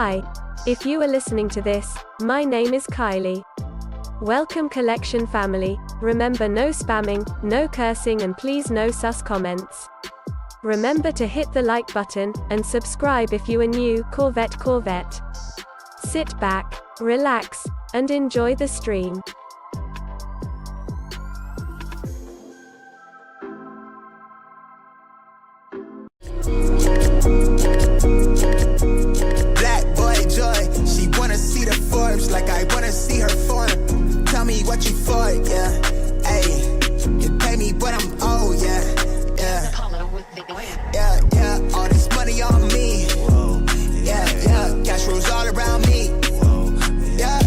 Hi. If you are listening to this, my name is Kylie. Welcome collection family. Remember, no spamming, no cursing, and please no sus comments. Remember to hit the like button, and subscribe if you are new. Corvette. Sit back, relax, and enjoy the stream. Black boy joy, she wanna see the Forbes like I wanna see her form. Tell me what you for, yeah. Ayy, you pay me what I'm owed, yeah. Yeah, all this money on me. Yeah, cash rolls all around me. Yeah,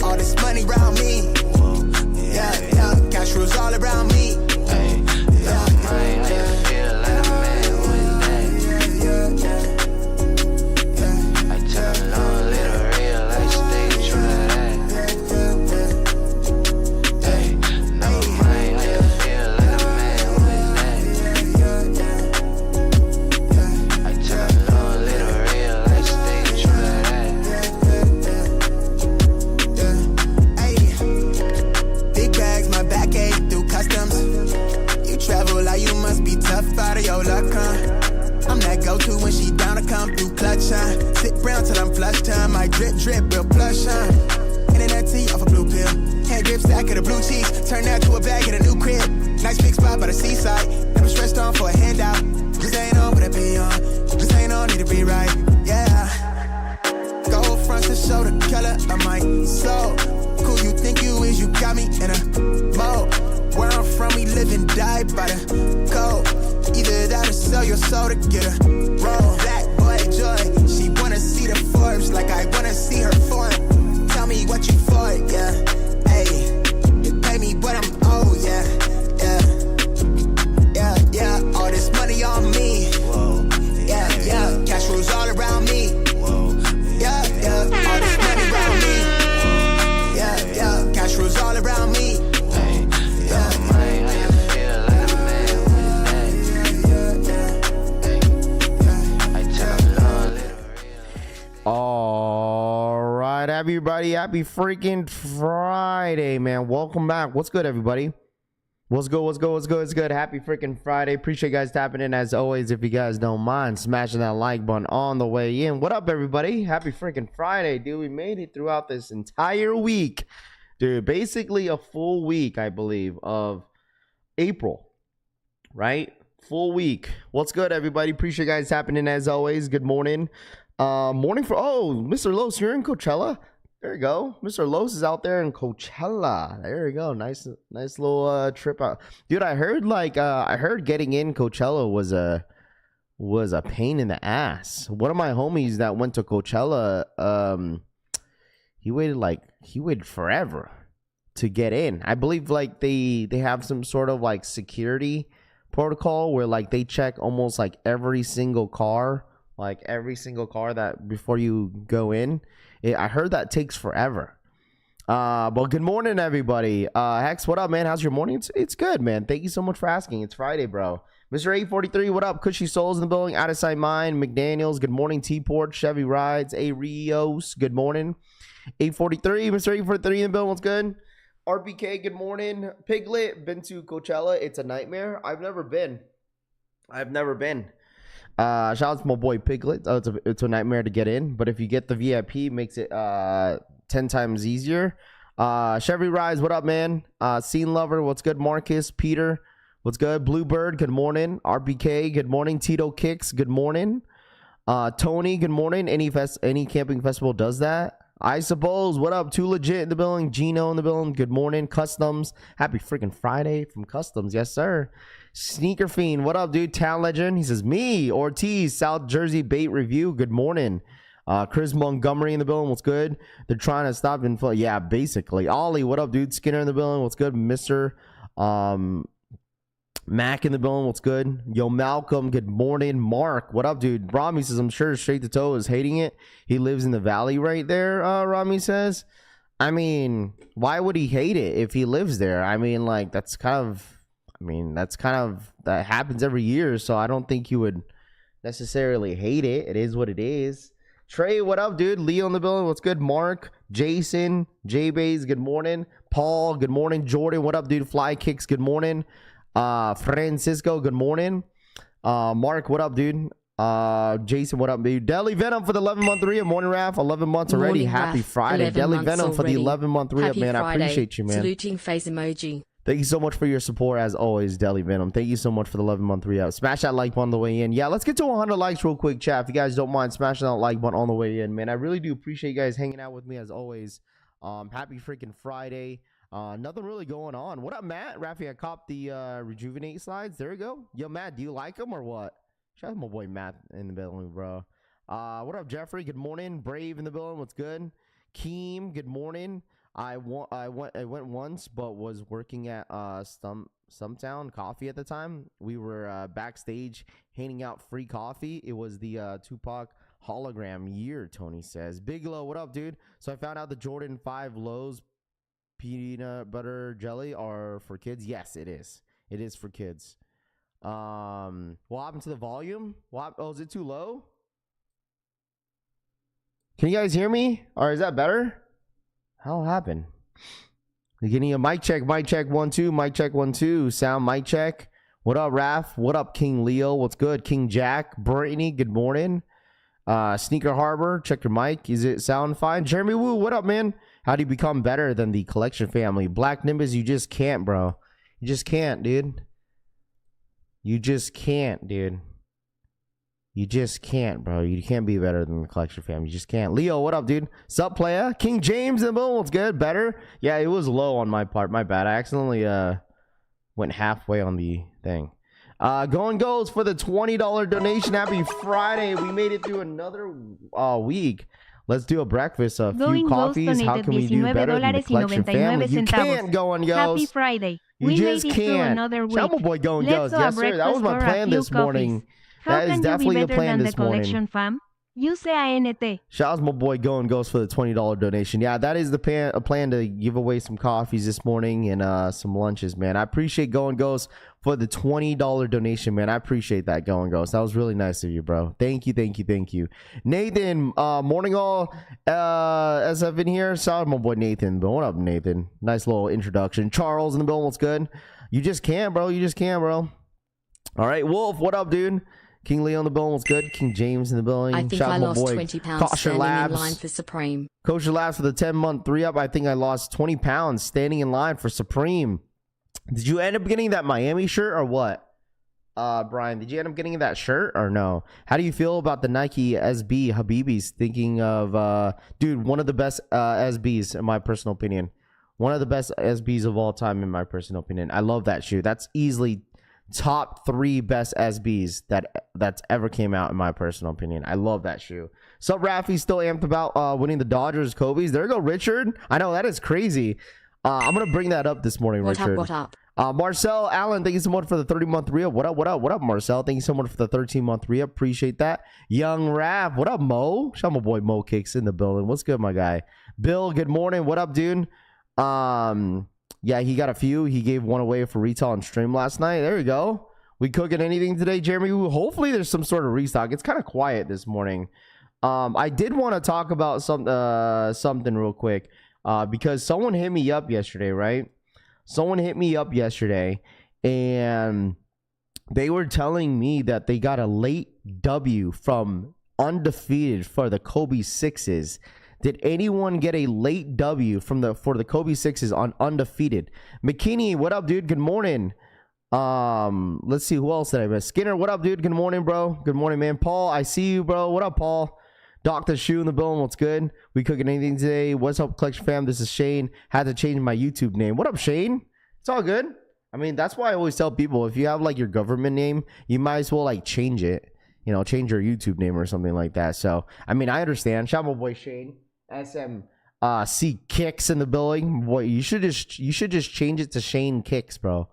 all this money around me. Yeah, cash rolls all around me. Out of your luck, huh? I'm that go-to when she down to come through clutch, huh? Sit round till I'm flush time. My drip, real plush, huh? Internet tea off a blue pill. Hand grip stack of the blue cheese. Turn that to a bag in a new crib. Nice big spot by the seaside. Never stressed on for a handout. Just ain't on what I be on. Just ain't on, need to be right, yeah. Gold fronts to show the color of my soul. Cool you think you is, you got me in a mode. Where I'm from, we live and die by the code. Either that or sell your soul to get a roll. Black boy joy, she wanna see the Forbes like I wanna see her form. Tell me what you for, yeah. Ayy, you pay me what I'm owed, yeah. Yeah, all this money on me. Yeah, cash rolls all around me. Yeah, all this money around me. Yeah, cash rolls all around me. All right, everybody, happy freaking Friday, man. Welcome back. What's good, everybody? What's good? Happy freaking Friday. Appreciate you guys tapping in as always. If you guys don't mind smashing that like button on the way in. What up, everybody? Happy freaking Friday, dude. We made it throughout this entire week, dude. Basically a full week, I believe, of April, right? Full week. What's good, everybody? Appreciate you guys tapping in as always. Good morning. Morning for Mr. Los, you're in Coachella. There you go. Mr. Los is out there in Coachella. There you go. Nice little trip out. Dude, I heard getting in Coachella was a pain in the ass. One of my homies that went to Coachella, he waited forever to get in. I believe like they have some sort of like security protocol where like they check almost like every single car that before you go in. I heard that takes forever. But good morning, everybody. Hex, what up, man? How's your morning? It's good, man. Thank you so much for asking. It's Friday, bro. Mr. 843, what up? Cushy Souls in the building. Out of Sight Mind. McDaniels, good morning. T-Port, Chevy Rides, A Rios, good morning. 843, Mr. 843 in the building. What's good? RBK, good morning. Piglet, been to Coachella. It's a nightmare. I've never been. Shout out to my boy Piglet. It's a nightmare to get in, but if you get the VIP, it makes it 10 times easier. Chevy Rise, what up, man? Scene Lover, what's good? Marcus, Peter, what's good? Bluebird, good morning. RBK, good morning. Tito Kicks, good morning. Tony, good morning. Any camping festival does that, I suppose. What up? Too Legit in the building. Gino in the building. Good morning. Customs, happy freaking Friday from Customs. Yes, sir. Sneaker Fiend, what up, dude? Town Legend, he says, me, Ortiz, South Jersey Bait Review, good morning. Chris Montgomery in the building, what's good? They're trying to stop inflation. Yeah, basically. Ollie, what up, dude? Skinner in the building, what's good? Mr. Mac in the building, what's good? Yo, Malcolm, good morning. Mark, what up, dude? Rami says, I'm sure Straight to Toe is hating it. He lives in the valley right there, Rami says. I mean, why would he hate it if he lives there? I mean, like, that happens every year, so I don't think you would necessarily hate it. It is what it is. Trey, what up, dude? Leo in the building, what's good? Mark, Jason, J-Bays, good morning. Paul, good morning. Jordan, what up, dude? Fly Kicks, good morning. Francisco, good morning. Mark, what up, dude? Jason, what up, dude? Deli Venom for the 11-month re-up. Morning, Raph. 11 months already. Morning, Happy Raph. Friday. Deli Venom for the 11-month re-up, man. Friday. I appreciate you, man. Saluting face emoji. Thank you so much for your support, as always, Deli Venom. Thank you so much for the 11-month re-up. Smash that like button on the way in. Yeah, let's get to 100 likes real quick, chat. If you guys don't mind smashing that like button on the way in, man. I really do appreciate you guys hanging out with me, as always. Happy freaking Friday. Nothing really going on. What up, Matt? Raffy, I copped the Rejuvenate slides. There you go. Yo, Matt, do you like them or what? Shout out to my boy Matt in the building, bro. What up, Jeffrey? Good morning. Brave in the building. What's good? Keem, good morning. I went once, but was working at Stumptown Coffee at the time. We were backstage handing out free coffee. It was the Tupac hologram year, Tony says. Bigelow, what up, dude? So I found out the Jordan 5 Lowe's peanut butter jelly are for kids. Yes, it is. It is for kids. What happened to the volume? Oh, is it too low? Can you guys hear me? Or is that better? How happened? You're getting a mic check. Mic check 1 2. Mic check 1 2. Sound mic check. What up, Raph? What up, King Leo? What's good? King Jack. Brittany, good morning. Sneaker Harbor, check your mic. Is it sound fine? Jeremy Woo, what up, man? How do you become better than the collection family? Black Nimbus, you just can't, bro. You just can't, dude. You just can't, dude. You just can't, bro. You can't be better than the collection fam. You just can't. Leo, what up, dude? Sup, playa? King James and Bill, what's good? Better? Yeah, it was low on my part. My bad. I accidentally went halfway on the thing. Going goes for the $20 donation. Happy Friday. We made it through another week. Let's do a breakfast. A few coffees. How can we do better than the collection family? You can't, Going Goes. Happy Friday. You just can't. Shout my boy Going Goes. Yes, sir. That was my plan this morning. That is definitely a plan this morning. Fam? UCANT. Shout out to my boy Going Goes for the $20 donation. Yeah, that is the plan to give away some coffees this morning and some lunches, man. I appreciate Going Goes for the $20 donation, man. I appreciate that, Going Goes. That was really nice of you, bro. Thank you, thank you, thank you. Nathan, morning all. As I've been here, shout out to my boy Nathan. But what up, Nathan? Nice little introduction. Charles in the building, what's good? You just can't, bro. You just can't, bro. All right, Wolf, what up, dude? King Leo in the building, what's good? King James in the building. I think Shout I out to my lost boy 20 pounds standing in line for Supreme. Kosher Labs for the 10-month 3-up. I think I lost 20 pounds standing in line for Supreme. Did you end up getting that Miami shirt or what? Brian, did you end up getting that shirt or no? How do you feel about the Nike SB Habibis? Thinking of, dude, one of the best SBs in my personal opinion. One of the best SBs of all time in my personal opinion. I love that shoe. That's easily top 3 best SBs that's ever came out in my personal opinion. I love that shoe. So Raffy still amped about winning the Dodgers Kobe's. There you go, Richard. I know that is crazy. I'm gonna bring that up this morning, Richard. What up? Marcel Allen, thank you so much for the 30-month re-up. What up, Marcel? Thank you so much for the 13-month re-up. Appreciate that. Young Rav, what up, Mo? Shout out my boy Mo Kicks in the building. What's good, my guy? Bill, good morning. What up, dude? Yeah, he got a few. He gave one away for retail on stream last night. There you go. We cooking anything today, Jeremy? Hopefully there's some sort of restock. It's kind of quiet this morning. I did want to talk about something real quick because someone hit me up yesterday, right? Someone hit me up yesterday, and they were telling me that they got a late W from Undefeated for the Kobe Sixes. Did anyone get a late W for the Kobe Sixes on Undefeated? McKinney, what up, dude? Good morning. Let's see, who else did I miss? Skinner, what up, dude? Good morning, bro. Good morning, man. Paul, I see you, bro. What up, Paul? Dr. Shoe in the building, what's good? We cooking anything today? What's up, Collection fam? This is Shane. Had to change my YouTube name. What up, Shane? It's all good. I mean, that's why I always tell people, if you have like your government name, you might as well like change it. You know, change your YouTube name or something like that. So, I mean, I understand. Shout out my boy Shane. SMC Kicks in the building. Boy, you should just change it to Shane Kicks, bro.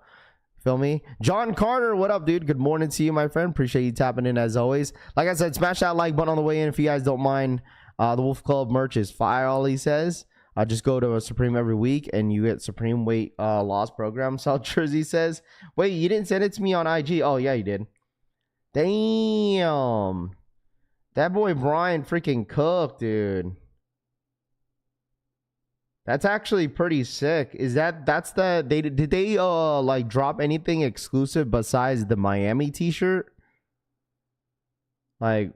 Feel me? John Carter, what up, dude? Good morning to you, my friend. Appreciate you tapping in as always. Like I said, smash that like button on the way in if you guys don't mind. The Wolf Club merch is fire, all he says. Just go to a Supreme every week and you get Supreme weight loss program. South Jersey says, wait, you didn't send it to me on IG? Oh, yeah, you did. Damn. That boy Brian freaking cooked, dude. That's actually pretty sick. That's the did they like drop anything exclusive besides the Miami t-shirt? Like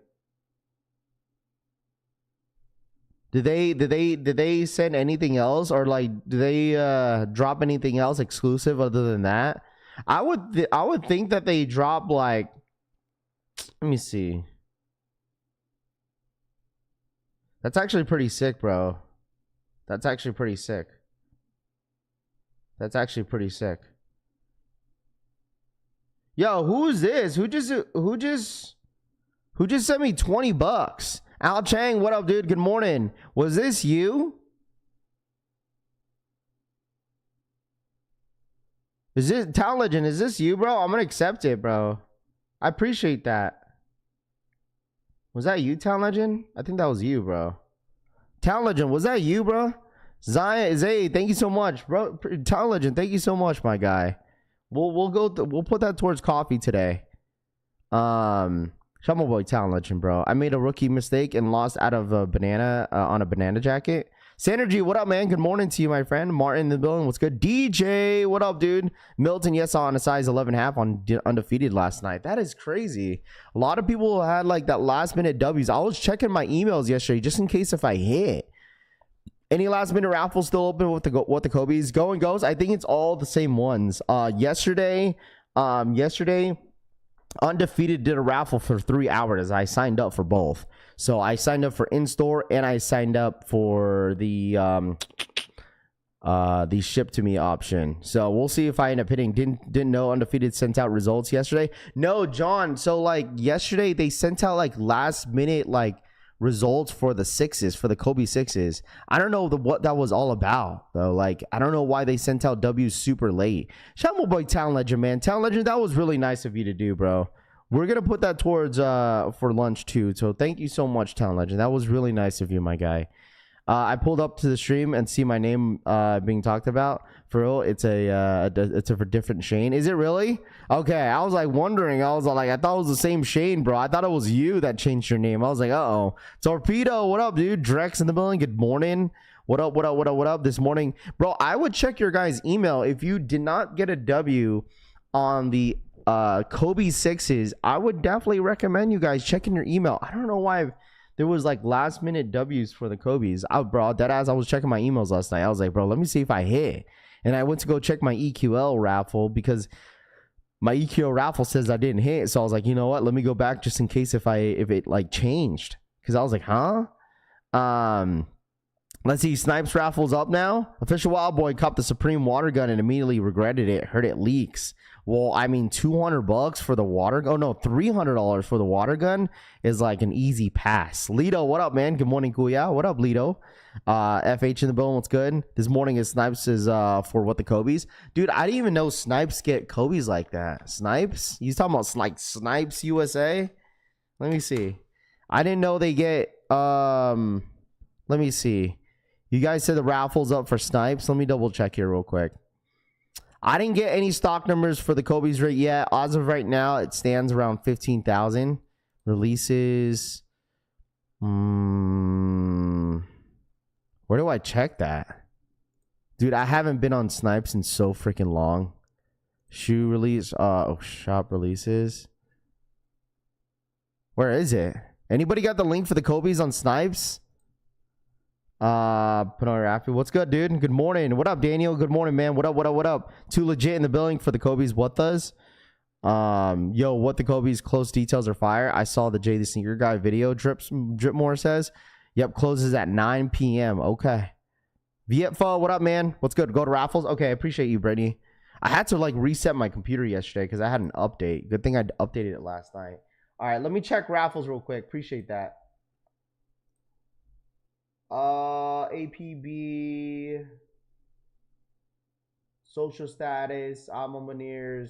did they send anything else, or like do they drop anything else exclusive other than that? I would think that they drop like, let me see. That's actually pretty sick, bro. That's actually pretty sick. That's actually pretty sick. Yo, who's this? Who just sent me $20? Al Chang, what up, dude? Good morning. Was this you? Is this Town Legend? Is this you, bro? I'm gonna accept it, bro. I appreciate that. Was that you, Town Legend? I think that was you, bro. Town Legend, was that you, bro? Zion Zay, thank you so much, bro. Town Legend, thank you so much, my guy. We'll put that towards coffee today. Shout my boy Town Legend, bro. I made a rookie mistake and lost out of a banana on a banana jacket. Synergy, what up, man? Good morning to you, my friend. Martin in the building, what's good? DJ, what up, dude? Milton, yes, on a size 11.5 on undefeated last night. That is crazy. A lot of people had like that last minute W's. I was checking my emails yesterday just in case if I hit. Any last minute raffles still open with the Kobe's? Going goes. I think it's all the same ones. Yesterday, Undefeated did a raffle for 3 hours. I signed up for both. So I signed up for in-store and I signed up for the ship to me option. So we'll see if I end up hitting. Didn't know Undefeated sent out results yesterday. No, John. So like yesterday they sent out like last minute like results for the sixes, for the Kobe sixes. I don't know what that was all about though. Like I don't know why they sent out W's super late. Shout out my boy Town Legend, man. Town Legend, that was really nice of you to do, bro. We're gonna put that towards for lunch too. So thank you so much, Town Legend. That was really nice of you, my guy. I pulled up to the stream and see my name being talked about. For real, it's a different Shane. Is it really? Okay, I was like wondering. I was like, I thought it was the same Shane, bro. I thought it was you that changed your name. I was like, uh-oh. Torpedo, what up, dude? Drex in the building. Good morning. What up this morning? Bro, I would check your guys' email. If you did not get a W on the Kobe sixes, I would definitely recommend you guys checking your email. I don't know why there was like last minute W's for the Kobe's. Bro, that as I was checking my emails last night, I was like, bro, let me see if I hit. And I went to go check my EQL raffle because my EQL raffle says I didn't hit. So I was like, you know what? Let me go back just in case if it like changed. Because I was like, huh? Let's see. Snipes raffle's up now. Official Wild Boy copped the Supreme water gun and immediately regretted it. Heard it leaks. Well, I mean, $200 for the water gun. Oh, no, $300 for the water gun is like an easy pass. Lido, what up, man? Good morning, Kuya. What up, Lido? FH in the building, what's good? This morning is Snipes is for what the Kobe's. Dude, I didn't even know Snipes get Kobe's like that. Snipes? You talking about like Snipes USA? Let me see. I didn't know they get let me see. You guys said the raffle's up for Snipes. Let me double check here real quick. I didn't get any stock numbers for the Kobe's right yet. As of right now, it stands around 15,000 releases. Where do I check that? Dude, I haven't been on Snipes in so freaking long. Shoe release. Shop releases. Where is it? Anybody got the link for the Kobe's on Snipes? Put on Raffle. What's good, dude? Good morning. What up, Daniel? Good morning, man. What up? Too legit in the building for the Kobe's. What does? Yo, what the Kobe's close details are fire. I saw the Jay the Sneaker Guy video. Dripmore says. Yep, closes at 9 p.m. Okay. Vietfo, what up, man? What's good? Go to Raffles. Okay, I appreciate you, Brittany. I had to like reset my computer yesterday because I had an update. Good thing I updated it last night. All right, let me check Raffles real quick. Appreciate that. APB, social status, Alma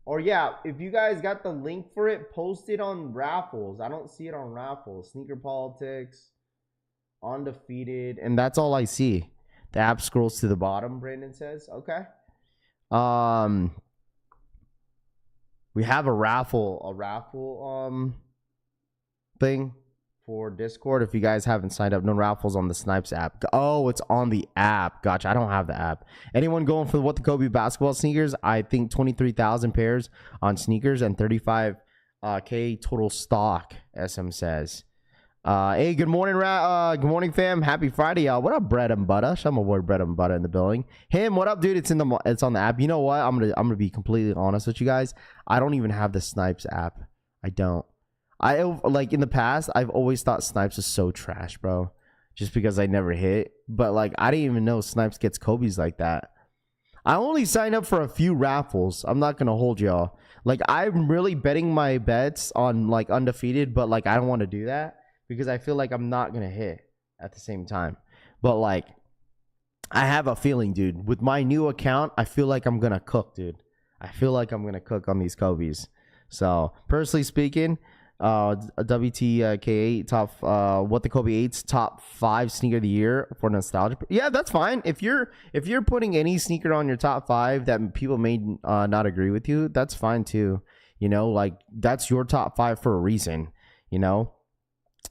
or yeah, if you guys got the link for it, post it on Raffles. I don't see it on Raffles. Sneaker Politics, Undefeated, and that's all I see. The app scrolls to the bottom, Brandon says. Okay. We have a raffle thing. for Discord. If you guys haven't signed up, no raffles on the Snipes app. Oh, it's on the app. Gotcha. I don't have the app. Anyone going for what the Kobe basketball sneakers? I think 23,000 pairs on sneakers and 35K total stock. SM says. Hey, good morning, good morning, fam. Happy Friday, y'all. What up, bread and butter? Show my boy bread and butter in the building. Him, what up, dude? It's on the app. You know what? I'm gonna be completely honest with you guys. I don't even have the Snipes app. I don't. I like in the past, I've always thought Snipes is so trash, bro. Just because I never hit. But like, I didn't even know Snipes gets Kobe's like that. I only signed up for a few raffles. I'm not gonna hold y'all. Like, I'm really betting my bets on like undefeated, but like I don't want to do that because I feel like I'm not gonna hit at the same time. But like, I have a feeling, dude. With my new account, I feel like I'm gonna cook, dude. I feel like I'm gonna cook on these Kobe's. So personally speaking, WTK8 top what the Kobe 8's top 5 sneaker of the year for nostalgia. Yeah, that's fine. If you're putting any sneaker on your top 5 that people may not agree with you, that's fine too. You know, like that's your top 5 for a reason. You know,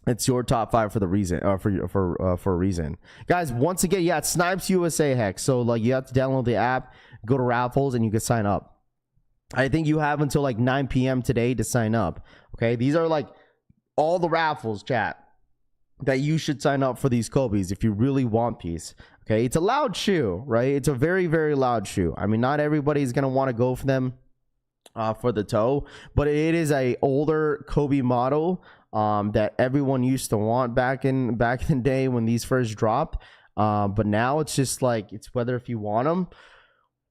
it's your top 5 for the reason, for a reason. Guys, once again, yeah, it's Snipes USA Hex. So like you have to download the app, go to Raffles, and you can sign up. I think you have until like 9 p.m. today to sign up. Okay, these are like all the raffles, chat, that you should sign up for these Kobe's if you really want these. Okay, it's a loud shoe, right? It's a very, very loud shoe. I mean, not everybody's gonna want to go for them for the toe, but it is a older Kobe model that everyone used to want back in the day when these first dropped. But now it's just like it's whether if you want them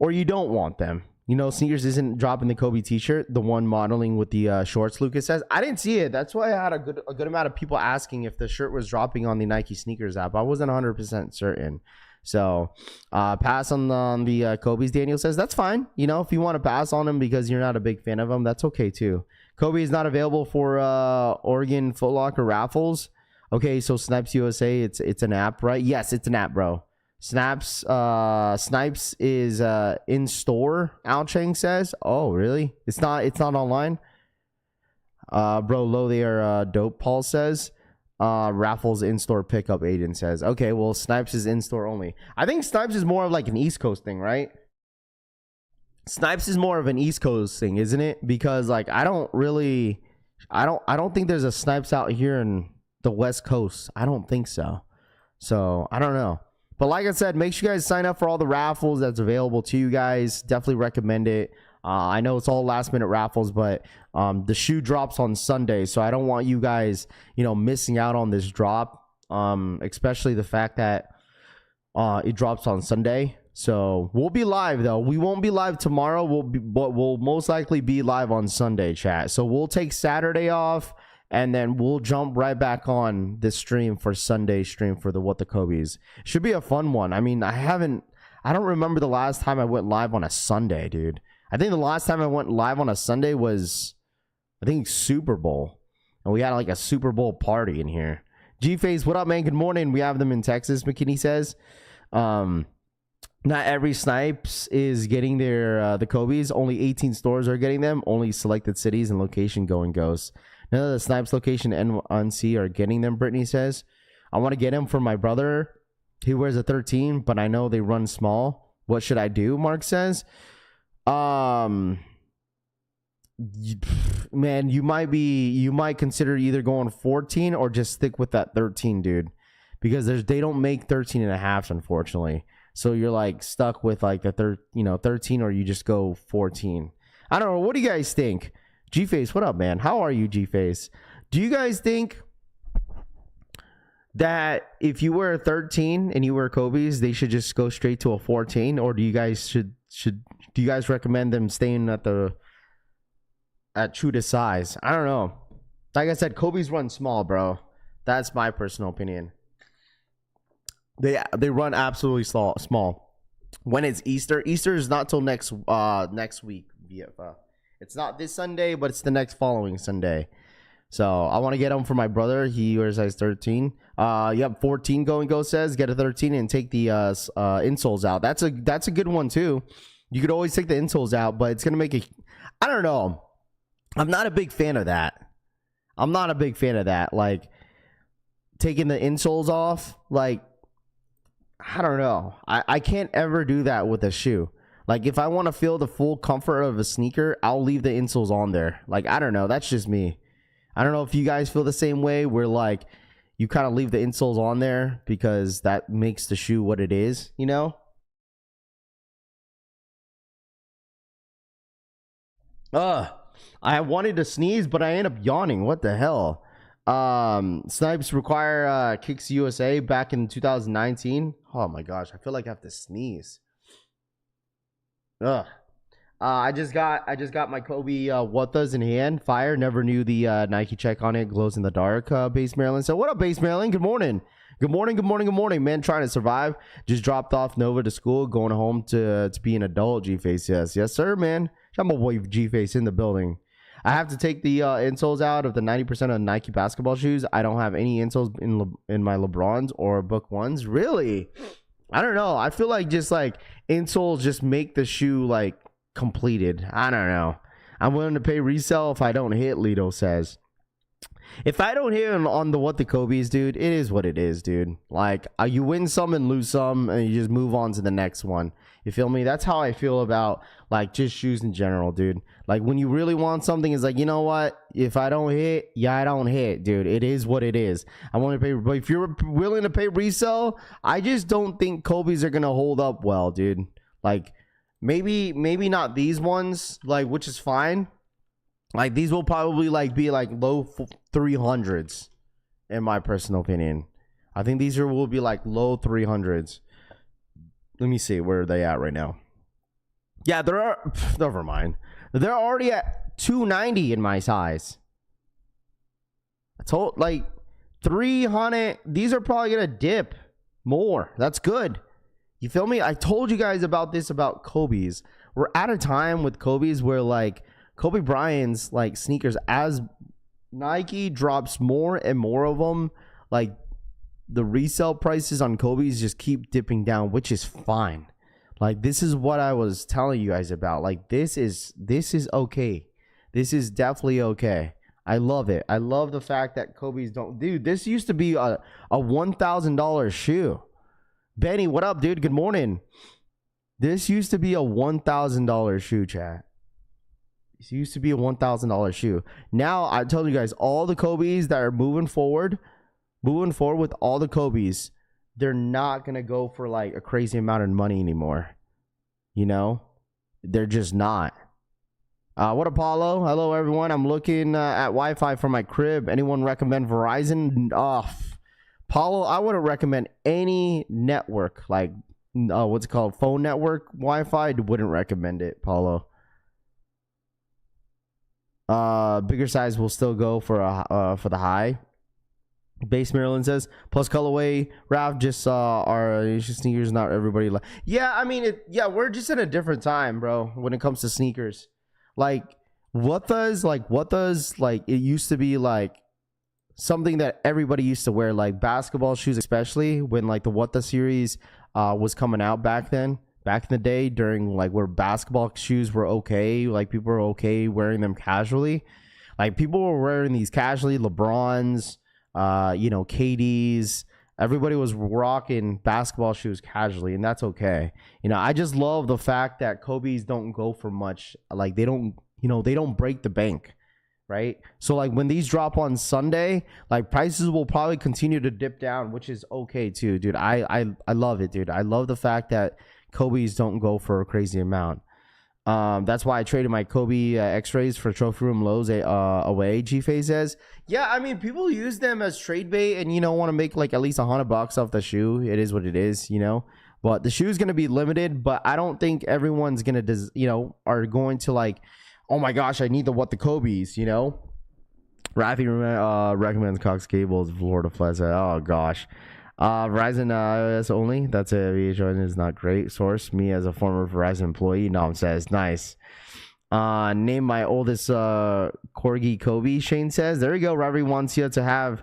or you don't want them. You know, Sneakers isn't dropping the Kobe t-shirt, the one modeling with the shorts, Lucas says. I didn't see it. That's why I had a good amount of people asking if the shirt was dropping on the Nike Sneakers app. I wasn't 100% certain. So, pass on the Kobe's, Daniel says. That's fine. You know, if you want to pass on them because you're not a big fan of them, that's okay too. Kobe is not available for Oregon Foot Locker raffles. Okay, so Snipes USA, it's an app, right? Yes, it's an app, bro. Snipes is in store, Al Chang says. Oh, really? It's not online? Bro, low they are dope, Paul says. Raffles in-store pickup, Aiden says. Okay, well, Snipes is in-store only. I think Snipes is more of like an East Coast thing, right? Snipes is more of an East Coast thing, isn't it? Because like I don't think there's a Snipes out here in the West Coast. I don't think so. So, I don't know. But like I said, make sure you guys sign up for all the raffles that's available to you guys. Definitely recommend it. I know it's all last minute raffles, but the shoe drops on Sunday. So I don't want you guys, you know, missing out on this drop. Especially the fact that it drops on Sunday. So we'll be live though. We won't be live tomorrow. But we'll most likely be live on Sunday, chat. So we'll take Saturday off. And then we'll jump right back on this stream for Sunday stream for the What the Kobe's. Should be a fun one. I mean, I don't remember the last time I went live on a Sunday, dude. I think the last time I went live on a Sunday was, I think, Super Bowl. And we had like a Super Bowl party in here. G-Face, what up, man? Good morning. We have them in Texas, McKinney says. Not every Snipes is getting their the Kobe's. Only 18 stores are getting them. Only selected cities and location going goes. None of the Snipes location and NC are getting them, Brittany says. I want to get him for my brother. He wears a 13, but I know they run small. What should I do? Mark says. Man, you might consider either going 14 or just stick with that 13, dude. Because they don't make 13 and a half, unfortunately. So you're like stuck with like the 13, or you just go 14. I don't know. What do you guys think? G-Face, what up, man? How are you, G-Face? Do you guys think that if you wear a 13 and you wear Kobe's, they should just go straight to a 14? Or do you guys do you guys recommend them staying at true to size? I don't know. Like I said, Kobe's run small, bro. That's my personal opinion. They run absolutely small. When it's Easter is not till next week, VFA. It's not this Sunday, but it's the next following Sunday. So I want to get them for my brother. He wears size 13. Yep, 14 go says get a 13 and take the insoles out. That's a good one too. You could always take the insoles out, but it's gonna make I don't know. I'm not a big fan of that. Like taking the insoles off, like, I don't know. I can't ever do that with a shoe. Like, if I want to feel the full comfort of a sneaker, I'll leave the insoles on there. Like, I don't know. That's just me. I don't know if you guys feel the same way, where like you kind of leave the insoles on there because that makes the shoe what it is, you know? I wanted to sneeze, but I end up yawning. What the hell? Snipes require Kicks USA back in 2019. Oh my gosh, I feel like I have to sneeze. I just got my Kobe Watas in hand. Fire. Never knew the Nike check on it. Glows in the dark. Base Maryland. So what up, Base Maryland? Good morning. Good morning. Man, trying to survive. Just dropped off Nova to school. Going home to be an adult. G-Face. Yes, sir, man. I'm a boy G-Face in the building. I have to take the insoles out of the 90% of Nike basketball shoes. I don't have any insoles in my LeBrons or Book Ones. Really? I don't know. I feel like just like insoles just make the shoe like completed. I don't know. I'm willing to pay resell if I don't hit, Lito says. If I don't hit on the what the Kobe's, dude, it is what it is, dude. Like, you win some and lose some, and you just move on to the next one. You feel me? That's how I feel about, like, just shoes in general, dude. Like, when you really want something, it's like, you know what? If I don't hit, I don't hit, dude. It is what it is. I want to pay, but if you're willing to pay resell, I just don't think Kobe's are going to hold up well, dude. Like, maybe not these ones, like, which is fine. Like, these will probably like be like low 300s in my personal opinion. I think these will be like low 300s. Let me see, where are they at right now? Yeah, never mind. They're already at 290 in my size. I told, like, 300. These are probably gonna dip more. That's good. You feel me? I told you guys about this about Kobe's. We're at a time with Kobe's where, like, Kobe Bryant's like sneakers, as Nike drops more and more of them, like, the resale prices on Kobe's just keep dipping down, which is fine. Like, this is what I was telling you guys about. Like, this is okay. This is definitely okay. I love it. I love the fact that Kobe's don't, dude, this used to be a $1,000 shoe. Benny, what up, dude? Good morning. This used to be a $1,000 shoe, chat. It used to be a $1,000 shoe. Now, I told you guys, all the Kobe's that are moving forward with all the Kobe's, they're not going to go for like a crazy amount of money anymore. You know? They're just not. What Apollo? Hello, everyone. I'm looking at Wi-Fi for my crib. Anyone recommend Verizon? Paulo, I wouldn't recommend any network, like, what's it called? Phone network Wi-Fi. Wouldn't recommend it, Paulo. Bigger size will still go for the high. Base Maryland says plus colorway. Ralph just our sneakers. Not everybody like. Yeah, I mean, we're just in a different time, bro. When it comes to sneakers, like what does it used to be like something that everybody used to wear, like basketball shoes, especially when like the What the series was coming out back then. Back in the day, during like where basketball shoes were okay, like people were okay wearing them casually. Like people were wearing these casually, LeBrons, KDs. Everybody was rocking basketball shoes casually, and that's okay. I just love the fact that Kobe's don't go for much. Like they don't break the bank, right? So like when these drop on Sunday, like prices will probably continue to dip down, which is okay too, dude. I love it, dude. I love the fact that Kobe's don't go for a crazy amount. That's why I traded my Kobe X-rays for trophy room lows away. G-Face says, yeah, I mean, people use them as trade bait and, want to make like at least $100 off the shoe. It is what it is, but the shoe is going to be limited, but I don't think everyone's going to, are going to like, oh my gosh, I need the Kobe's, Raffy recommends Cox Cables, Florida Flash. Oh gosh. Verizon iOS only. That's a VHR is not great. Source me as a former Verizon employee. Nom says nice. Name my oldest corgi Kobe. Shane says there you go. Ravi wants you to have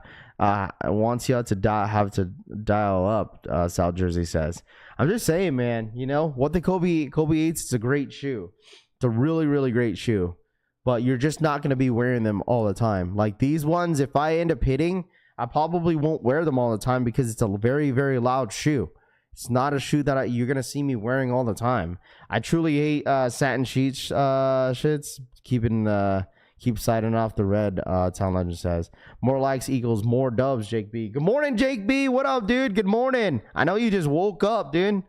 dial up. South Jersey says. I'm just saying, man. What the Kobe 8s is a great shoe. It's a really really great shoe, but you're just not going to be wearing them all the time. Like these ones, if I end up hitting, I probably won't wear them all the time because it's a very, very loud shoe. It's not a shoe that you're going to see me wearing all the time. I truly hate satin sheets shits. Keep siding off the red, Town Legend says. More likes equals more dubs, Jake B. Good morning, Jake B. What up, dude? Good morning. I know you just woke up, dude.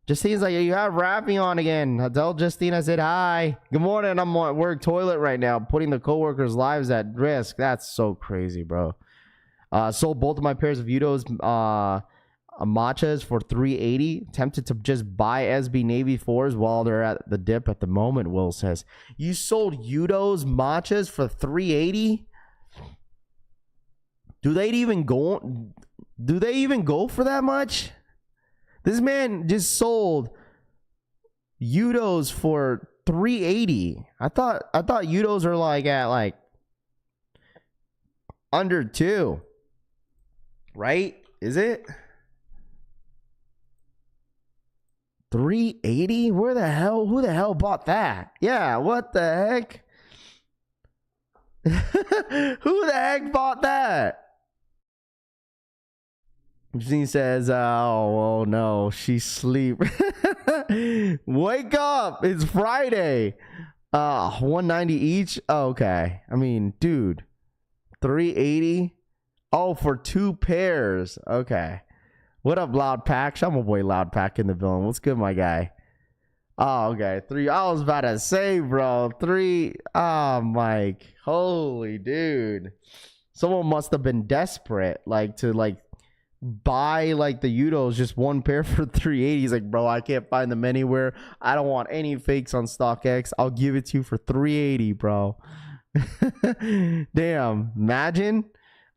Just seems like you have Raffle on again. Tell Justine I said hi. Good morning. I'm at work toilet right now, putting the coworkers' lives at risk. That's so crazy, bro. Sold both of my pairs of Udos matchas for $380. Tempted to just buy SB Navy 4s while they're at the dip at the moment, Will says. You sold Udos matchas for $380? Do they even go for that much? This man just sold Udos for $380. I thought Udos are like at like under 2. Right? Is it? $380? Who the hell bought that? Yeah, what the heck? Who the heck bought that? She says, oh no, she's asleep. Wake up, it's Friday. 190 each. Oh, okay. I mean, dude, 380. Oh, for 2 pairs. Okay. What up, Loud Pack? I'm a boy, Loud Pack in the building. What's good, my guy? Oh, okay. 3. I was about to say, bro. 3. Oh, Mike. Holy dude. Someone must have been desperate, like, to like buy like the Udos, just 1 pair for $380. He's like, bro, I can't find them anywhere. I don't want any fakes on StockX. I'll give it to you for $380, bro. Damn. Imagine.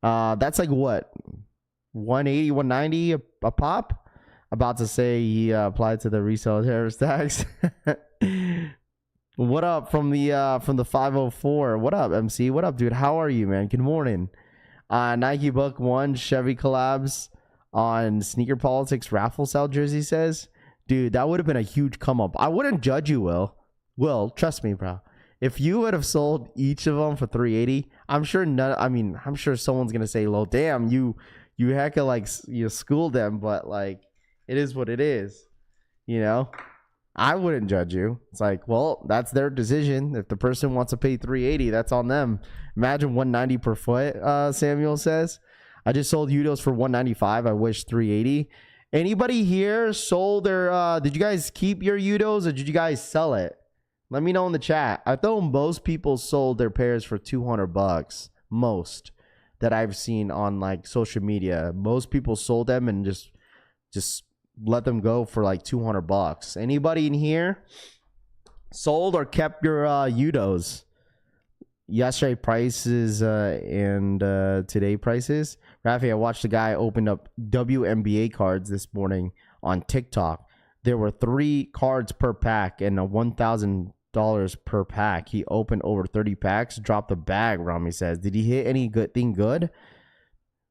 That's like what? 180, 190 a pop. About to say he applied to the resale tariff tax. What up from the 504? What up, MC? What up, dude? How are you, man? Good morning. Nike Book 1 Chevy collabs on Sneaker Politics raffle sale jersey says, dude, that would have been a huge come up. I wouldn't judge you, Will, trust me, bro. If you would have sold each of them for $380, I'm sure someone's gonna say, "Well, damn, you hecka like you schooled them," but like it is what it is, you know. I wouldn't judge you. It's like, well, that's their decision. If the person wants to pay $380, that's on them. Imagine $190 per foot. Samuel says, I just sold Udos for $195. I wish $380. Anybody here sold their? Did you guys keep your Udos or did you guys sell it? Let me know in the chat. I thought most people sold their pairs for $200. Most that I've seen on like social media. Most people sold them and just let them go for like $200. Anybody in here sold or kept your Udos? Yesterday prices and today prices. Raffy, I watched a guy open up WNBA cards this morning on TikTok. There were 3 cards per pack and $1,000 per pack. He opened over 30 packs, dropped a bag, Rami says. Did he hit any good thing good?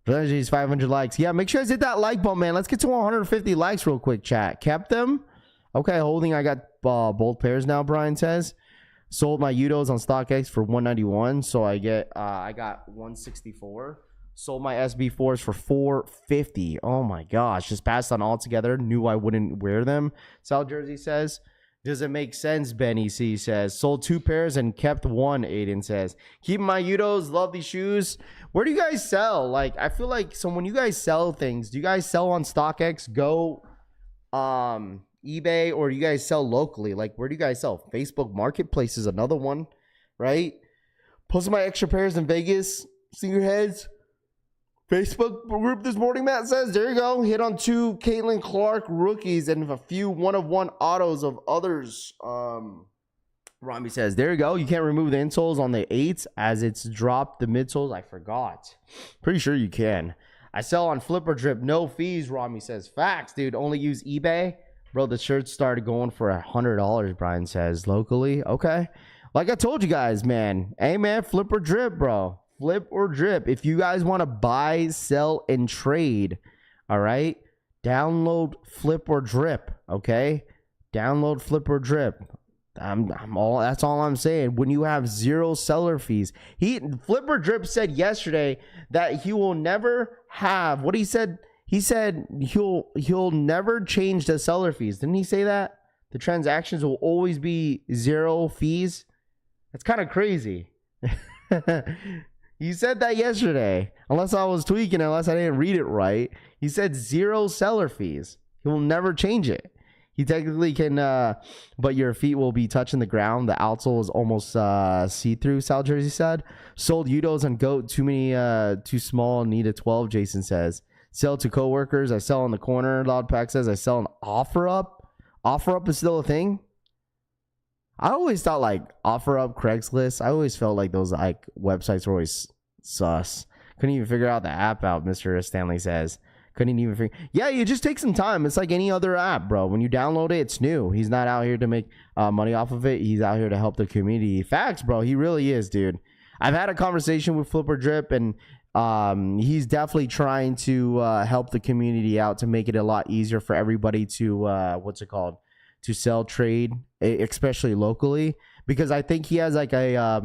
500 likes. Yeah, make sure you guys hit that like button, man. Let's get to 150 likes real quick, chat. Kept them? Okay, holding. I got both pairs now, Brian says. Sold my Udos on StockX for $191, so I got $164. Sold my SB4s for $450. Oh my gosh, just passed on all together. Knew I wouldn't wear them. Sal Jersey says, does it make sense? Benny C says, sold 2 pairs and kept 1. Aiden says, keep my Udos. Love these shoes. Where do you guys sell? Like, I feel like, so when you guys sell things, do you guys sell on StockX, Go, eBay, or do you guys sell locally? Like, where do you guys sell? Facebook Marketplace is another one, right? Posted my extra pairs in Vegas. Sneakerheads Facebook group this morning, Matt says. There you go. Hit on 2 Caitlin Clark rookies and a few one-of-one autos of others. Rami says, there you go. You can't remove the insoles on the 8s as it's dropped the midsoles. I forgot. Pretty sure you can. I sell on Flipper Drip. No fees, Rami says. Facts, dude. Only use eBay. Bro, the shirts started going for $100, Brian says. Locally. Okay. Like I told you guys, man. Hey, man. Flip or drip, bro. Flip or drip. If you guys want to buy, sell, and trade, all right, download Flip or Drip, okay? Download Flip or Drip. That's all I'm saying. When you have zero seller fees, Flipper Drip said yesterday that he will never have what he said. He said he'll never change the seller fees. Didn't he say that? The transactions will always be zero fees. That's kind of crazy. He said that yesterday. Unless I was tweaking, unless I didn't read it right. He said zero seller fees. He will never change it. He technically can, but your feet will be touching the ground. The outsole is almost see-through, Sal Jersey said. Sold Udos and Goat. Too small. Need a 12, Jason says. Sell to coworkers. I sell on the corner. Loud Pack says I sell an OfferUp. OfferUp is still a thing. I always thought like OfferUp, Craigslist. I always felt like those like websites were always sus. Couldn't even figure out the app out, Mr. Stanley says. Couldn't even figure. Yeah, you just take some time. It's like any other app, bro. When you download it, it's new. He's not out here to make money off of it. He's out here to help the community. Facts, bro. He really is, dude. I've had a conversation with Flipper Drip, and he's definitely trying to help the community out to make it a lot easier for everybody to to sell, trade, especially locally. Because I think he has like a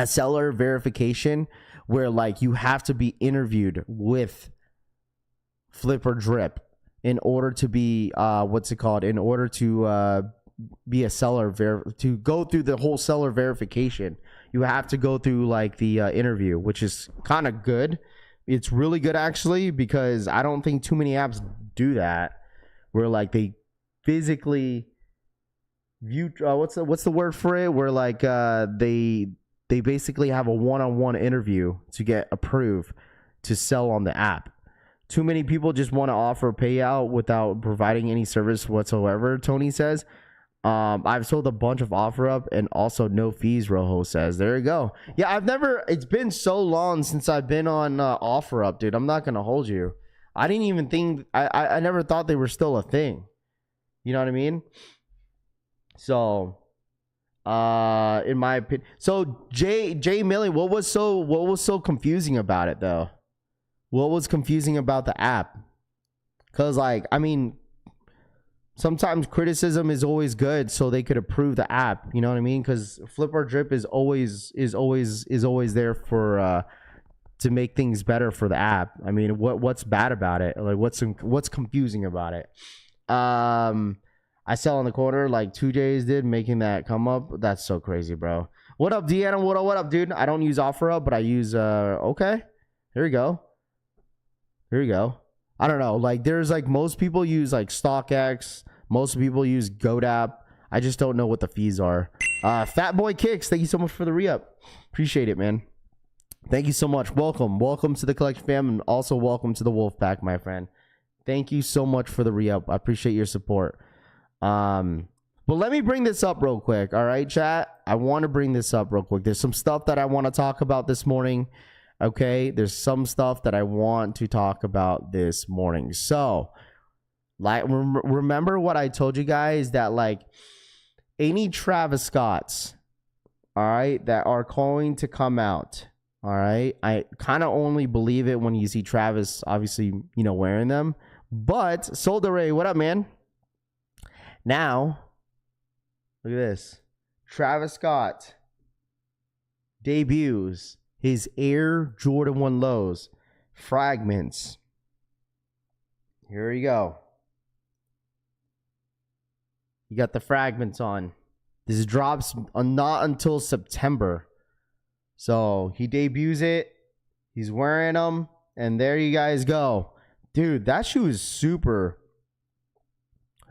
seller verification where like you have to be interviewed with Flipper Drip in order to be in order to be a seller to go through the whole seller verification. You have to go through like the interview, which is kind of good. It's really good actually, because I don't think too many apps do that, where like they physically view what's the word for it, where like they basically have a one-on-one interview to get approved to sell on the app. Too many people just want to offer a payout without providing any service whatsoever, Tony says. I've sold a bunch of OfferUp and also no fees, Rojo says. There you go. Yeah, it's been so long since I've been on OfferUp, dude. I'm not going to hold you. I didn't even think, I never thought they were still a thing. You know what I mean? So, in my opinion, so Jay Millie, what was so confusing about it though? What was confusing about the app? Because like, I mean, sometimes criticism is always good, so they could approve the app. You know what I mean? Because Flipper Drip is always there for to make things better for the app. I mean, what's bad about it? Like, what's confusing about it? I sell on the corner like 2Js did, making that come up. That's so crazy, bro. What up, Deanna? What up, dude? I don't use OfferUp, but I use okay. Here we go. I don't know. Like, there's like most people use like StockX. Most people use GoDapp. I just don't know what the fees are. Fat Boy Kicks, thank you so much for the re-up. Appreciate it, man. Thank you so much. Welcome to the Collection fam, and also welcome to the Wolf Pack, my friend. Thank you so much for the re-up. I appreciate your support. But let me bring this up real quick. All right, chat. I want to bring this up real quick. There's some stuff that I want to talk about this morning. Okay, there's some stuff that I want to talk about this morning. So, like, remember what I told you guys, that like any Travis Scotts, all right, that are going to come out, all right. I kind of only believe it when you see Travis, obviously, wearing them. But Solder Ray, what up, man? Now, look at this. Travis Scott debuts his Air Jordan 1 Lows Fragments. Here you go. You got the Fragments on. This drops not until September. So he debuts it. He's wearing them. And there you guys go. Dude, that shoe is super.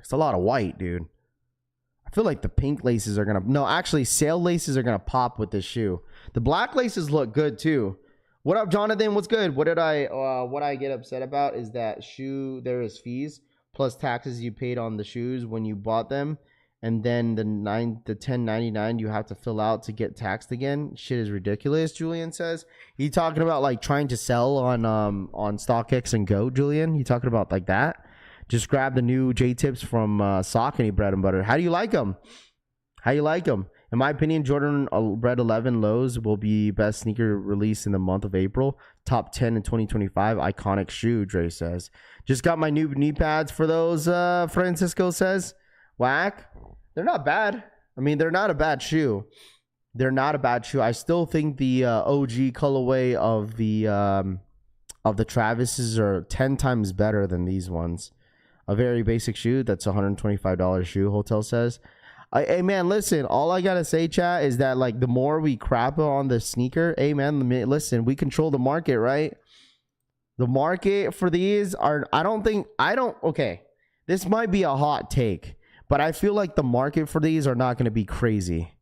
It's a lot of white, dude. I feel like the pink laces are going to... No, actually, sail laces are going to pop with this shoe. The black laces look good, too. What up, Jonathan? What's good? What I get upset about is that shoe, there is fees plus taxes you paid on the shoes when you bought them. And then the $10.99 you have to fill out to get taxed again. Shit is ridiculous, Julian says. You talking about, like, trying to sell on StockX and Go, Julian? You talking about like that? Just grab the new J-Tips from Saucony Bread and Butter. How do you like them? In my opinion, Jordan Bread 11 Lows will be best sneaker release in the month of April. Top 10 in 2025. Iconic shoe, Dre says. Just got my new knee pads for those, Francisco says. Whack. They're not bad. I mean, they're not a bad shoe. They're not a bad shoe. I still think the OG colorway of the Travises are 10 times better than these ones. A very basic shoe that's $125 shoe, Hotel says. Hey man, listen, all I gotta say, chat, is that like the more we crap on the sneaker, hey man, listen, we control the market, right? The market for these are, okay, this might be a hot take, but I feel like the market for these are not going to be crazy.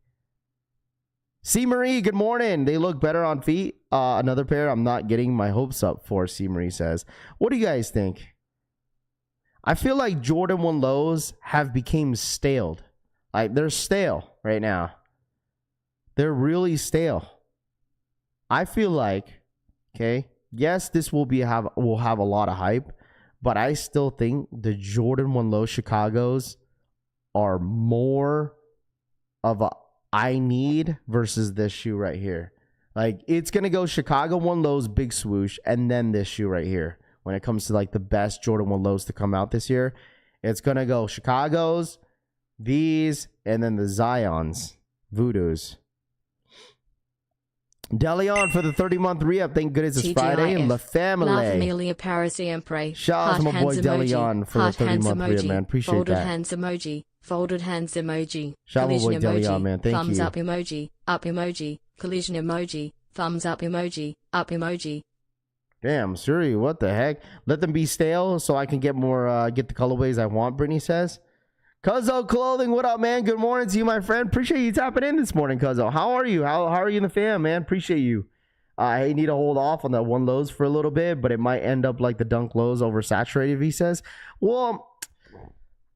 C. Marie, good morning. They look better on feet. Another pair I'm not getting my hopes up for, C. Marie says. What do you guys think? I feel like Jordan 1 lows have become staled. Like, they're stale right now. They're really stale. I feel like, okay, yes, this will have a lot of hype, but I still think the Jordan 1 low Chicagos are more of a I need versus this shoe right here. Like, it's going to go Chicago 1 lows, big swoosh, and then this shoe right here. When it comes to like the best Jordan 1 lows to come out this year, it's going to go Chicago's, these, and then the Zions, Voodoos. Deleon for the 30-month re-up. Thank goodness it's Friday. And La Family. La Familia Paris Siempre. Shout out to my boy Deleon for the 30-month re-up, man. Appreciate Folded that. hands emoji. Folded hands emoji. Shout out to my boy Collision Deleon, emoji. man. Thank Thumbs you. up emoji. Up emoji. Collision emoji. Thumbs up emoji. Up emoji. Damn, Suri, what the heck? Let them be stale so I can get more, get the colorways I want, Brittany says. Cuzzo Clothing, what up, man? Good morning to you, my friend. Appreciate you tapping in this morning, Cuzzo. How are you? How are you in the fam, man? Appreciate you. I need to hold off on that 1 lows for a little bit, but it might end up like the Dunk lows oversaturated, he says. Well,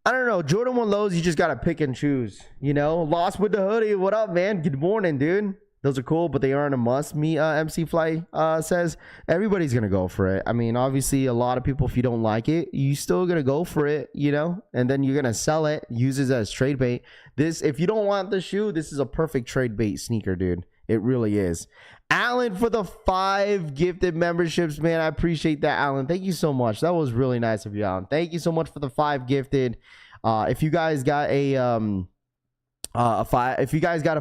I don't know. Jordan 1 lows, you just got to pick and choose, you know? Lost with the hoodie. What up, man? Good morning, dude. Those are cool, but they aren't a must. MC Fly says everybody's going to go for it. I mean, obviously, a lot of people, if you don't like it, you still going to go for it, you know? And then you're going to sell it, use it as trade bait. If you don't want the shoe, this is a perfect trade bait sneaker, dude. It really is. Alan for the 5 gifted memberships, man. I appreciate that, Alan. Thank you so much. That was really nice of you, Alan. Thank you so much for the 5 gifted. If you guys got a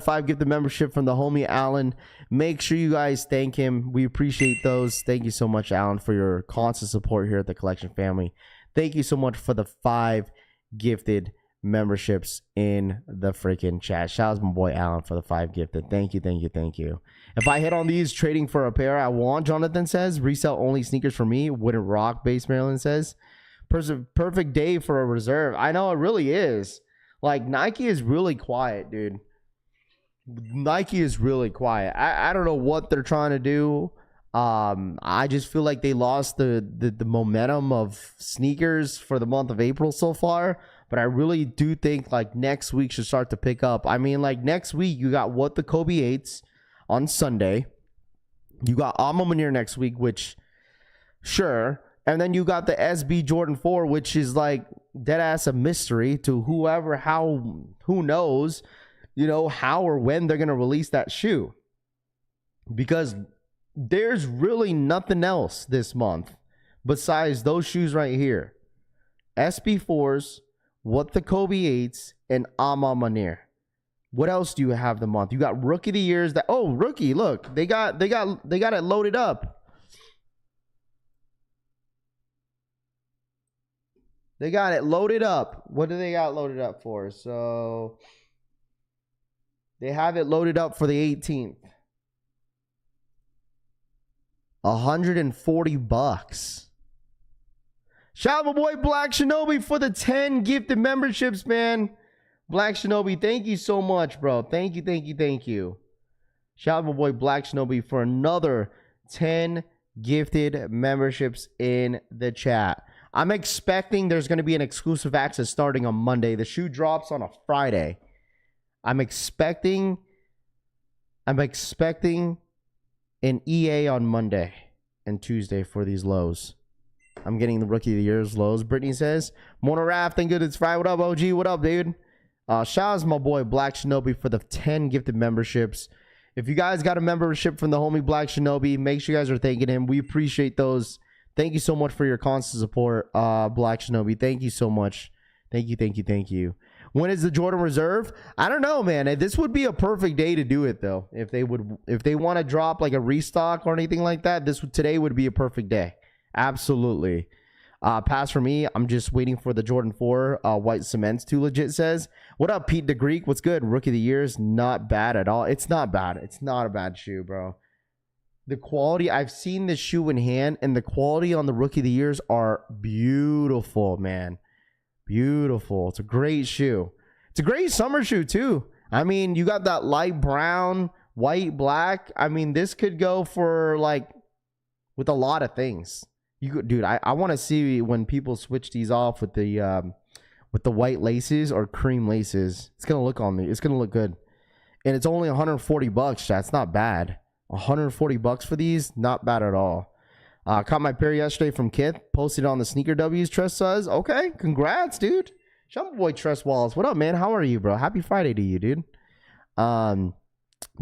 5 gifted membership from the homie Alan, make sure you guys thank him. We appreciate those. Thank you so much, Alan, for your constant support here at the Collection family. Thank you so much for the 5 gifted memberships in the freaking chat. Shout out to my boy Alan for the 5 gifted. Thank you, thank you, thank you. If I hit on these trading for a pair I want, Jonathan says, resell only sneakers for me, wouldn't rock, Base Maryland says. Perfect day for a reserve. I know, it really is. Like, Nike is really quiet, dude. Nike is really quiet. I don't know what they're trying to do. I just feel like they lost the momentum of sneakers for the month of April so far. But I really do think, like, next week should start to pick up. I mean, like, next week, you got What the Kobe 8s on Sunday. You got Alma Manir next week, which, sure. And then you got the SB Jordan 4, which is like dead ass a mystery to who knows, you know, how or when they're going to release that shoe. Because there's really nothing else this month besides those shoes right here. SB4s, What the Kobe 8s, and Alma Manir. What else do you have the month? You got Rookie of the Years. Rookie, look. They got it loaded up. They got it loaded up. What do they got loaded up for? So they have it loaded up for the 18th. $140. Shout out my boy Black Shinobi for the 10 gifted memberships, man. Black Shinobi, thank you so much, bro. Thank you, thank you, thank you. Shout out my boy Black Shinobi for another 10 gifted memberships in the chat. I'm expecting there's going to be an exclusive access starting on Monday. The shoe drops on a Friday. I'm expecting an EA on Monday and Tuesday for these lows. I'm getting the Rookie of the Year's lows. Brittany says, Mona Raff, thank good it's Friday. What up, OG? What up, dude? Shout out to my boy Black Shinobi for the 10 gifted memberships. If you guys got a membership from the homie Black Shinobi, make sure you guys are thanking him. We appreciate those. Thank you so much for your constant support, Black Shinobi. Thank you so much. Thank you, thank you, thank you. When is the Jordan Reserve? I don't know, man. This would be a perfect day to do it, though. If they want to drop like a restock or anything like that, today would be a perfect day. Absolutely. Pass for me. I'm just waiting for the Jordan 4 white cements to legit says. What up, Pete the Greek? What's good? Rookie of the year is not bad at all. It's not bad. It's not a bad shoe, bro. The quality, I've seen the shoe in hand, and the quality on the Rookie of the Years are beautiful, man. Beautiful. It's a great shoe. It's a great summer shoe, too. I mean, you got that light brown, white, black. I mean, this could go for, like, with a lot of things. Dude, I want to see when people switch these off with the white laces or cream laces. It's going to look on me. It's going to look good. And it's only $140, chat. It's not bad. $140 for these, not bad at all. Caught my pair yesterday from Kith, posted on the Sneaker W's. Trust says, okay, congrats, dude. Shout out boy Trust Wallace. What up, man? How are you, bro? Happy Friday to you, dude.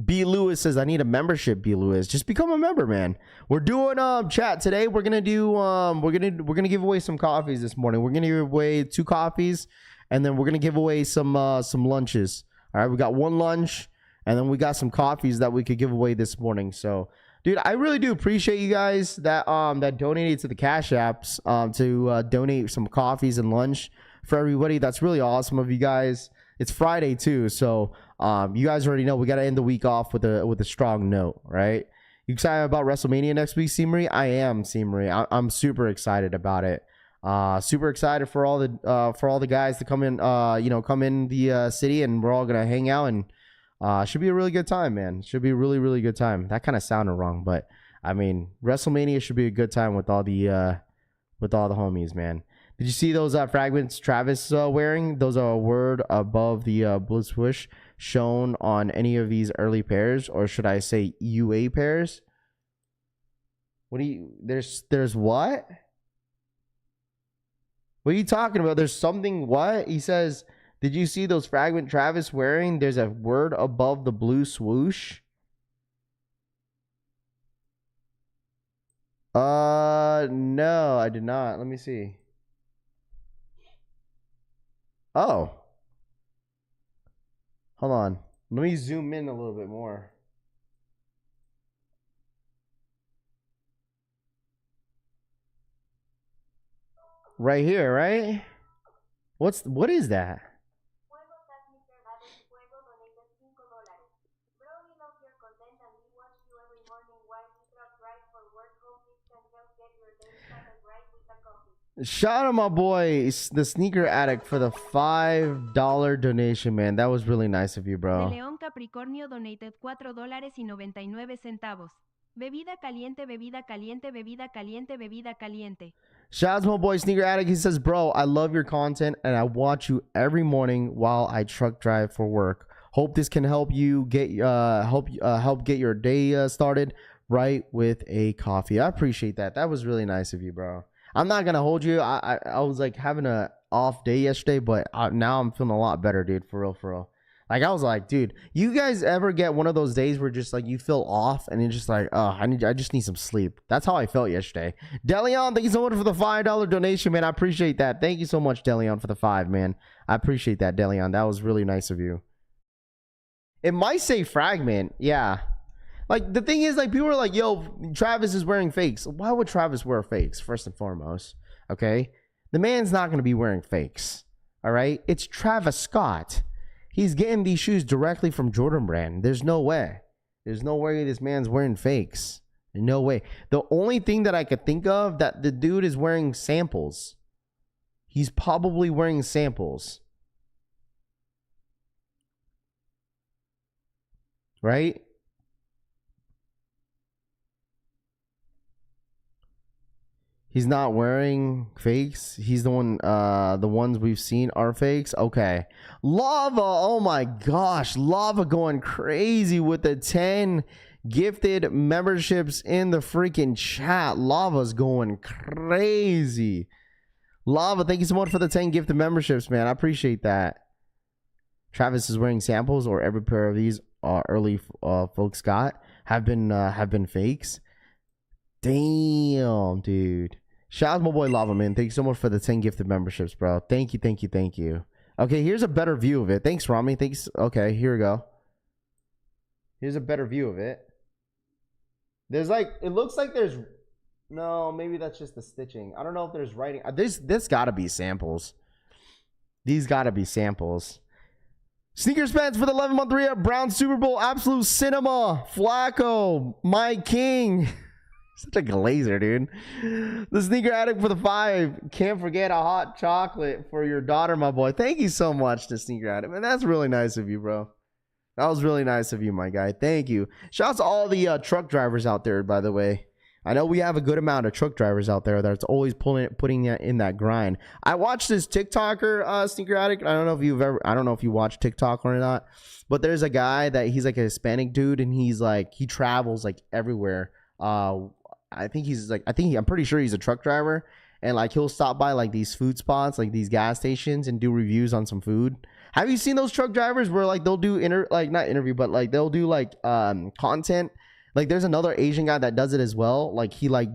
B Lewis says, I need a membership. B Lewis, just become a member, man. We're doing chat today. We're gonna do we're gonna give away some coffees this morning. We're gonna give away 2 coffees, and then we're gonna give away some lunches. All right, we got 1 lunch. And then we got some coffees that we could give away this morning. So, dude, I really do appreciate you guys that donated to the Cash Apps to donate some coffees and lunch for everybody. That's really awesome of you guys. It's Friday too, so you guys already know we got to end the week off with a strong note, right? You excited about WrestleMania next week, C-Marie? I am, C-Marie. I'm super excited about it. Super excited for all the guys to come in, come in the city, and we're all gonna hang out and. Should be a really good time, man. Should be a really, really good time. That kind of sounded wrong, but I mean, WrestleMania should be a good time with all the homies, man. Did you see those fragments Travis wearing? Those are a word above the blue swoosh shown on any of these early pairs, or should I say UA pairs? What do you? There's what? What are you talking about? There's something. What he says. Did you see those fragment Travis wearing? There's a word above the blue swoosh. No, I did not. Let me see. Oh. Hold on. Let me zoom in a little bit more. Right here, right? What is that? Shout out my boy, the Sneaker Addict, for the $5 donation, man. That was really nice of you, De bro. León Capricornio donated $4.99. Bebida caliente, bebida caliente, bebida caliente, bebida caliente. Shout out to my boy Sneaker Addict. He says, bro, I love your content and I watch you every morning while I truck drive for work. Hope this can help you get help get your day started right with a coffee. I appreciate that. That was really nice of you, bro. I'm not gonna hold you. I was like having a off day yesterday, but now I'm feeling a lot better, dude. For real, for real. Like I was like, dude, you guys ever get one of those days where just like you feel off and you're just like, oh, I just need some sleep. That's how I felt yesterday. Deleon, thank you so much for the $5 donation, man. I appreciate that. Thank you so much, Deleon, for the 5, man. I appreciate that, Deleon. That was really nice of you. It might say Fragment, yeah. Like, the thing is, like, people are like, yo, Travis is wearing fakes. Why would Travis wear fakes, first and foremost? Okay? The man's not going to be wearing fakes. All right? It's Travis Scott. He's getting these shoes directly from Jordan Brand. There's no way. There's no way this man's wearing fakes. No way. The only thing that I could think of that the dude is wearing samples. He's probably wearing samples. Right? He's not wearing fakes. He's the ones we've seen are fakes. Okay. Lava, oh my gosh. Lava going crazy with the 10 gifted memberships in the freaking chat. Lava's going crazy. Lava, thank you so much for the 10 gifted memberships, man. I appreciate that. Travis is wearing samples, or every pair of these early folks got have been fakes. Damn, dude. Shout out to my boy Lava, man. Thank you so much for the 10 gifted memberships, bro. Thank you, thank you, thank you. Okay, here's a better view of it. Thanks, Rami. Thanks. Okay, here we go. Here's a better view of it. There's like, it looks like there's, no, maybe that's just the stitching. I don't know if there's writing. This gotta be samples. These gotta be samples. Sneaker Spence for the 11-month re-up. Brown Super Bowl. Absolute Cinema. Flacco. My King. Such a glazer, dude. The Sneaker Addict for the 5. Can't forget a hot chocolate for your daughter, my boy. Thank you so much to Sneaker Addict. Man, that's really nice of you, bro. That was really nice of you, my guy. Thank you. Shouts to all the truck drivers out there, by the way. I know we have a good amount of truck drivers out there that's always putting in that grind. I watched this TikToker, Sneaker Addict. I don't know if you watch TikTok or not, but there's a guy that he's like a Hispanic dude, and he's like, he travels like everywhere. I'm pretty sure he's a truck driver, and like he'll stop by like these food spots, like these gas stations, and do reviews on some food. Have you seen those truck drivers where like they'll do they'll do like content? Like there's another Asian guy that does it as well. Like he like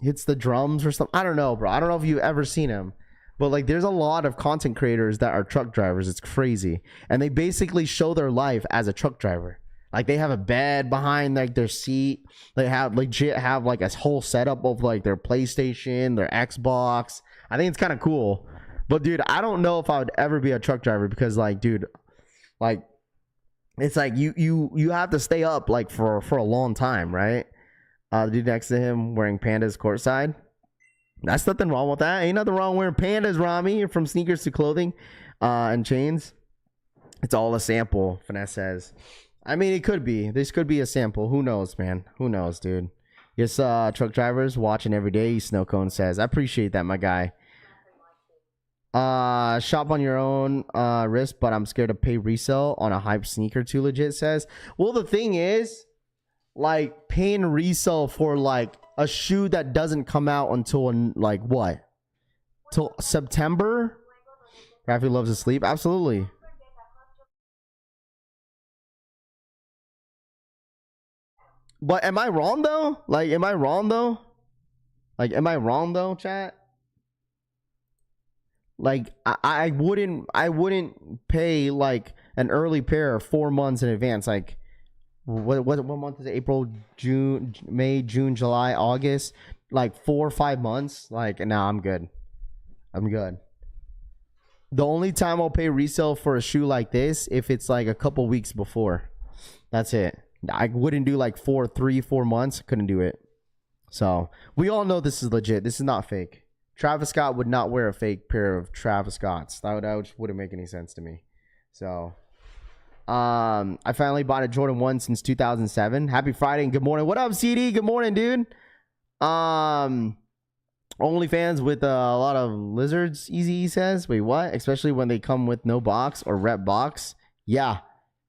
hits the drums or something. I don't know, bro. I don't know if you've ever seen him, but like there's a lot of content creators that are truck drivers. It's crazy, and they basically show their life as a truck driver. Like they have a bed behind like their seat. They have legit have like a whole setup of like their PlayStation, their Xbox. I think it's kind of cool. But dude, I don't know if I would ever be a truck driver because like, dude, like it's like you have to stay up like for a long time, right? The dude next to him wearing Pandas courtside. That's nothing wrong with that. Ain't nothing wrong wearing Pandas, Rami, from sneakers to clothing and chains. It's all a sample, Finesse says. I mean, it could be. This could be a sample. Who knows, man? Who knows, dude? Yes, truck drivers watching every day, Snow Cone says. I appreciate that, my guy. Shop on your own risk, but I'm scared to pay resale on a hype sneaker too legit, says. Well, the thing is, like, paying resale for like a shoe that doesn't come out until like what? Till September? Raffle loves to sleep. Absolutely. But am I wrong though? Like, am I wrong though? Chat? Like, I wouldn't pay like an early pair 4 months in advance. Like, what month is it? April, June, May, June, July, August. Like 4 or 5 months. Like, nah, I'm good. The only time I'll pay resale for a shoe like this if it's like a couple weeks before. That's it. I wouldn't do like 4 months. Couldn't do it. So we all know this is legit. This is not fake. Travis Scott would not wear a fake pair of Travis Scotts. That just wouldn't make any sense to me. So I finally bought a Jordan 1 since 2007. Happy Friday and good morning. What up, CD? Good morning, dude. OnlyFans with a lot of lizards, Easy says. Wait, what? Especially when they come with no box or rep box. Yeah,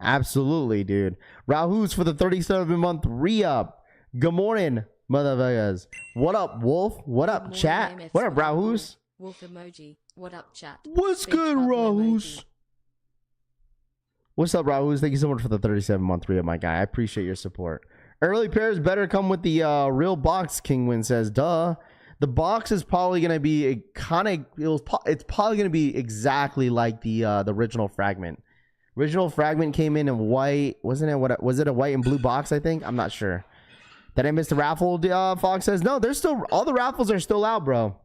absolutely, dude. Rahul's for the 37-month re-up. Good morning, motherfuckers. What up, Wolf? What up, chat? What up, Rahul's? Wolf emoji. What up, chat? What's good, Rahul's? What's up, Rahul's? Thank you so much for the 37-month re-up, my guy. I appreciate your support. Early pairs better come with the real box, Kingwin says. Duh. The box is probably going to be it's probably going to be exactly like the original Fragment. Original Fragment came in white. Wasn't it? What was it? A white and blue box, I think. I'm not sure. Did I miss the raffle? Fox says no. There's still all the raffles are still out, bro.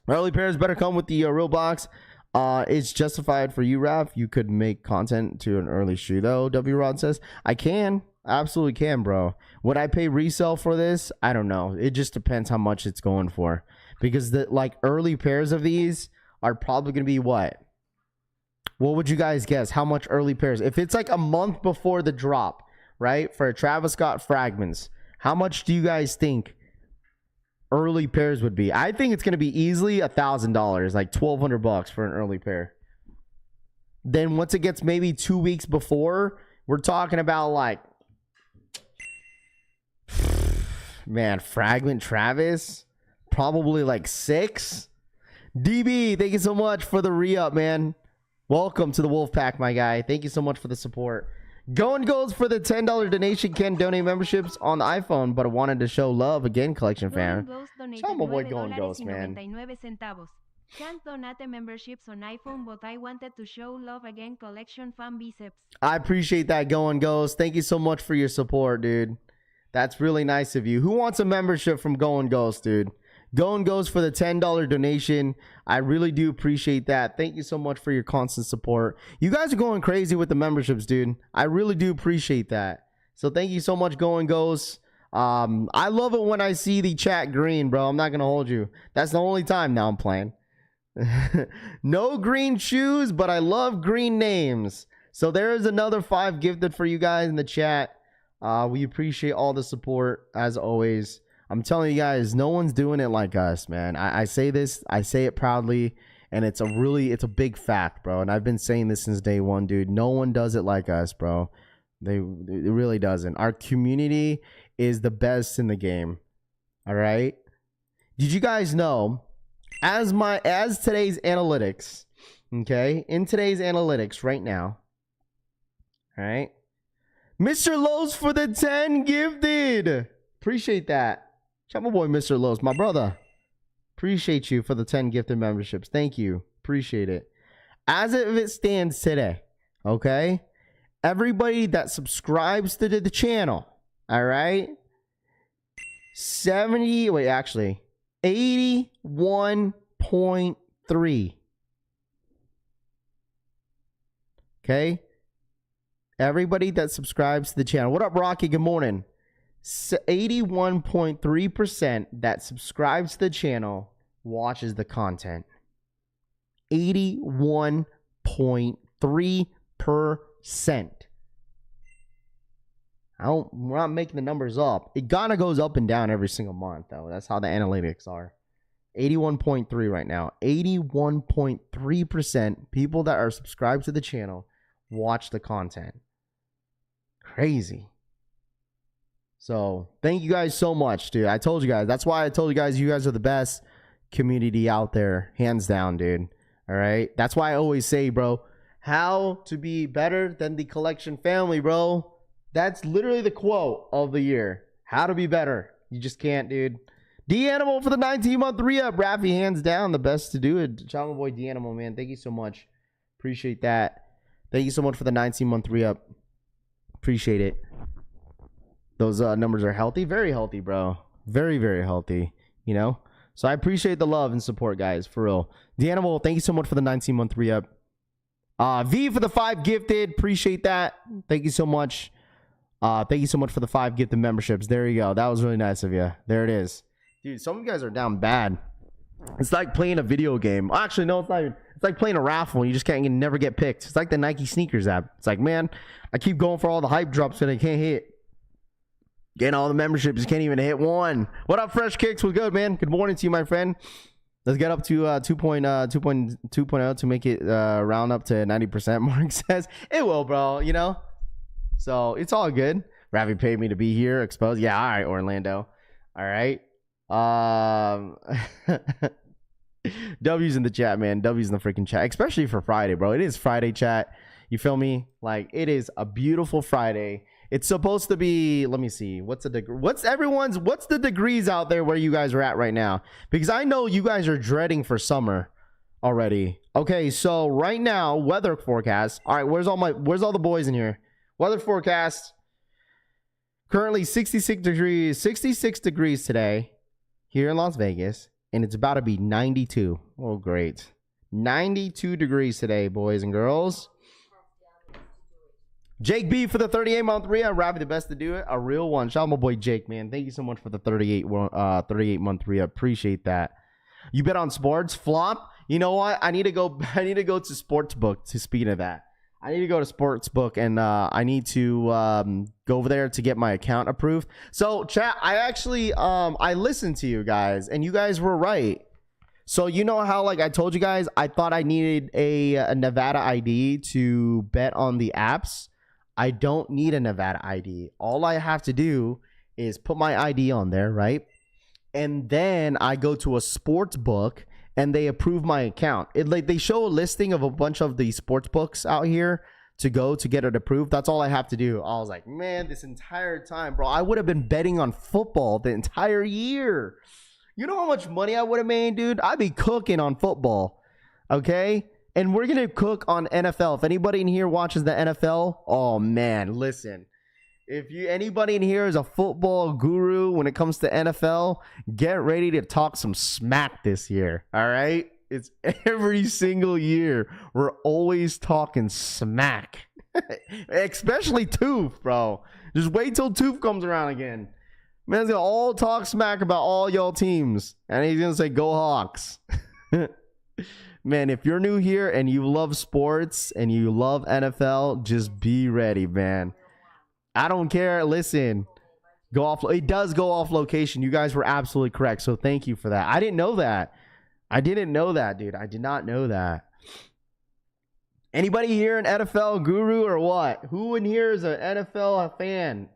Early pairs better come with the real box. It's justified for you, Raph. You could make content to an early shoe though. W Rod says I can. Absolutely can, bro. Would I pay resale for this? I don't know. It just depends how much it's going for. Because the like early pairs of these are probably gonna be what? What would you guys guess? How much early pairs? If it's like a month before the drop, right? For Travis Scott Fragments, how much do you guys think early pairs would be? I think it's gonna be easily $1,000, like $1,200 for an early pair. Then once it gets maybe 2 weeks before, we're talking about like, man, Fragment Travis, probably like 6. DB, thank you so much for the re-up, man. Welcome to the Wolf Pack, my guy. Thank you so much for the support. Going Goals for the $10 donation. Can donate memberships on the iPhone, but I wanted to show love again, collection fan. Show my boy Going Ghost, man. Can't donate memberships on iPhone, but I wanted to show love again. Collection fan biceps. I appreciate that, Going Ghost. Thank you so much for your support, dude. That's really nice of you. Who wants a membership from Going Ghost, dude? Going Ghost for the $10 donation. I really do appreciate that. Thank you so much for your constant support. You guys are going crazy with the memberships, dude. I really do appreciate that. So thank you so much, Going Ghost. I love it when I see the chat green, bro. I'm not going to hold you. That's the only time now I'm playing. No green shoes, but I love green names. So there is another 5 gifted for you guys in the chat. We appreciate all the support as always. I'm telling you guys, no one's doing it like us, man. I say this, I say it proudly, and it's a big fact, bro. And I've been saying this since day one, dude. No one does it like us, bro. It really doesn't. Our community is the best in the game. All right. Did you guys know? As today's analytics, okay, in today's analytics right now, all right, Mr. Lowe's for the 10 gifted. Appreciate that. Shout my boy, Mr. Lowe's, my brother. Appreciate you for the 10 gifted memberships. Thank you. Appreciate it. As it stands today, okay, everybody that subscribes to the channel, all right, 81.3. Okay. Everybody that subscribes to the channel. What up, Rocky? Good morning. 81.3% that subscribes to the channel watches the content. 81.3%. We're not making the numbers up. It kind of goes up and down every single month, though. That's how the analytics are. 81.3 right now. 81.3% people that are subscribed to the channel watch the content. Crazy. So thank you guys so much, dude. I told you guys. That's why I told you guys are the best community out there. Hands down, dude. All right. That's why I always say, bro, how to be better than the collection family, bro. That's literally the quote of the year. How to be better. You just can't, dude. D-Animal for the 19-month re-up. Raffy, hands down, the best to do it. Child my boy D-Animal, man. Thank you so much. Appreciate that. Thank you so much for the 19-month re-up. Appreciate it. Those numbers are healthy. Very healthy, bro. Very, very healthy. You know? So I appreciate the love and support, guys. For real. D-Animal, thank you so much for the 19-month re-up. V for the 5 gifted. Appreciate that. Thank you so much. Thank you so much for the 5 gifted memberships. There you go. That was really nice of you. There it is. Dude, some of you guys are down bad. It's like playing a video game. Actually, no, it's not even. It's like playing a raffle. You just can't never get picked. It's like the Nike sneakers app. It's like, man, I keep going for all the hype drops and I can't hit. Getting all the memberships, you can't even hit one. What up, Fresh Kicks? What's good, man? Good morning to you, my friend. Let's get up to 2.0 to make it round up to 90%. Mark says it will, bro. You know. So it's all good. Ravi paid me to be here. Exposed. Yeah, all right, Orlando. All right. W's in the chat, man. W's in the freaking chat. Especially for Friday, bro. It is Friday, chat. You feel me? Like, it is a beautiful Friday. It's supposed to be, let me see. What's the degrees out there where you guys are at right now? Because I know you guys are dreading for summer already. Okay, so right now, weather forecast. All right, where's all the boys in here? Weather forecast. Currently 66 degrees today here in Las Vegas, and it's about to be 92. Oh, great. 92 degrees today, boys and girls. Jake B for the 38-month re-up. Ravi, the best to do it. A real one. Shout out my boy Jake, man. Thank you so much for the 38-month re-up. Appreciate that. You bet on sports? Flop? You know what? I need to go to Sportsbook. To speaking of that, I need to go to Sportsbook and I need to go over there to get my account approved. So, chat, I actually I listened to you guys, and you guys were right. So, you know how, like, I told you guys, I thought I needed a Nevada ID to bet on the apps. I don't need a Nevada ID. All I have to do is put my ID on there, right? And then I go to a sports book and they approve my account. They show a listing of a bunch of the sports books out here to go to get it approved. That's all I have to do. I was like, man, this entire time, bro, I would have been betting on football the entire year. You know how much money I would have made, dude? I'd be cooking on football. Okay? And we're going to cook on NFL. If anybody in here watches the NFL, oh man, listen. If anybody in here is a football guru when it comes to NFL, get ready to talk some smack this year. All right? It's every single year. We're always talking smack. Especially Tooth, bro. Just wait till Tooth comes around again. Man's gonna all talk smack about all y'all teams. And he's gonna say, go Hawks. Man, if you're new here and you love sports and you love NFL, just be ready, man. I don't care. Listen, go off. It does go off location. You guys were absolutely correct. So thank you for that. I didn't know that. Dude. I did not know that. Anybody here an NFL guru or what? Who in here is an NFL fan?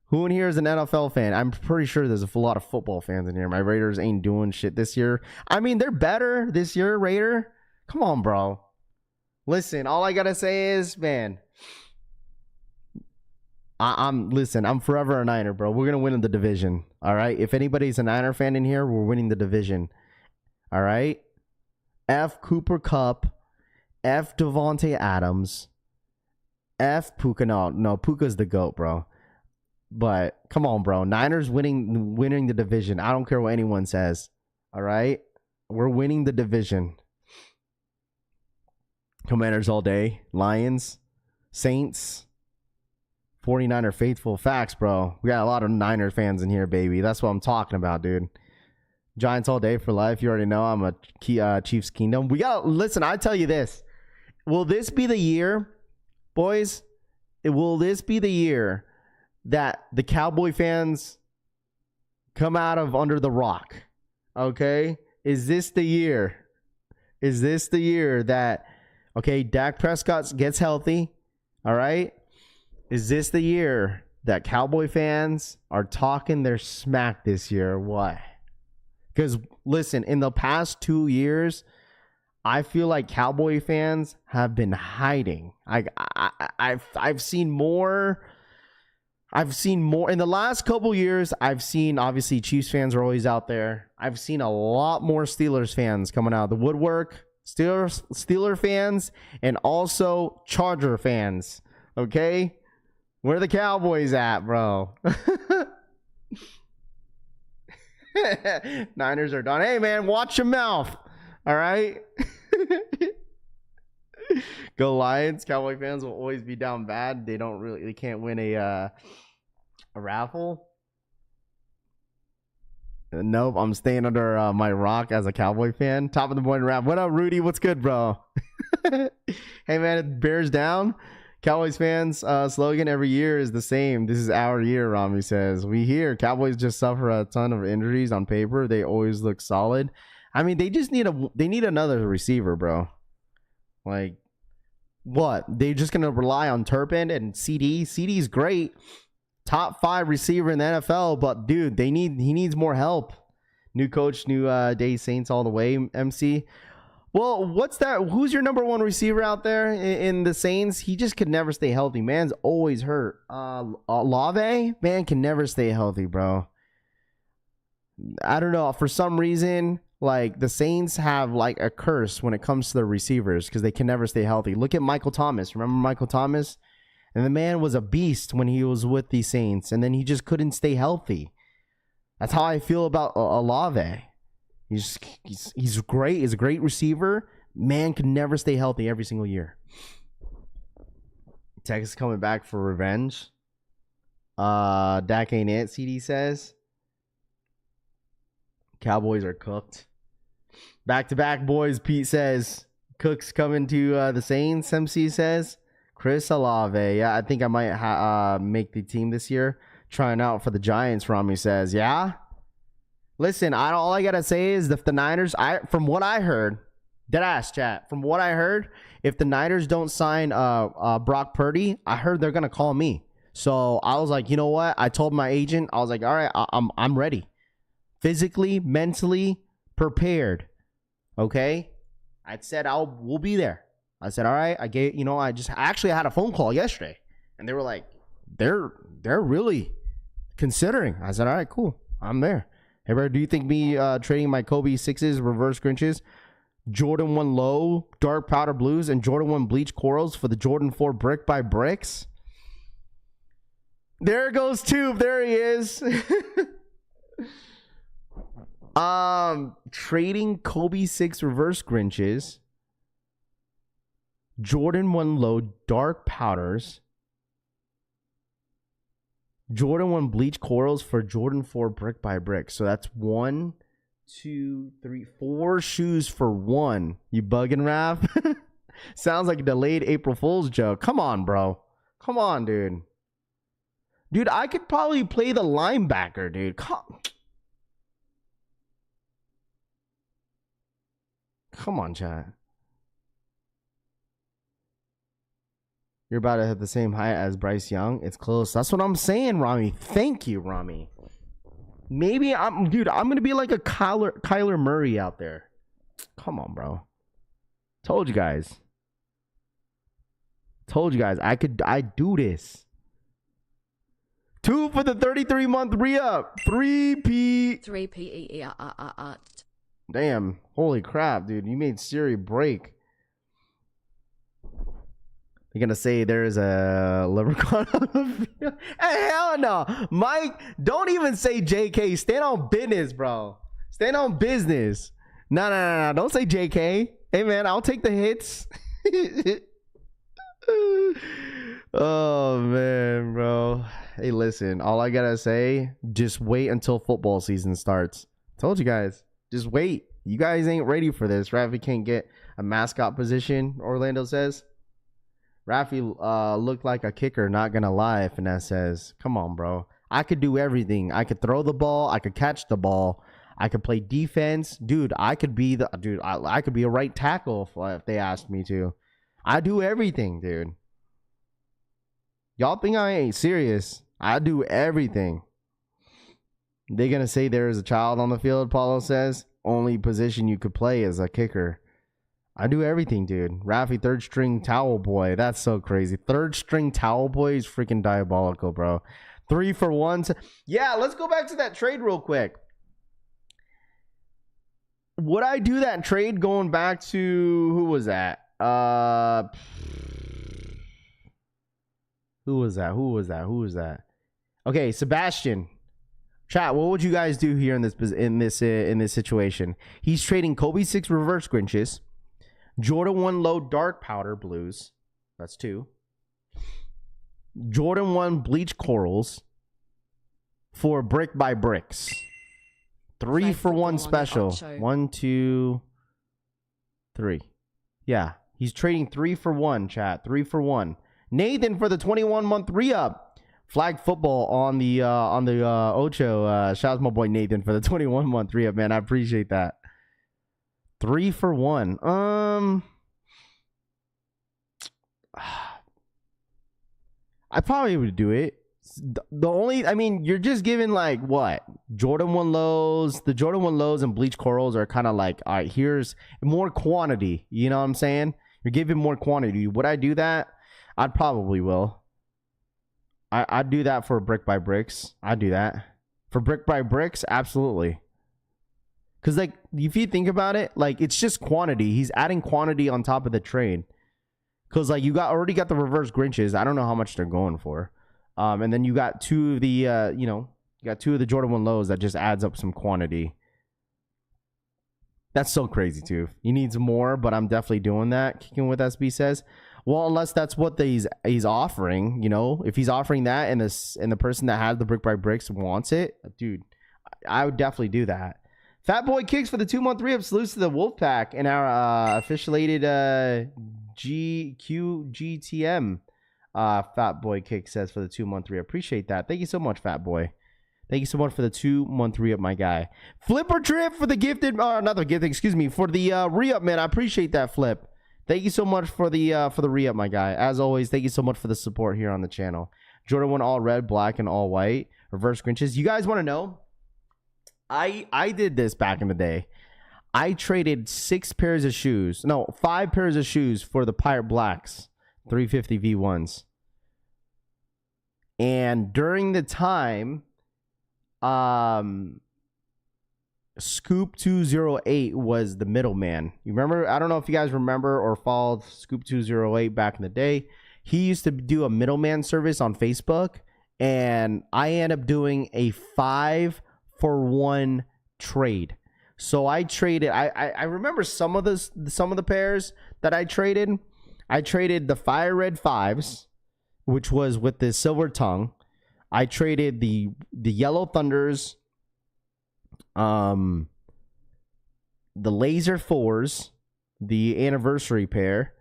Who in here is an NFL fan? I'm pretty sure there's a lot of football fans in here. My Raiders ain't doing shit this year. I mean, they're better this year, Raider. Come on, bro. Listen, all I gotta say is, man, I'm forever a Niner, bro. We're gonna win the division. All right. If anybody's a Niner fan in here, we're winning the division. All right. F Cooper Kupp. F Devontae Adams. F Puka. No, Puka's the GOAT, bro. But come on, bro. Niners winning the division. I don't care what anyone says. All right? We're winning the division. Commanders all day. Lions. Saints. 49er faithful. Facts, bro. We got a lot of Niner fans in here, baby. That's what I'm talking about, dude. Giants all day for life. You already know I'm a Chiefs Kingdom. Listen, I tell you this. Will this be the year, boys? Will this be the year that the Cowboy fans come out of under the rock? Okay? Is this the year? Is this the year that, okay, Dak Prescott gets healthy? All right? Is this the year that Cowboy fans are talking their smack this year or what? Because, listen, in the past 2 years, I feel like Cowboy fans have been hiding. I've seen more. I've seen more in the last couple years. I've seen, obviously, Chiefs fans are always out there. I've seen a lot more Steelers fans coming out of the woodwork. Steeler fans and also Charger fans. Okay? Where the Cowboys at, bro? Niners are done. Hey, man, watch your mouth. All right? Go Lions. Cowboy fans will always be down bad. They can't win a raffle. Nope, I'm staying under my rock as a Cowboy fan. Top of the morning rap. What up, Rudy? What's good, bro? Hey, man, it bears down. Cowboys fans slogan every year is the same. This is our year, Rami says. We hear Cowboys just suffer a ton of injuries on paper. They always look solid. I mean, they just need another receiver, bro. Like, what? They're just gonna rely on Turpin and CD. CD's great, top 5 receiver in the NFL, but dude, he needs more help. New coach, new day, Saints all the way. MC. Well, what's that? Who's your number 1 receiver out there in the Saints? He just could never stay healthy. Man's always hurt. Olave, man, can never stay healthy, bro. I don't know. For some reason, like, the Saints have like a curse when it comes to their receivers because they can never stay healthy. Look at Michael Thomas. Remember Michael Thomas? And the man was a beast when he was with the Saints, and then he just couldn't stay healthy. That's how I feel about Olave. He's great. He's a great receiver. Man can never stay healthy every single year. Texas coming back for revenge. Dak ain't it, CD says. Cowboys are cooked. Back-to-back boys, Pete says. Cook's coming to the Saints, MC says. Chris Olave. Yeah, I think I might make the team this year. Trying out for the Giants, Rami says. Yeah? Listen, all I got to say is if the Niners, from what I heard, deadass chat, from what I heard, if the Niners don't sign Brock Purdy, I heard they're going to call me. So I was like, you know what? I told my agent, I was like, all right, I'm ready. Physically, mentally prepared. Okay? I said we'll be there. I said, all right. I actually had a phone call yesterday, and they were like, they're really considering. I said, all right, cool. I'm there. Hey, bro, do you think me trading my Kobe 6s, reverse Grinches, Jordan 1 low, dark powder blues, and Jordan 1 bleach corals for the Jordan 4 brick by bricks? There goes Tube. There he is. Trading Kobe 6 reverse Grinches, Jordan 1 low, dark powders, Jordan 1 bleach corals for Jordan 4 brick by brick. So that's 1, 2, 3, 4 shoes for one. You bugging, Raff? Sounds like a delayed April Fool's joke. Come on, bro. Come on, dude. Dude, I could probably play the linebacker, dude. Come on, chat. You're about to hit the same height as Bryce Young. It's close. That's what I'm saying, Rami. Thank you, Rami. Maybe I'm gonna be like a Kyler Murray out there. Come on, bro. Told you guys. I do this. 2 for the 33-month re-up. 3P. 3P. Damn. Holy crap, dude. You made Siri break. You're gonna say there's a leprechaun on the field? Hey, hell no. Mike, don't even say JK. Stand on business, bro. Stand on business. No. Don't say JK. Hey, man, I'll take the hits. Oh, man, bro. Hey, listen. All I gotta say, just wait until football season starts. Told you guys. Just wait. You guys ain't ready for this. Raffy can't get a mascot position, Orlando says. Raffy looked like a kicker, not gonna lie, Finesse says. Come on, bro. I could do everything. I could throw the ball. I could catch the ball. I could play defense. Dude, I could be I could be a right tackle if they asked me to. I do everything, dude. Y'all think I ain't serious. I do everything. They gonna say there is a child on the field, Paulo says. Only position you could play is a kicker. I do everything, dude. Raffy, third string towel boy. That's so crazy. Third string towel boy is freaking diabolical, bro. 3 for 1. Yeah, let's go back to that trade real quick. Would I do that trade going back to, who was that? Who was that? Okay, Sebastian. Chat, what would you guys do here in this situation? He's trading Kobe 6 reverse Grinches, Jordan 1 low dark powder blues. That's 2. Jordan 1 bleach corals for brick by bricks. 3 for 1 special. 1, 2, 3. Yeah, he's trading 3 for 1, chat. 3 for 1. Nathan for the 21-month re-up. Flag football on the Ocho. Shout out to my boy Nathan for the 21-month re-up, man. I appreciate that. 3 for 1. I probably would do it. The only, I mean, you're just giving like what? Jordan 1 lows. The Jordan 1 lows and bleach corals are kind of like, all right, here's more quantity. You know what I'm saying? You're giving more quantity. Would I do that? I'd probably will. I'd do that for brick by bricks. I'd do that. For brick by bricks, absolutely. Because, like, if you think about it, like, it's just quantity. He's adding quantity on top of the trade. Because, like, you already got the reverse Grinches. I don't know how much they're going for. And then you got 2 of the, you got 2 of the Jordan 1 lows that just adds up some quantity. That's so crazy, too. He needs more, but I'm definitely doing that. Kicking with SB says. Well, unless that's what he's offering, if he's offering that and the person that has the brick by bricks wants it, dude, I would definitely do that. Fat Boy Kicks for the 2-month re-up. Salutes to the Wolfpack and our officiated GTM. Fat Boy Kicks says for the 2-month re-up. Appreciate that. Thank you so much, Fat Boy. Thank you so much for the 2-month re-up, my guy. Flipper Trip for the gifted, not the gifted, excuse me, for the re-up, man. I appreciate that, Flip. Thank you so much for the re-up, my guy. As always, thank you so much for the support here on the channel. Jordan 1 all red, black, and all white. Reverse Grinches. You guys want to know? I did this back in the day. I traded 5 pairs of shoes for the Pirate Blacks 350 V1s. And during the time, Scoop 208 was the middleman. You remember? I don't know if you guys remember or followed Scoop 208 back in the day. He used to do a middleman service on Facebook, and I ended up doing a 5-for-1 trade. So I traded. I remember some of the pairs that I traded. I traded the Fire Red 5s, which was with the silver tongue. I traded the Yellow Thunders, the Laser 4s, the anniversary pair.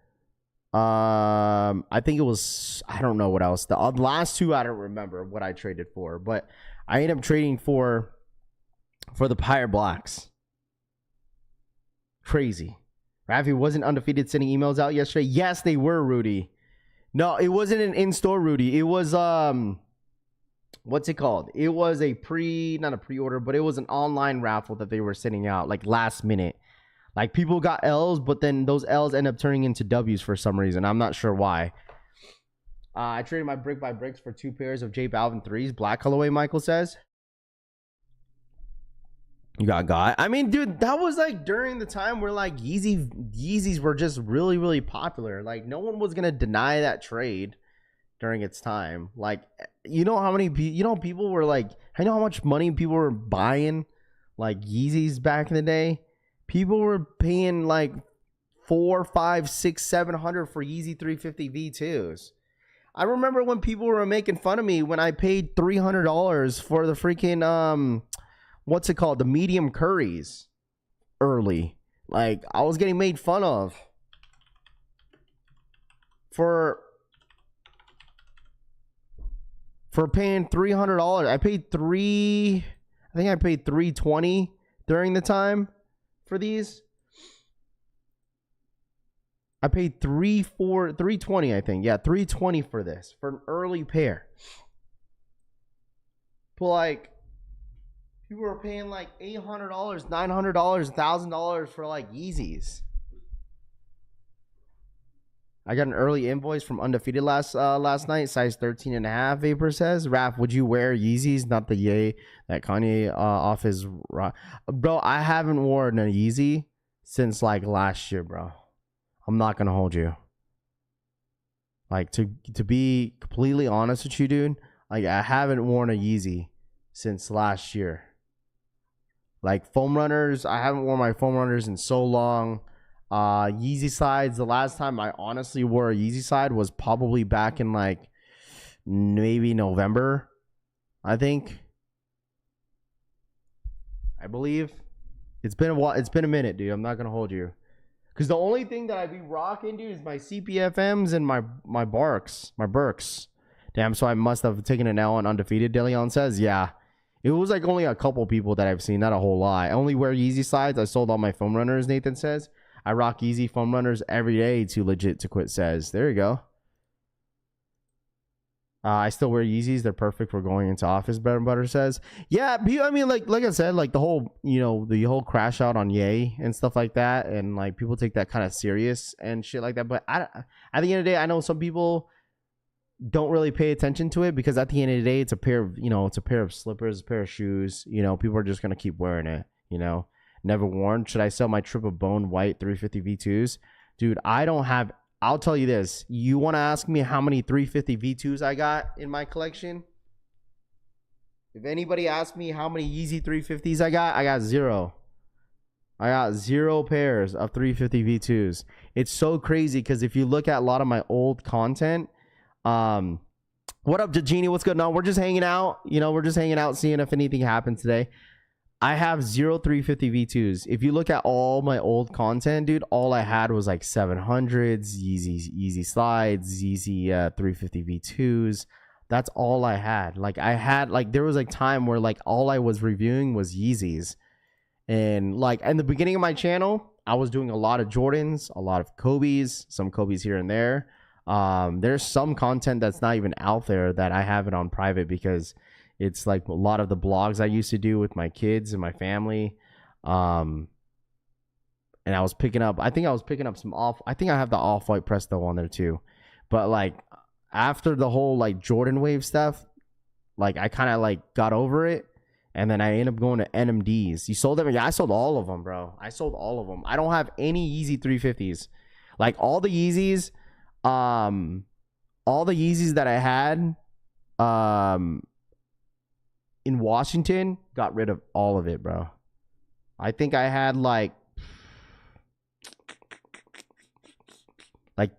I think it was, I don't know what else. The last two I don't remember what I traded for, but I ended up trading for the Pyre Blacks. Crazy. Raffy wasn't undefeated sending emails out yesterday. Yes, they were, Rudy. No, it wasn't an in-store, Rudy. It was what's it called? It was not a pre-order, but it was an online raffle that they were sending out like last minute. Like people got L's, but then those L's end up turning into W's for some reason. I'm not sure why. I traded my brick by bricks for 2 pairs of J Balvin 3s, black colorway, Michael says. You got. I mean, dude, that was like during the time where like Yeezys were just really, really popular. Like no one was gonna deny that trade during its time. Like, you know how people were like, I know how much money people were buying like Yeezys back in the day. People were paying like $400, $500, $600, $700 for Yeezy 350 V2s. I remember when people were making fun of me when I paid $300 for the freaking what's it called? The medium curries early. Like I was getting made fun of for paying $300. I paid $320 during the time for these. I paid $320, I think. Yeah, $320 for this for an early pair. But like people were paying like $800, $900, $1,000 for like Yeezys. I got an early invoice from Undefeated last night, size 13.5. Vapor says, Raph, would you wear Yeezys? Not the Ye that Kanye off his bro. I haven't worn a Yeezy since like last year, bro. I'm not gonna hold you. Like to be completely honest with you, dude. Like I haven't worn a Yeezy since last year. Like foam runners, I haven't worn my foam runners in so long. Yeezy slides, the last time I honestly wore a Yeezy slide was probably back in like maybe November, I think. I believe. It's been a while. It's been a minute, dude. I'm not gonna hold you. Because the only thing that I be rocking, dude, is my CPFMs and my Barks, my Burks. Damn, so I must have taken an L on Undefeated, Deleon says. Yeah. It was like only a couple people that I've seen, not a whole lot. I only wear Yeezy slides. I sold all my foam runners, Nathan says. I rock Yeezy foam runners every day to legit to quit says. There you go. I still wear Yeezys. They're perfect for going into office, Bread and Butter says. Yeah, I mean, like I said, like the whole, the whole crash out on Ye and stuff like that. And like people take that kind of serious and shit like that. But at the end of the day, I know some people don't really pay attention to it because at the end of the day, it's a pair of, it's a pair of slippers, a pair of shoes. People are just going to keep wearing it, Never worn. Should I sell my Triple Bone White 350 V2s? Dude, I'll tell you this. You want to ask me how many 350 V2s I got in my collection? If anybody asks me how many Yeezy 350s I got 0. I got 0 pairs of 350 V2s. It's so crazy because if you look at a lot of my old content, what up, Genie? What's good? No, we're just hanging out. We're just hanging out, seeing if anything happens today. I have 0 350 V2s. If you look at all my old content, dude, all I had was like 700s, Yeezy slides, Yeezy 350 V2s. That's all I had. Like there was like time where like all I was reviewing was Yeezys. And like in the beginning of my channel, I was doing a lot of Jordans, a lot of Kobe's, some Kobe's here and there. There's some content that's not even out there that I have it on private because it's like a lot of the blogs I used to do with my kids and my family. And I was picking up some I think I have the Off-White Presto on there too. But like after the whole like Jordan wave stuff, like I kind of like got over it And then I ended up going to NMDs. You sold them? Yeah, I sold all of them, bro. I sold all of them. I don't have any Yeezy 350s. Like all the Yeezys that I had in Washington, got rid of all of it, bro. I think I had like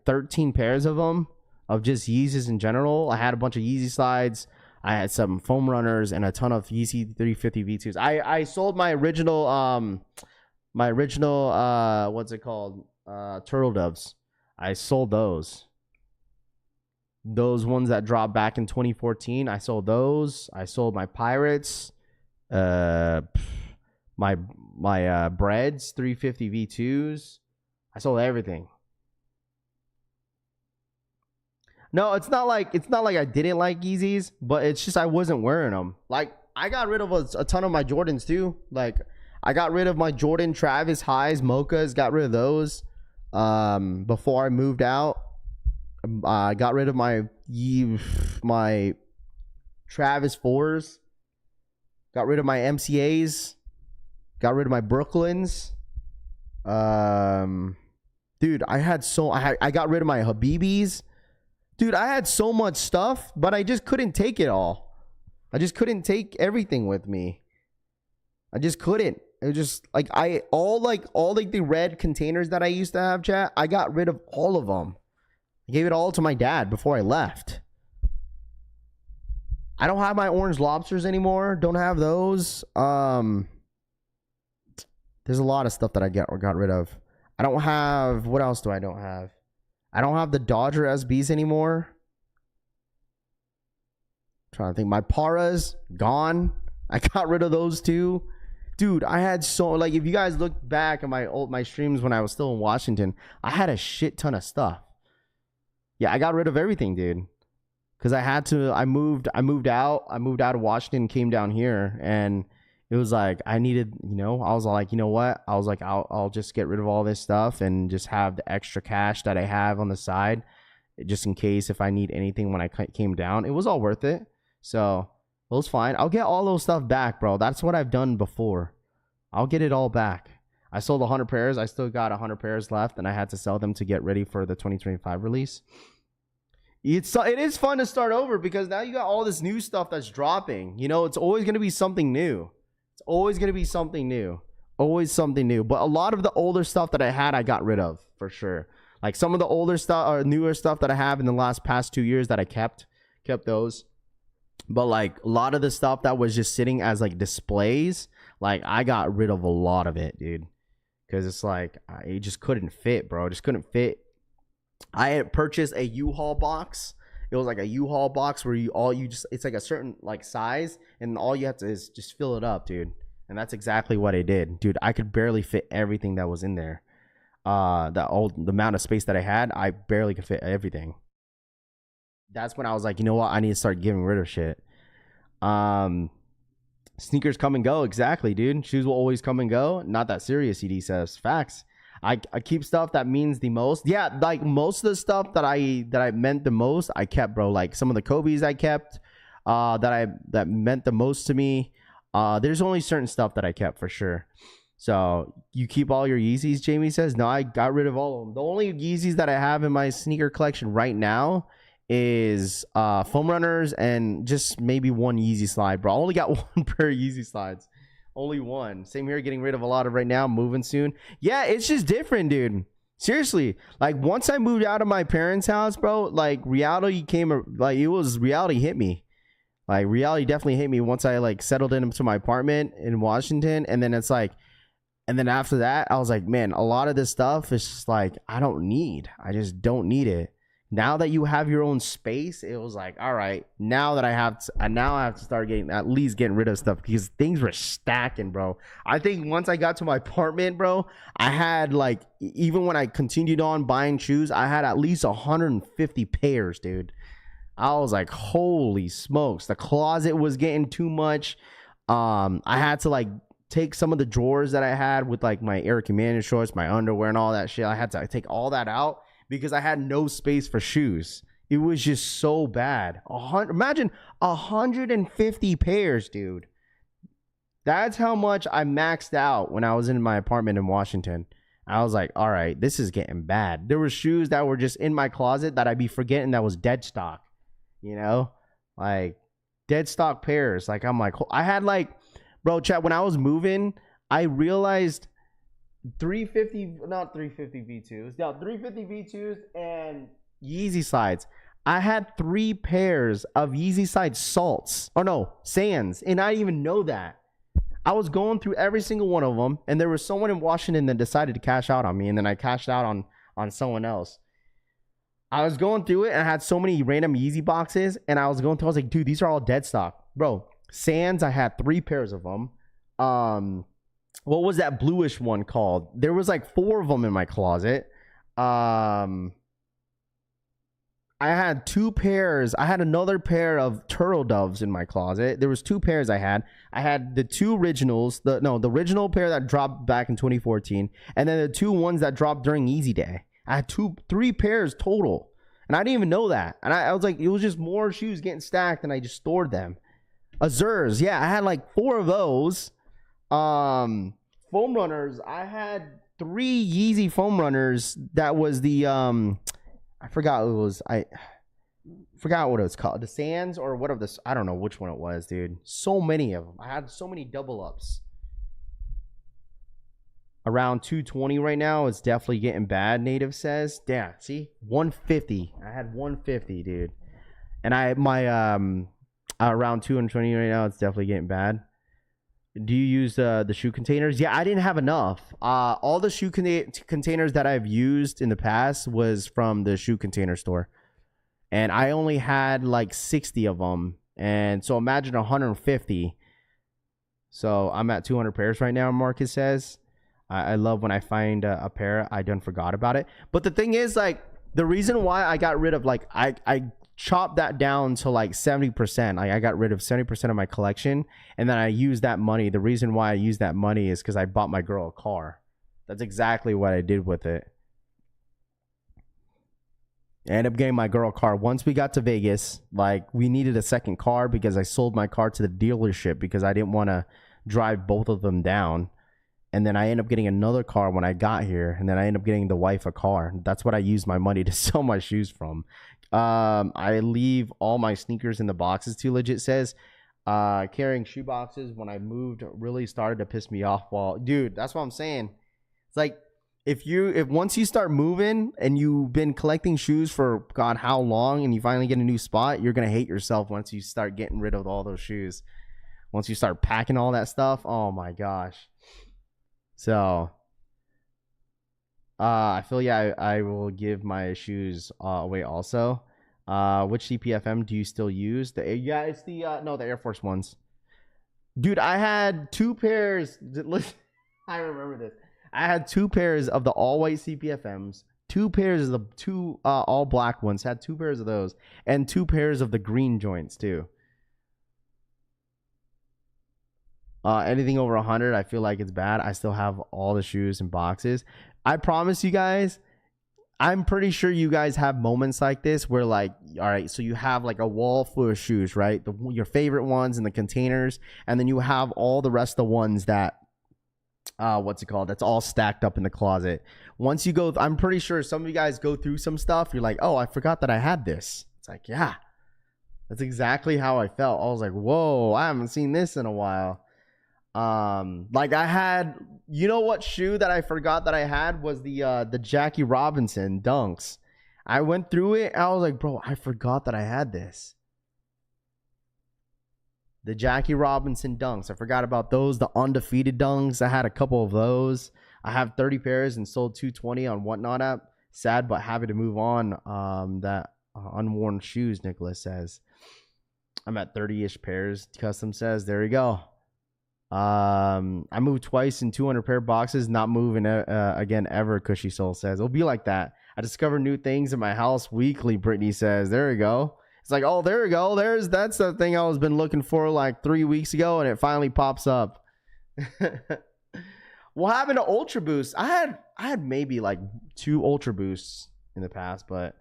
13 pairs of them, of just Yeezys in general. I had a bunch of Yeezy slides. I had some foam runners and a ton of Yeezy 350 V2s. I sold my original what's it called? Turtle Doves. I sold those. Those ones that dropped back in 2014. I sold those. I sold my Pirates. My Breads 350 V2s. I sold everything. No, it's not like I didn't like Yeezys, but it's just I wasn't wearing them. Like I got rid of a ton of my Jordans too. Like I got rid of my Jordan Travis Highs, Mochas, got rid of those before I moved out. I got rid of my Travis 4s. Got rid of my MCAs. Got rid of my Brooklyns. Dude, I got rid of my Habibis. Dude, I had so much stuff, but I just couldn't take it all. I just couldn't take everything with me. I just couldn't. It was just like all the red containers that I used to have, chat. I got rid of all of them. I gave it all to my dad before I left. I don't have my orange lobsters anymore. Don't have those. There's a lot of stuff that I got rid of. I don't have. What else do I don't have? I don't have the Dodger SBs anymore. I'm trying to think. My Paras gone. I got rid of those too. Dude, I had if you guys look back at my streams when I was still in Washington, I had a shit ton of stuff. Yeah, I got rid of everything, dude. Cuz I moved out of Washington, came down here, and it was like I needed, I was like, you know what? I was like, I'll just get rid of all this stuff and just have the extra cash that I have on the side, just in case if I need anything when I came down. It was all worth it. So it was fine. I'll get all those stuff back, bro. That's what I've done before. I'll get it all back. I sold 100 pairs. I still got 100 pairs left, and I had to sell them to get ready for the 2025 release. It is fun to start over because now you got all this new stuff that's dropping. It's always going to be something new. It's always going to be something new. Always something new. But a lot of the older stuff that I had, I got rid of for sure. Like some of the older stuff or newer stuff that I have in the past 2 years that I kept those. But like a lot of the stuff that was just sitting as like displays, like I got rid of a lot of it, dude. Because it's like, it just couldn't fit, bro. It just couldn't fit. I had purchased a U-Haul box. It was like a U-Haul box where it's like a certain like size, and all you have to is just fill it up, dude. And that's exactly what I did, dude. I could barely fit everything that was in there. The amount of space that I had, I barely could fit everything. That's when I was like, you know what? I need to start getting rid of shit. Sneakers come and go. Exactly, dude. Shoes will always come and go. Not that serious, ED says. Facts. I keep stuff that means the most. Yeah, like most of the stuff that I meant the most, I kept, bro. Like some of the Kobe's I kept that meant the most to me. There's only certain stuff that I kept for sure. So you keep all your Yeezys, Jamie says. No, I got rid of all of them. The only Yeezys that I have in my sneaker collection right now is foam runners and just maybe one Yeezy slide, bro. I only got one pair of Yeezy slides. Only one. Same here, getting rid of a lot of right now, moving soon. Yeah, it's just different, dude. Seriously, like once I moved out of my parents' house, bro, like reality hit me. Like reality definitely hit me once I like settled into my apartment in Washington. And then it's like, and then after that, I was like, man, a lot of this stuff is just like, I just don't need it. Now that you have your own space, it was like, all right, now I have to start getting rid of stuff because things were stacking, bro. I think once I got to my apartment, bro, I had like, even when I continued on buying shoes, I had at least 150 pairs, dude. I was like, holy smokes. The closet was getting too much. I had to like take some of the drawers that I had with like my Eric Emanuel shorts, my underwear and all that shit. I had to take all that out because I had no space for shoes. It was just so bad. Imagine 150 pairs, dude. That's how much I maxed out when I was in my apartment in Washington. I was like, all right, this is getting bad. There were shoes that were just in my closet that I'd be forgetting that was dead stock, you know, like dead stock pairs. Like, I'm like, I had like, bro, chat, when I was moving, I realized 350 V2s, no, 350 V2s and Yeezy slides. I had 3 pairs of Yeezy side salts, or no, sands, and I didn't even know that. I was going through every single one of them, and there was someone in Washington that decided to cash out on me, and then I cashed out on someone else. I was going through it, and I had so many random Yeezy boxes, and I was like, dude, these are all dead stock. Bro, sands, I had 3 pairs of them. What was that bluish one called? There was like 4 of them in my closet. I had 2 pairs. I had another pair of turtle doves in my closet. There was 2 pairs I had. I had the 2 originals. The original pair that dropped back in 2014, and then the 2 ones that dropped during Easy Day. I had 3 pairs total, and I didn't even know that. And I was like, it was just more shoes getting stacked, and I just stored them. Azures, yeah, I had like 4 of those. Foam runners, I had 3 Yeezy foam runners. That was the I forgot what it was. I forgot what it was called. The Sands or whatever this. I don't know which one it was, dude. So many of them. I had so many double ups. Around 220 right now. It's definitely getting bad, Native says. Yeah, see? 150. I had 150, dude. And around 220 right now, it's definitely getting bad. Do you use the shoe containers? Yeah, I didn't have enough. All the shoe containers that I've used in the past was from the shoe container store. And I only had like 60 of them. And so imagine 150. So I'm at 200 pairs right now, Marcus says. I love when I find a pair. I done forgot about it. But the thing is, like, the reason why I got rid of, like, I chopped that down to like 70%. Like, I got rid of 70% of my collection, and then I used that money. The reason why I used that money is because I bought my girl a car. That's exactly what I did with it. I ended up getting my girl a car. Once we got to Vegas, like, we needed a second car because I sold my car to the dealership because I didn't want to drive both of them down. And then I ended up getting another car when I got here, and then I ended up getting the wife a car. That's what I used my money to sell my shoes from. I leave all my sneakers in the boxes too, legit says. Carrying shoe boxes when I moved really started to piss me off. Well, dude, that's what I'm saying. It's like, if once you start moving and you've been collecting shoes for God how long, and you finally get a new spot, you're gonna hate yourself once you start getting rid of all those shoes. Once you start packing all that stuff, oh my gosh. So I feel, yeah, I will give my shoes away also. Which CPFM do you still use? It's the the Air Force ones. Dude, I had 2 pairs. Listen, I remember this. I had 2 pairs of the all white CPFMs, 2 pairs of the 2 all black ones. Had 2 pairs of those, and 2 pairs of the green joints too. Anything over 100, I feel like it's bad. I still have all the shoes and boxes. I promise you guys, I'm pretty sure you guys have moments like this where, like, all right, so you have like a wall full of shoes, right? Your favorite ones in the containers, and then you have all the rest of the ones that, that's all stacked up in the closet. Once you go, I'm pretty sure some of you guys go through some stuff. You're like, oh, I forgot that I had this. It's like, yeah, that's exactly how I felt. I was like, whoa, I haven't seen this in a while. Like, I had, you know what shoe that I forgot that I had was the Jackie Robinson Dunks. I went through it, I was like, bro, I forgot that I had this. The Jackie Robinson Dunks, I forgot about those. The undefeated Dunks, I had a couple of those. I have 30 pairs and sold 220 on Whatnot app. Sad but happy to move on. That unworn shoes, Nicholas says. I'm at 30-ish pairs. Custom says, there you go. I moved twice in 200 pair boxes, not moving again ever, Cushy Soul says. It'll be like that. I discover new things in my house weekly, Brittany says. There we go. It's like, oh, there we go. That's the thing I was been looking for like 3 weeks ago, and it finally pops up. What happened to Ultra Boost? I had maybe like 2 Ultra Boosts in the past, but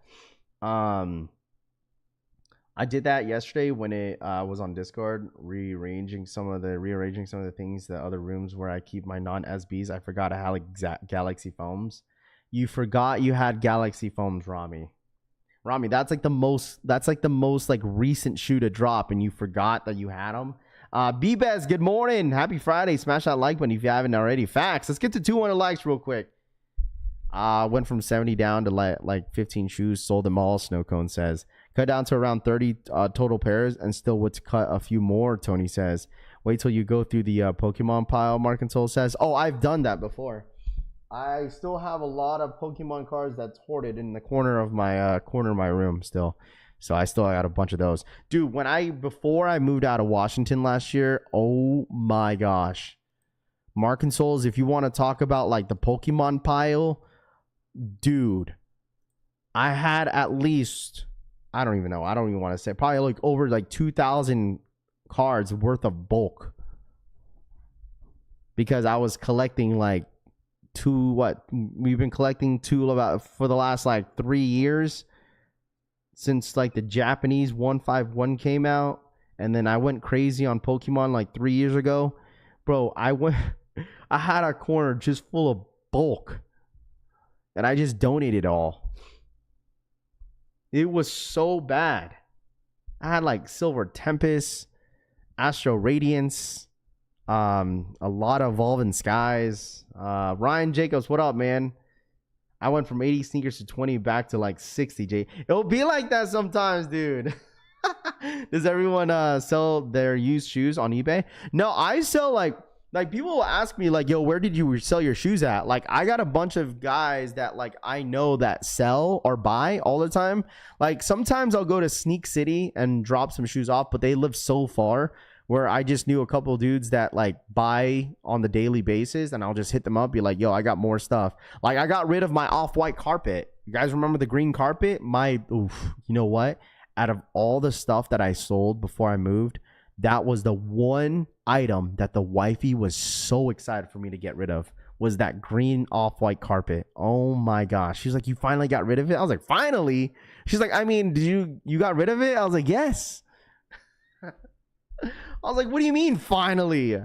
I did that yesterday when it was on Discord, rearranging some of the things, the other rooms where I keep my non-SBs. I forgot I had like Galaxy foams. You forgot you had Galaxy foams, Rami. Rami, that's like the most like recent shoe to drop, and you forgot that you had them. B-Bez, good morning. Happy Friday. Smash that like button if you haven't already. Facts. Let's get to 200 likes real quick. Went from 70 down to like 15 shoes. Sold them all, Snow Cone says. Cut down to around 30 total pairs and still would cut a few more, Tony says. Wait till you go through the Pokemon pile, Mark and Soul says. Oh, I've done that before. I still have a lot of Pokemon cards that's hoarded in the corner of my room still. So I still got a bunch of those. Dude, before I moved out of Washington last year, oh my gosh. Mark and Souls, if you want to talk about like the Pokemon pile, dude, I had at least, I don't even want to say, probably like over like 2,000 cards worth of bulk. Because I was collecting like we've been collecting about for the last like 3 years. Since like the Japanese 151 came out, and then I went crazy on Pokemon like 3 years ago. Bro, I had a corner just full of bulk. And I just donated all. It was so bad. I had like Silver Tempest, Astro Radiance, a lot of Evolving Skies. Ryan Jacobs, what up, man? I went from 80 sneakers to 20 back to like 60, Jay. It'll be like that sometimes, dude. Does everyone sell their used shoes on eBay? No, I sell like people will ask me like, yo, where did you sell your shoes at? Like, I got a bunch of guys that like I know that sell or buy all the time. Like, sometimes I'll go to Sneak City and drop some shoes off, but they live so far where I just knew a couple of dudes that like buy on the daily basis, and I'll just hit them up, be like, yo, I got more stuff. Like, I got rid of my off-white carpet. You guys remember the green carpet? You know what? Out of all the stuff that I sold before I moved, that was the one item that the wifey was so excited for me to get rid of, was that green off-white carpet. Oh my gosh. She's like, you finally got rid of it? I was like, finally? She's like, I mean, did you got rid of it? I was like, yes. I was like, what do you mean finally?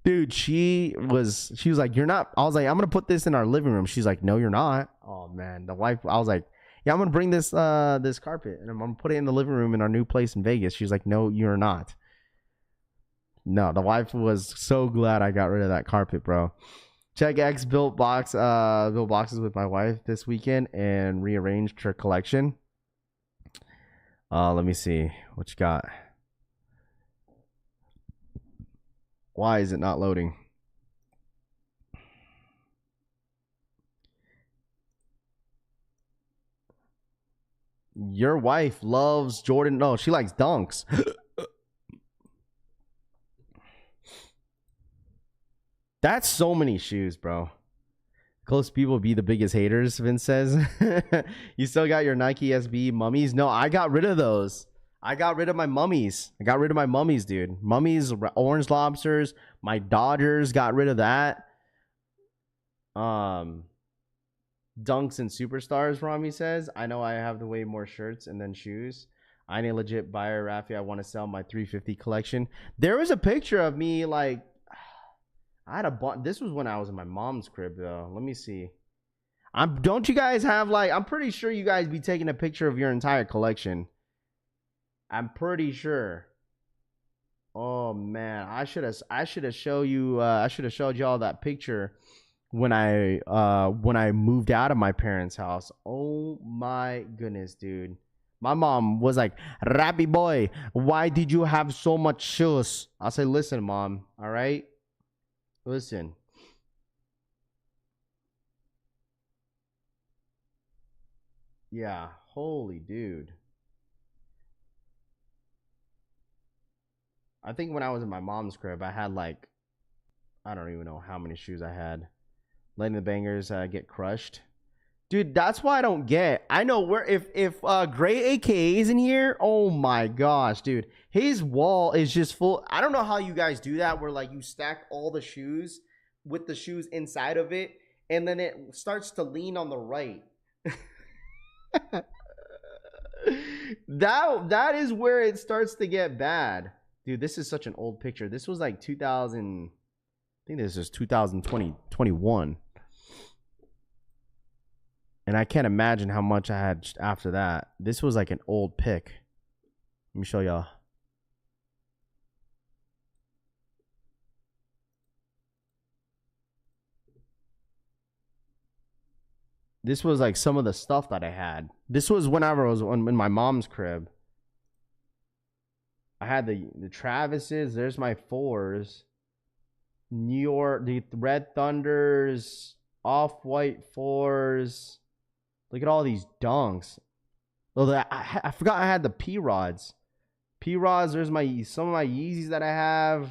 Dude, she was like, you're not. I was like, I'm gonna put this in our living room. She's like, no, you're not. Oh man, the wife. I was like, yeah, I'm gonna bring this carpet and I'm gonna put it in the living room in our new place in Vegas. She's like, no, you're not. No, the wife was so glad I got rid of that carpet, bro. Check X built boxes with my wife this weekend and rearranged her collection. Let me see what you got. Why is it not loading? Your wife loves Jordan. No, she likes dunks. That's so many shoes, bro. Close people be the biggest haters, Vince says. You still got your Nike SB mummies? No, I got rid of those. I got rid of my mummies. Dude. Mummies, orange lobsters. My Dodgers, got rid of that. Dunks and superstars, Rami says. I know I have the way more shirts and then shoes. I ain't a legit buyer, Raffy. I want to sell my 350 collection. There was a picture of me like, I had a bunch. This was when I was in my mom's crib though. Let me see. Don't you guys have like, I'm pretty sure you guys be taking a picture of your entire collection. I'm pretty sure. Oh man, I should have showed y'all that picture when I moved out of my parents' house. Oh my goodness, dude. My mom was like, "Rappy boy, why did you have so much shoes?" I said, "Listen, mom, all right? Listen. Yeah, holy dude. I think when I was in my mom's crib, I had like, I don't even know how many shoes I had. Letting the bangers get crushed. Dude, that's why I don't get. I know where if Gray AKA is in here, oh my gosh, dude. His wall is just full. I don't know how you guys do that, where like you stack all the shoes with the shoes inside of it, and then it starts to lean on the right. That is where it starts to get bad. Dude, this is such an old picture. This was like 2000. I think this is 2020, 21. And I can't imagine how much I had after that. This was like an old pic. Let me show y'all. This was like some of the stuff that I had. This was whenever I was in my mom's crib. I had the Travises. There's my 4s. New York, the Red Thunders, Off-White 4s. Look at all these dunks. Oh, I forgot I had the P-Rods. P-Rods, there's some of my Yeezys that I have.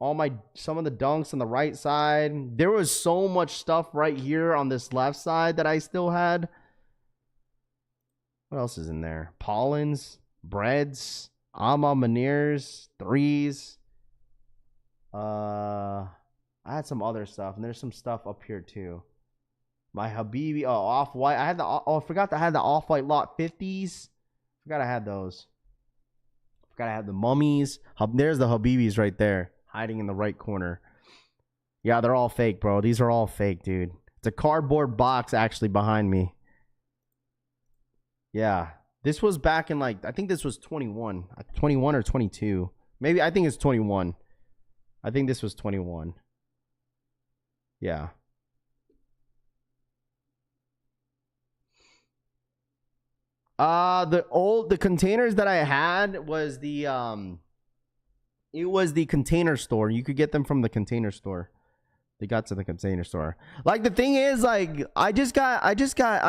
Some of the dunks on the right side. There was so much stuff right here on this left side that I still had. What else is in there? Pollens, Breads, Ama Maniers, 3s. I had some other stuff, and there's some stuff up here too. My Habibi, Off-White. I forgot I had the Off-White lot 50s. Forgot I had those. Forgot I had the Mummies. There's the Habibis right there, hiding in the right corner. Yeah, they're all fake, bro. These are all fake, dude. It's a cardboard box actually behind me. Yeah. This was back in I think this was 21. 21 or 22. Maybe, I think it's 21. I think this was 21. Yeah. The containers that I had was it was the Container Store. You could get them from the Container Store. They got to the Container Store. The thing is, I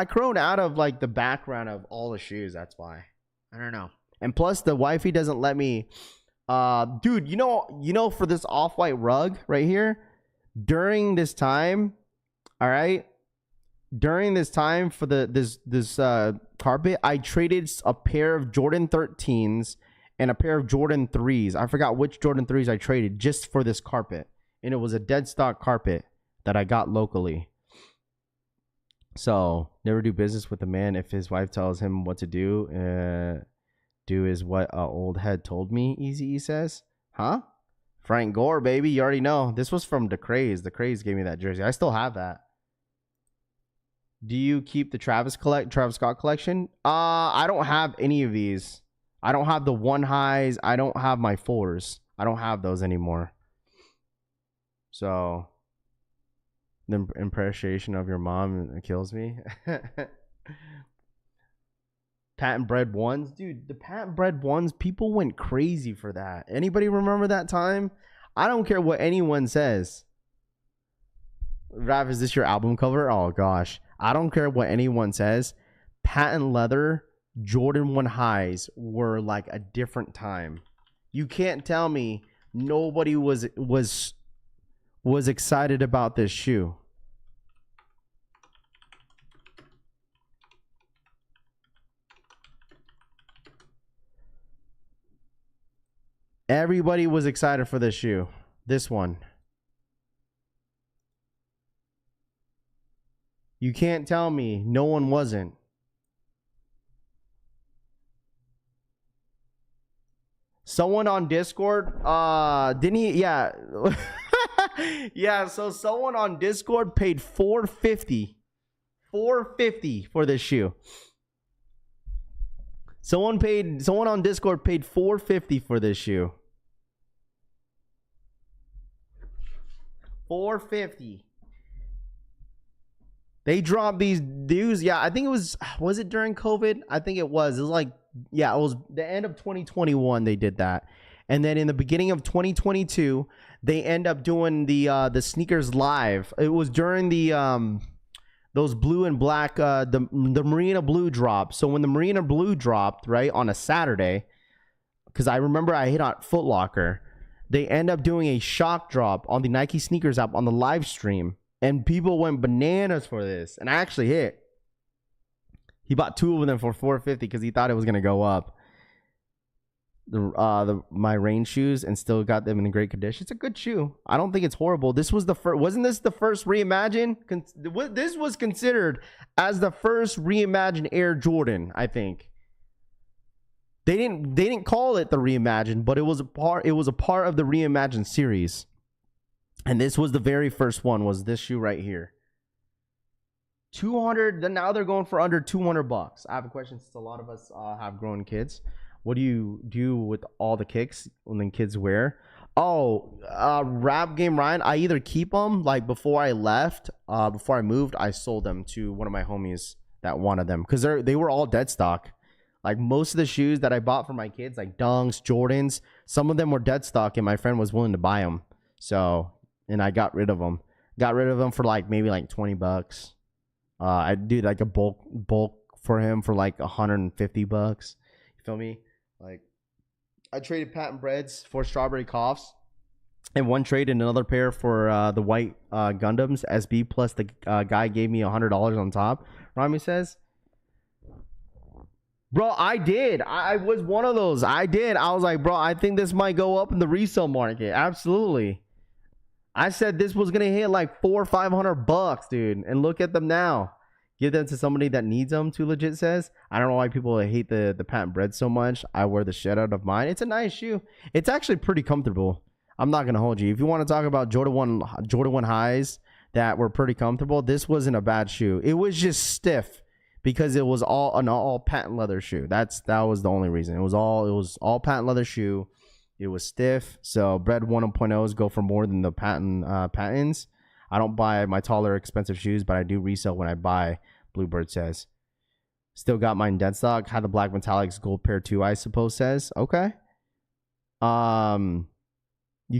grown out of the background of all the shoes. That's why. I don't know. And plus the wifey doesn't let me, dude, you know, for this Off-White rug right here, during this time, all right, during this time for this carpet, I traded a pair of Jordan 13s and a pair of Jordan 3s. I forgot which Jordan 3s I traded just for this carpet. And it was a dead stock carpet that I got locally. So, never do business with a man if his wife tells him what to do. Do is what old head told me, Easy says. Huh? Frank Gore, baby. You already know. This was from The Craze. The Craze gave me that jersey. I still have that. Do you keep the Travis Scott collection? I don't have any of these. I don't have the 1 highs. I don't have my 4s. I don't have those anymore. So, the impression of your mom kills me. Patent bred 1s. Dude, the patent bred 1s, people went crazy for that. Anybody remember that time? I don't care what anyone says. Rav, is this your album cover? Oh, gosh. I don't care what anyone says. Patent leather Jordan 1 highs were a different time. You can't tell me nobody was excited about this shoe. Everybody was excited for this shoe. This one. You can't tell me no one wasn't. Someone on Discord, didn't he? Yeah. Yeah, so someone on Discord paid $450 for this shoe. Someone on Discord paid $450 for this shoe. $450. They dropped these dudes. Yeah, I think it was it during COVID? I think it was. It was it was the end of 2021 they did that. And then in the beginning of 2022, they end up doing the sneakers live. It was during the those blue and black the Marina Blue drop. So when the Marina Blue dropped, right, on a Saturday, because I remember I hit on Foot Locker, they end up doing a shock drop on the Nike sneakers app on the live stream. And people went bananas for this. And I actually hit. He bought 2 of them for $450 because he thought it was going to go up. My rain shoes, and still got them in great condition. It's a good shoe. I don't think it's horrible. This was the first. Wasn't this the first reimagined? This was considered as the first reimagined Air Jordan, I think. They didn't call it the Reimagined, but it was a part of the Reimagined series. And this was the very first one, was this shoe right here. 200, then now they're going for under $200. I have a question, since a lot of us have grown kids. What do you do with all the kicks when the kids wear? Oh, rap game Ryan, I either keep them, like before I left, before I moved, I sold them to one of my homies that wanted them, because they were all dead stock. Like most of the shoes that I bought for my kids, like Dunks, Jordans, some of them were dead stock, and my friend was willing to buy them. So, and I got rid of them. Got rid of them for like maybe like $20. I did like a bulk for him for like $150. You feel me? Like, I traded Patent Breads for Strawberry Coughs, and one trade in another pair for the white Gundams SB, plus the guy gave me $100 on top. Rami says, bro, I did. I was one of those. I did. I was like, bro, I think this might go up in the resale market. Absolutely. I said this was gonna hit like $400 or $500, dude. And look at them now. Give them to somebody that needs them, Too Legit says. I don't know why people hate the Patent Bread so much. I wear the shit out of mine. It's a nice shoe. It's actually pretty comfortable. I'm not gonna hold you. If you want to talk about Jordan 1 highs that were pretty comfortable, this wasn't a bad shoe. It was just stiff because it was all patent leather shoe. That was the only reason. It was all patent leather shoe. It was stiff. So Bread 1.0s go for more than the patents. I don't buy my taller, expensive shoes, but I do resell when I buy. Bluebird says. Still got mine dead stock. Had the black metallics gold pair too, I suppose, says. Okay. You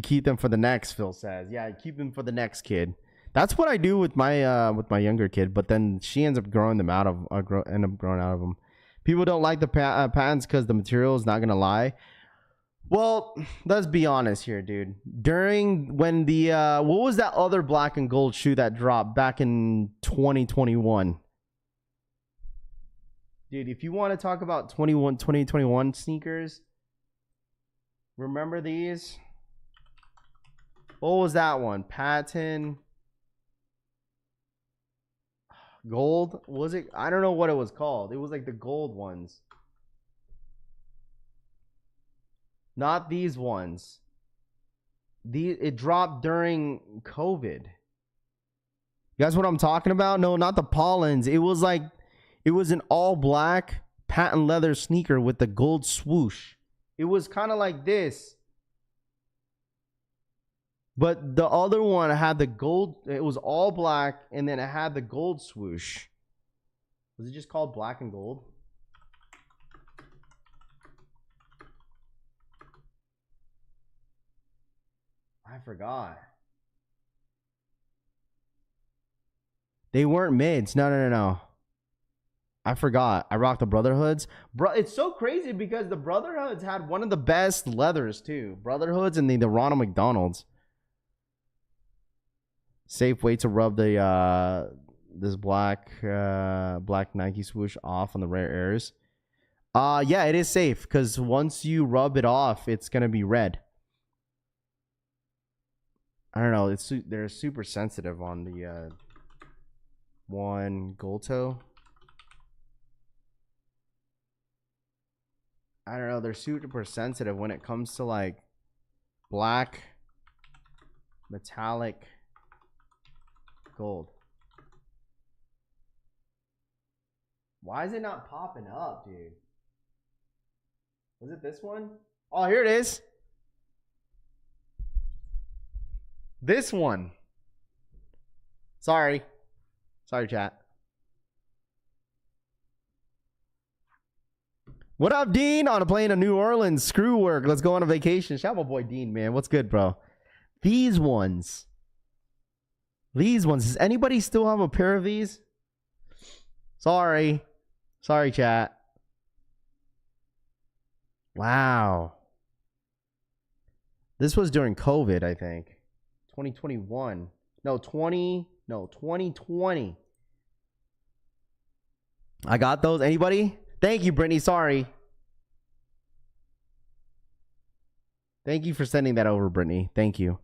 keep them for the next, Phil says. Yeah, I keep them for the next kid. That's what I do with my younger kid, but then she ends up growing them out of them. People don't like the patents because the material is not gonna lie. Well, let's be honest here, dude. During when the what was that other black and gold shoe that dropped back in 2021? Dude, if you want to talk about 2021 sneakers, remember these? What was that one? Patent gold? Was it? I don't know what it was called. It was like the gold ones. Not these ones. It dropped during COVID. You guys what I'm talking about? No, not the Pollens. It was an all black patent leather sneaker with the gold swoosh. It was kind of like this. But the other one had the gold. It was all black, and then it had the gold swoosh. Was it just called black and gold? I forgot. They weren't mids. No. I forgot. I rocked the Brotherhoods. Bro, it's so crazy because the Brotherhoods had one of the best leathers too. Brotherhoods and the Ronald McDonald's. Safe way to rub the this black Nike swoosh off on the rare airs. Yeah, it is safe because once you rub it off, it's gonna be red. I don't know. They're super sensitive on the one gold toe. I don't know. They're super sensitive when it comes to like black, metallic, gold. Why is it not popping up, dude? Was it this one? Oh, here it is. This one. Sorry, chat. What up, Dean? On a plane to New Orleans. Screw work. Let's go on a vacation. Shout out my boy Dean, man. What's good, bro? These ones. Does anybody still have a pair of these? Sorry, chat. Wow. This was during COVID, I think. 2021. No, 2020. I got those. Anybody? Thank you, Brittany. Sorry. Thank you for sending that over, Brittany. Thank you.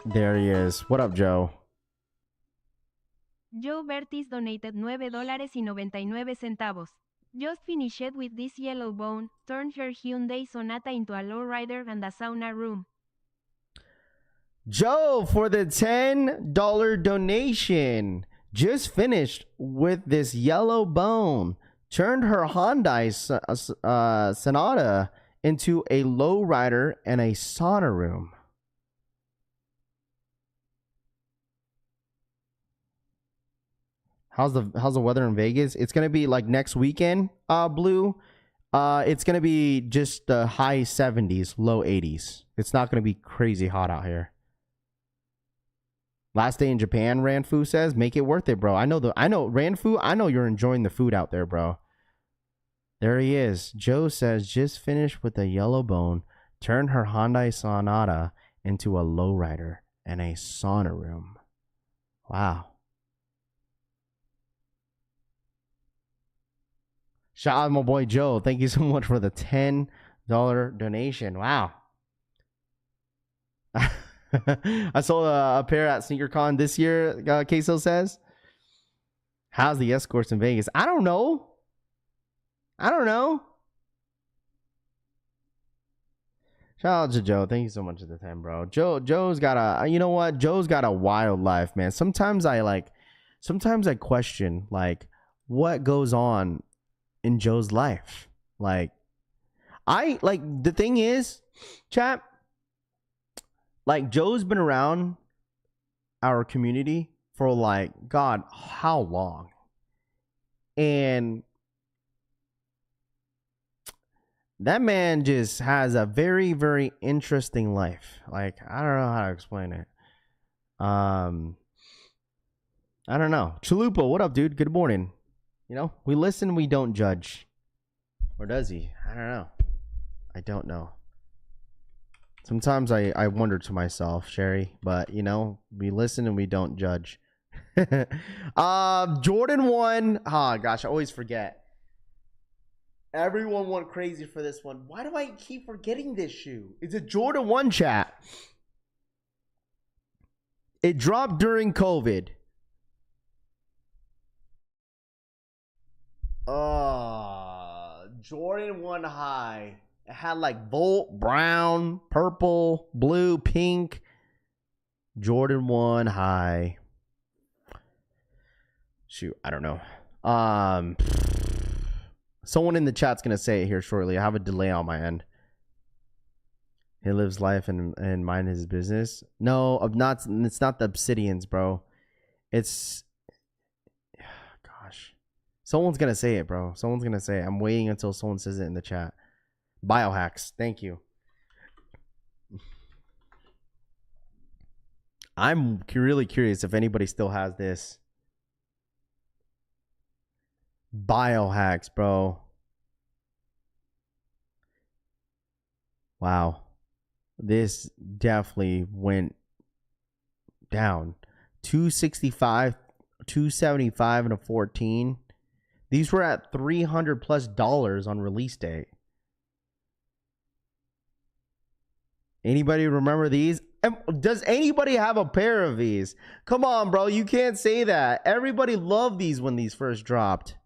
There he is. What up, Joe? Joe Bertis donated $9.99. Just finished with this yellow bone, turned her Hyundai Sonata into a lowrider and a sauna room. Joe for the $10 donation. Just finished with this yellow bone. Turned her Hyundai Sonata into a lowrider and a sauna room. How's the weather in Vegas? It's gonna be like next weekend, Blue. It's gonna be just the high 70s, low 80s. It's not gonna be crazy hot out here. Last day in Japan, Ranfu says, make it worth it, bro. I know Ranfu, I know you're enjoying the food out there, bro. There he is. Joe says, just finished with a yellow bone, turned her Hyundai Sonata into a lowrider and a sauna room. Wow. Shout out my boy Joe. Thank you so much for the $10 donation. Wow. I sold a pair at SneakerCon this year, Queso says. How's the escorts in Vegas? I don't know. Shout out to Joe. Thank you so much for the 10, bro. Joe's got a, you know what? Joe's got a wild life, man. Sometimes I question like what goes on in Joe's life. The thing is, chat, like Joe's been around our community for like, God, how long? And that man just has a very, very interesting life. Like, I don't know how to explain it. I don't know. Chalupa, what up, dude? Good morning. You know, we listen, we don't judge. Or does he? I don't know. I don't know. Sometimes I wonder to myself, Sherry, but you know, we listen and we don't judge. Jordan 1. Oh gosh, I always forget. Everyone went crazy for this one. Why do I keep forgetting this shoe? It's a Jordan 1, chat. It dropped during COVID. Jordan 1 high. It had like Volt, brown, purple, blue, pink. Jordan 1 high. Shoot, I don't know. Someone in the chat's gonna say it here shortly. I have a delay on my end. He lives life and mind his business. No, not. It's not the Obsidians, bro. It's. Gosh, someone's gonna say it, bro. Someone's gonna say it. I'm waiting until someone says it in the chat. Biohacks. Thank you. I'm really curious if anybody still has this. Biohacks, bro. Wow. This definitely went down. 265, 275 and a 14. These were at $300+ on release date. Anybody remember these? Does anybody have a pair of these? Come on, bro. You can't say that. Everybody loved these when these first dropped.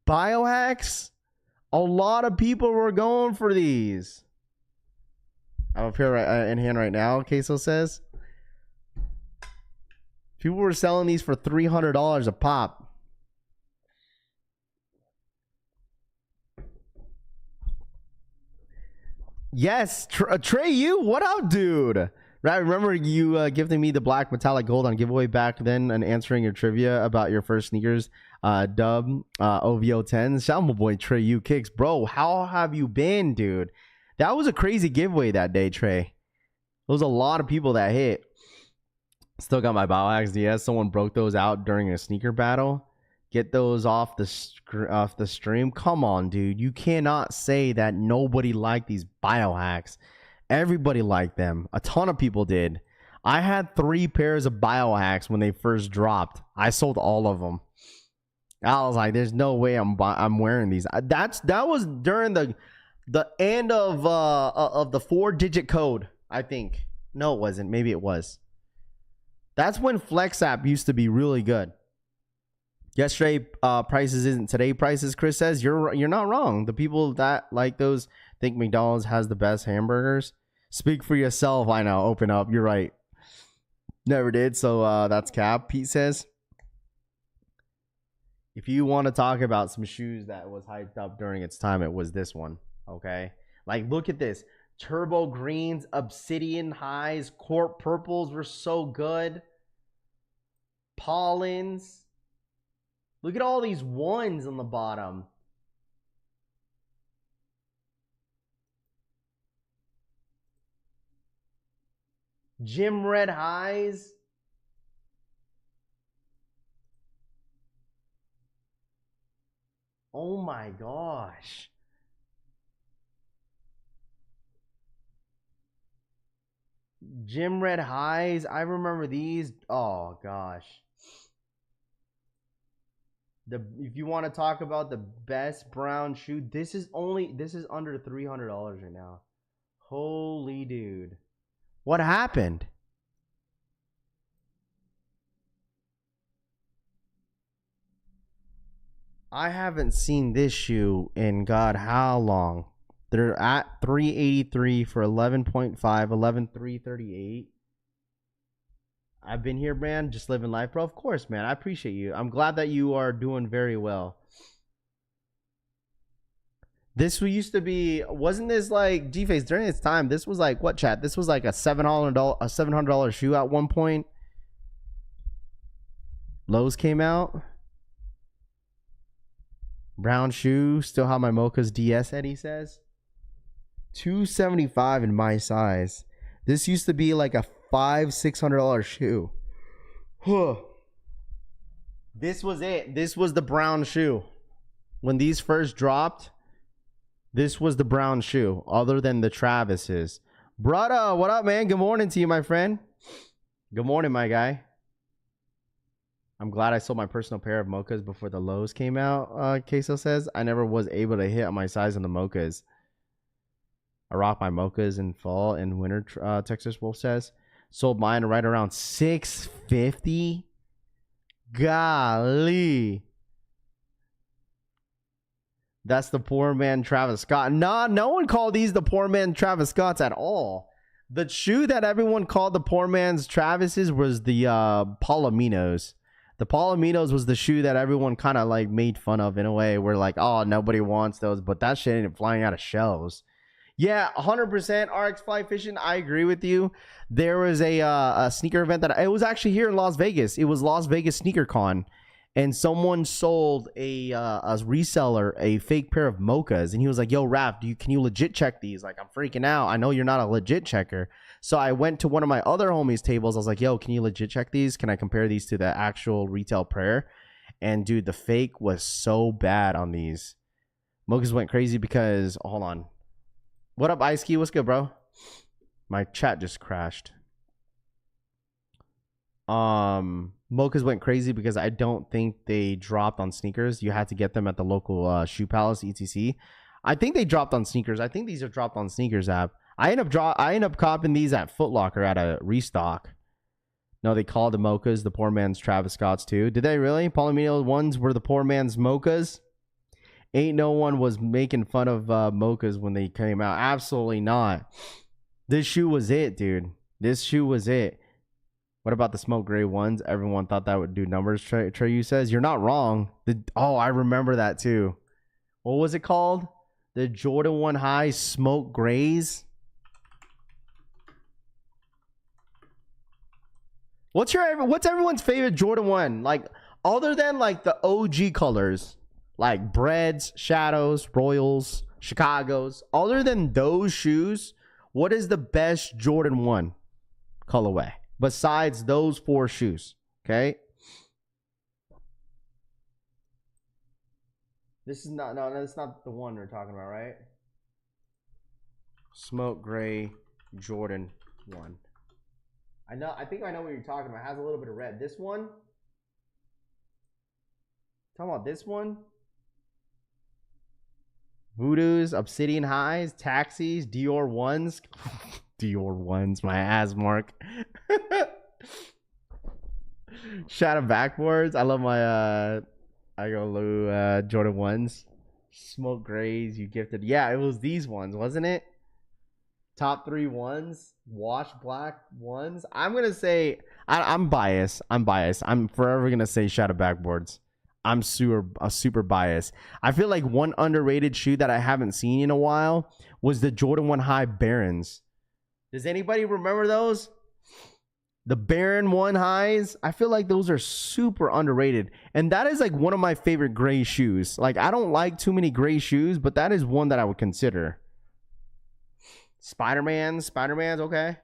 Biohacks? A lot of people were going for these. I have a pair in hand right now, Queso says. People were selling these for $300 a pop. Yes, Trey, you, what up, dude? Right, remember you gifting me the black metallic gold on giveaway back then and answering your trivia about your first sneakers, dub, OVO 10. Shout out my boy Trey, you kicks. Bro, how have you been, dude? That was a crazy giveaway that day, Trey. There was a lot of people that hit. Still got my Biohacks DS. Someone broke those out during a sneaker battle. Get those off the stream. Come on, dude. You cannot say that nobody liked these Biohacks. Everybody liked them. A ton of people did. I had 3 pairs of Biohacks when they first dropped. I sold all of them. I was like, "There's no way I'm wearing these." That was during the end of the 4-digit code. I think. No, it wasn't. Maybe it was. That's when Flex app used to be really good. Yesterday prices isn't today prices, Chris says. You're not wrong. The people that like those think McDonald's has the best hamburgers. Speak for yourself. I know. Open up. You're right. Never did. So that's cap. Pete says. If you want to talk about some shoes that was hyped up during its time, it was this one. Okay. Like, look at this. Turbo greens, obsidian highs, court purples were so good. Pollens. Look at all these ones on the bottom. Gym red highs. Oh my gosh. Gym red highs. I remember these. Oh gosh. If you want to talk about the best brown shoe, this is under $300 right now. Holy dude. What happened? I haven't seen this shoe in God how long. They're at $383 for 11.5, 11,338. I've been here, man, just living life, bro. Of course, man. I appreciate you. I'm glad that you are doing very well. This used to be, wasn't this like G-Face during its time? This was like what, chat? This was like a $700 shoe at one point. Lowe's came out. Brown shoe, still have my Mocha's DS, Eddie says. $275 in my size. This used to be like a $600 shoe. Huh. This was it. This was the brown shoe. When these first dropped, this was the brown shoe, other than the Travis's. Brother, what up, man? Good morning to you, my friend. Good morning, my guy. I'm glad I sold my personal pair of Mochas before the Lows came out, Queso says. I never was able to hit on my size on the Mochas. I rock my Mochas in fall and winter, Texas Wolf says. Sold mine right around $650. Golly. That's the poor man Travis Scott. Nah, no one called these the poor man Travis Scotts at all. The shoe that everyone called the poor man's Travis's was the Palominos. The Palominos was the shoe that everyone kind of like made fun of in a way. We're like, oh, nobody wants those, but that shit ain't flying out of shelves. Yeah, 100% RX Fly Fishing. I agree with you. There was a sneaker event that it was actually here in Las Vegas. It was Las Vegas Sneaker Con, and someone sold a reseller a fake pair of Mochas, and he was like, "Yo, Raph, can you legit check these? Like, I'm freaking out. I know you're not a legit checker." So I went to one of my other homies' tables. I was like, "Yo, can you legit check these? Can I compare these to the actual retail pair?" And dude, the fake was so bad on these. Mochas went crazy because hold on. What up, Ice Key? What's good, bro? My chat just crashed. Mochas went crazy because I don't think they dropped on sneakers. You had to get them at the local Shoe Palace, etc. I think they dropped on sneakers. I think these are dropped on sneakers app. I end up copping these at Foot Locker at a restock. No, they called the Mochas the poor man's Travis Scott's too. Did they really? Palomino ones were the poor man's Mochas? Ain't no one was making fun of Mochas when they came out. Absolutely not. This shoe was it, dude. This shoe was it. What about the smoke gray ones? Everyone thought that would do numbers. Trey says you're not wrong. Oh, I remember that too. What was it called? The Jordan 1 High smoke grays. What's everyone's favorite Jordan 1? Like other than like the OG colors. Like Breads, Shadows, Royals, Chicagos. Other than those shoes, what is the best Jordan 1 colorway besides those 4 shoes? Okay. This is not, no, that's not the one we're talking about, right? Smoke gray Jordan 1. I think I know what you're talking about. It has a little bit of red. This one? Talking about this one? Voodoos, Obsidian Highs, Taxis, Dior 1s. Dior 1s, my ass mark. Shadow backboards. I love my I go Lou Jordan 1s. Smoke grays you gifted. Yeah, it was these ones, wasn't it? Top 3 ones, wash black ones. I'm gonna say I'm biased. I'm forever gonna say Shadow backboards. I'm super biased. I feel like one underrated shoe that I haven't seen in a while was the Jordan 1 High Barons. Does anybody remember those? The Baron 1 Highs. I feel like those are super underrated. And that is like one of my favorite gray shoes. Like, I don't like too many gray shoes, but that is one that I would consider. Spider-Man's okay.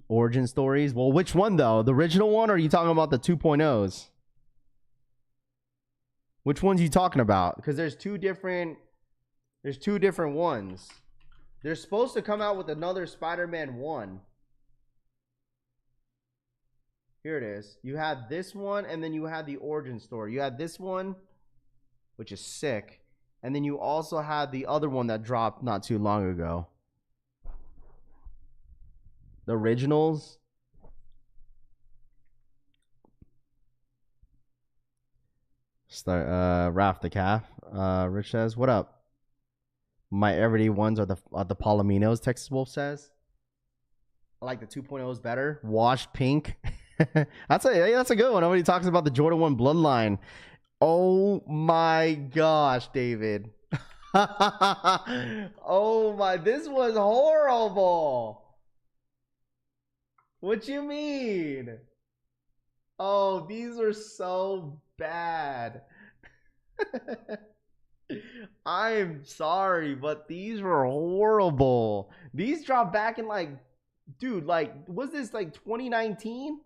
Origin stories. Well, which one though? The original one, or are you talking about the 2.0s? Which ones are you talking about? Because there's two different ones. They're supposed to come out with another Spider-Man 1. Here it is. You had this one, and then you had the origin story. You had this one, which is sick. And then you also had the other one that dropped not too long ago. The originals. Raff the calf. Rich says, "What up? My everyday ones are the Palominos." Texas Wolf says, "I like the 2.0s better. Washed pink." That's a good one. Nobody talks about the Jordan 1 Bloodline. Oh my gosh, David. Oh my, this was horrible. What you mean? Oh, these are so bad. I'm sorry, but these were horrible. These dropped back in like, dude, like, was this like 2019?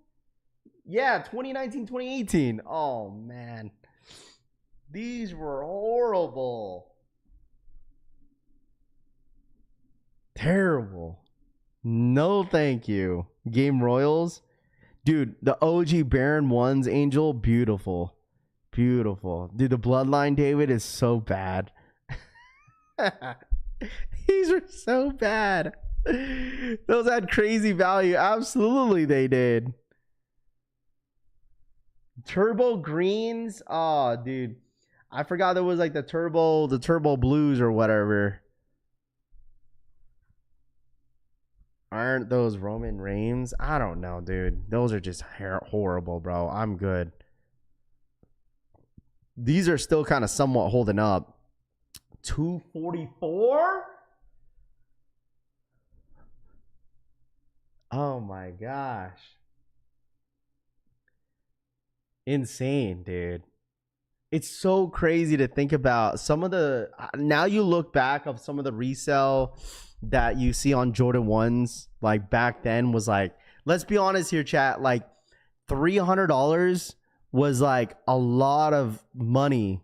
Yeah, 2019, 2018. Oh, man. These were horrible. Terrible. No, thank you. Game Royals. Dude, the OG Baron 1s, Angel, beautiful. Beautiful. Dude, the Bloodline, David, is so bad. These are so bad. Those had crazy value. Absolutely, they did. Turbo greens. Oh, dude. I forgot there was like the turbo blues or whatever. Aren't those Roman Reigns? I don't know, dude. Those are just horrible, bro. I'm good. These are still kind of somewhat holding up. 244? Oh my gosh. Insane, dude. It's so crazy to think about some of the, now you look back of some of the resale that you see on Jordan 1s, like back then was like, let's be honest here, chat, like $300 was like a lot of money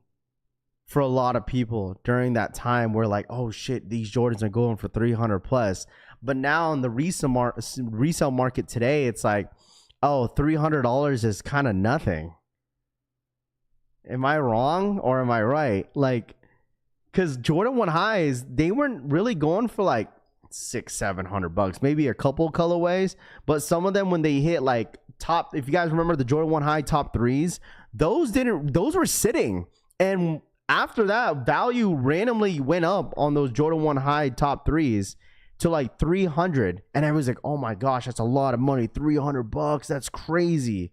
for a lot of people during that time, where like, oh shit, these Jordans are going for 300 plus. But now in the resale market today, it's like, oh, $300 is kind of nothing. Am I wrong or am I right? Like, because Jordan 1 Highs, they weren't really going for like $600-700, maybe a couple colorways, but some of them, when they hit like top, if you guys remember the Jordan 1 High top 3s, those were sitting, and after that, value randomly went up on those Jordan 1 High top 3s to like 300, and I was like, oh my gosh, that's a lot of money. $300, that's crazy.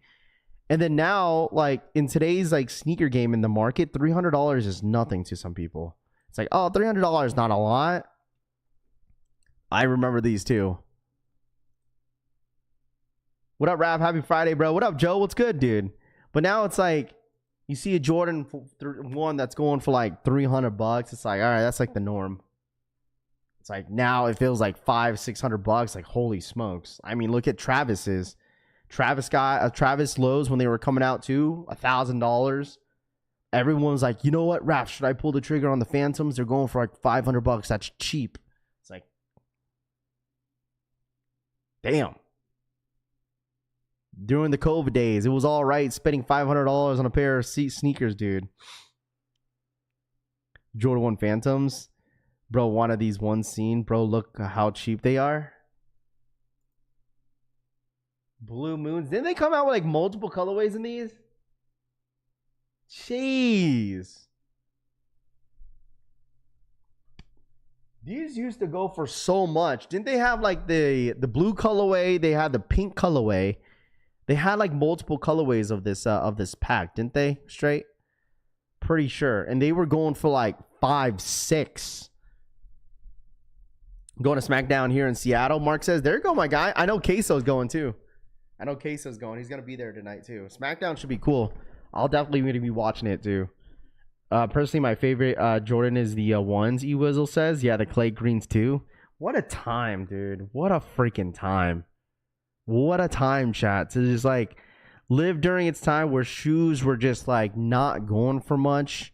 And then now, like in today's like sneaker game in the market, $300 is nothing to some people. It's like, oh, $300 is not a lot. I remember these too. What up, Rap? Happy Friday, bro. What up, Joe? What's good, dude? But now it's like, you see a Jordan 1 that's going for like $300. It's like, all right, that's like the norm. It's like now it feels like $500-600. Like, holy smokes. I mean, look at Travis's. Travis Lowe's, when they were coming out too, $1,000. Everyone was like, you know what, Raph, should I pull the trigger on the Phantoms? They're going for like $500. That's cheap. It's like, damn. During the COVID days, it was all right spending $500 on a pair of sneakers, dude. Jordan 1 Phantoms. Bro, one of these ones seen. Bro, look how cheap they are. Blue Moons. Didn't they come out with like multiple colorways in these? Jeez. These used to go for so much. Didn't they have like the blue colorway? They had the pink colorway. They had like multiple colorways of this pack, didn't they? Straight? Pretty sure. And they were going for like 5, 6. Going to SmackDown here in Seattle. Mark says, there you go, my guy. I know Queso's going too. I know Queso's going. He's going to be there tonight too. SmackDown should be cool. I'll definitely be watching it too. Personally, my favorite Jordan is the ones, E-Wizzle says. Yeah, the clay greens too. What a time, dude. What a freaking time. What a time, chat. To just like live during its time where shoes were just like not going for much,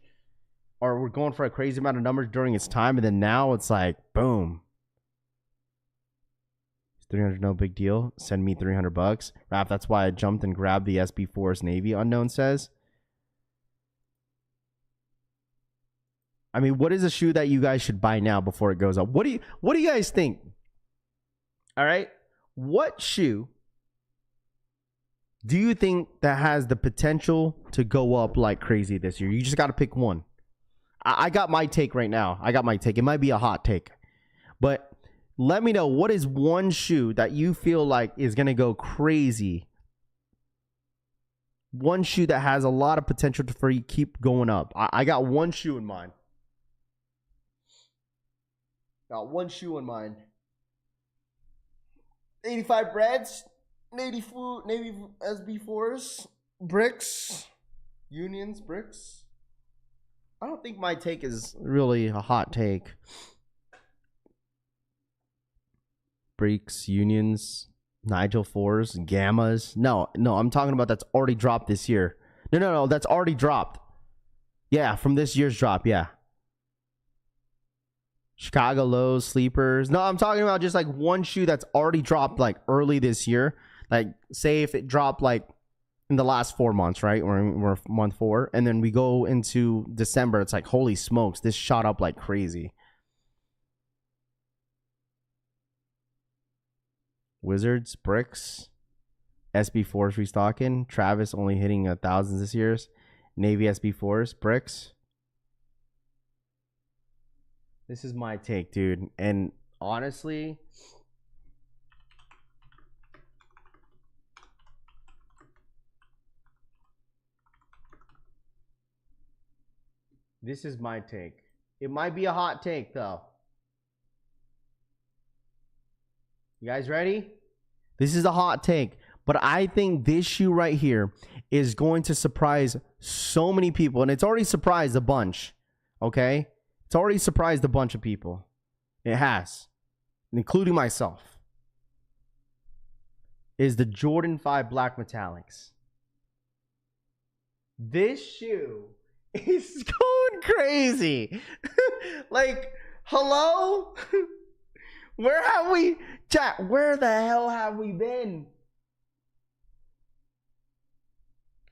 or we're going for a crazy amount of numbers during its time, and then now it's like boom. 300, no big deal. Send me $300. Raph, that's why I jumped and grabbed the SB Force Navy, Unknown says. I mean, what is a shoe that you guys should buy now before it goes up? What do you guys think? All right. What shoe do you think that has the potential to go up like crazy this year? You just got to pick one. I got my take right now. I got my take. It might be a hot take, but let me know, what is one shoe that you feel like is going to go crazy? One shoe that has a lot of potential for you keep going up. I got one shoe in mind. Got one shoe in mind. 85 Breads, Navy SB4s, Bricks, Unions, Bricks. I don't think my take is really a hot take. Bricks, Unions, Nigel 4s, Gammas. No, I'm talking about that's already dropped this year. No, that's already dropped. Yeah, from this year's drop, yeah. Chicago Lows, Sleepers. No, I'm talking about just like one shoe that's already dropped like early this year. Like say if it dropped like in the last 4 months, right? We're month 4. And then we go into December. It's like, holy smokes, this shot up like crazy. Wizards, Bricks, SB4s restocking. Travis only hitting 1,000 this year. Navy SB4s, Bricks. This is my take, dude. And honestly, this is my take. It might be a hot take, though. You guys ready? This is a hot take. But I think this shoe right here is going to surprise so many people. And it's already surprised a bunch. Okay? It's already surprised a bunch of people. It has. Including myself. Is the Jordan 5 Black Metallics. This shoe is going crazy. Like, hello? Where have we... Chat, where the hell have we been?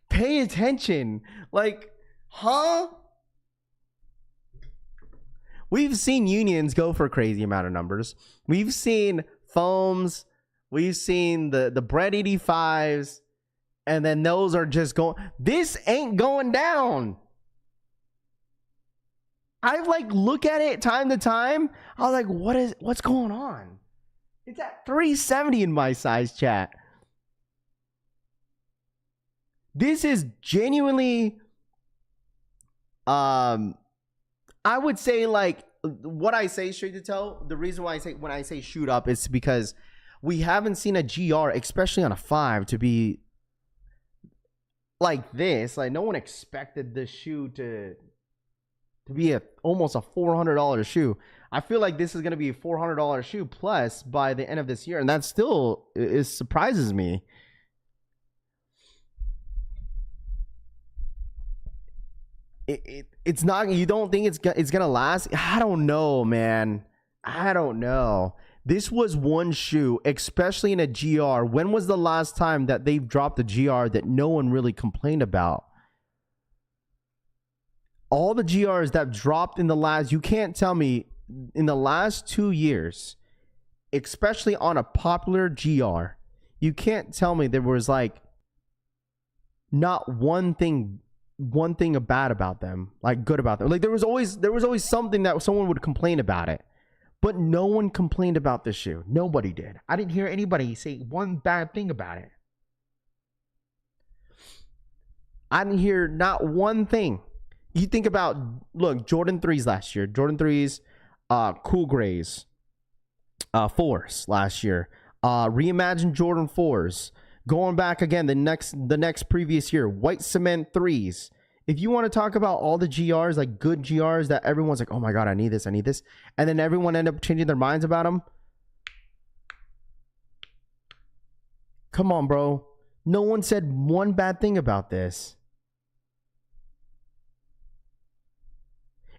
Pay attention. Like, huh? We've seen Unions go for a crazy amount of numbers. We've seen foams. We've seen the Bread 85s. And then those are just going... This ain't going down. I like look at it time to time. I was like, what's going on? It's at 370 in my size, chat. This is genuinely, I would say like what I say straight to tell. The reason why when I say shoot up is because we haven't seen a GR, especially on a 5, to be like this. Like no one expected this shoe to be almost a $400 shoe. I feel like this is going to be a $400 shoe plus by the end of this year. And that still surprises me. It's not, you don't think it's going to last? I don't know, man. I don't know. This was one shoe, especially in a GR. When was the last time that they've dropped a GR that no one really complained about? All the GRs that dropped in the last, you can't tell me in the last 2 years, especially on a popular GR, you can't tell me there was like not one thing bad about them, like good about them. Like there was always something that someone would complain about it, but no one complained about this shoe. Nobody did. I didn't hear anybody say one bad thing about it. I didn't hear not one thing. You think about, look, Jordan 3s last year, Jordan 3s, Cool Grays, 4s last year, reimagined Jordan 4s, going back again the next previous year, white cement 3s. If you want to talk about all the GRs, like good GRs that everyone's like, oh my God, I need this, and then everyone end up changing their minds about them. Come on, bro. No one said one bad thing about this.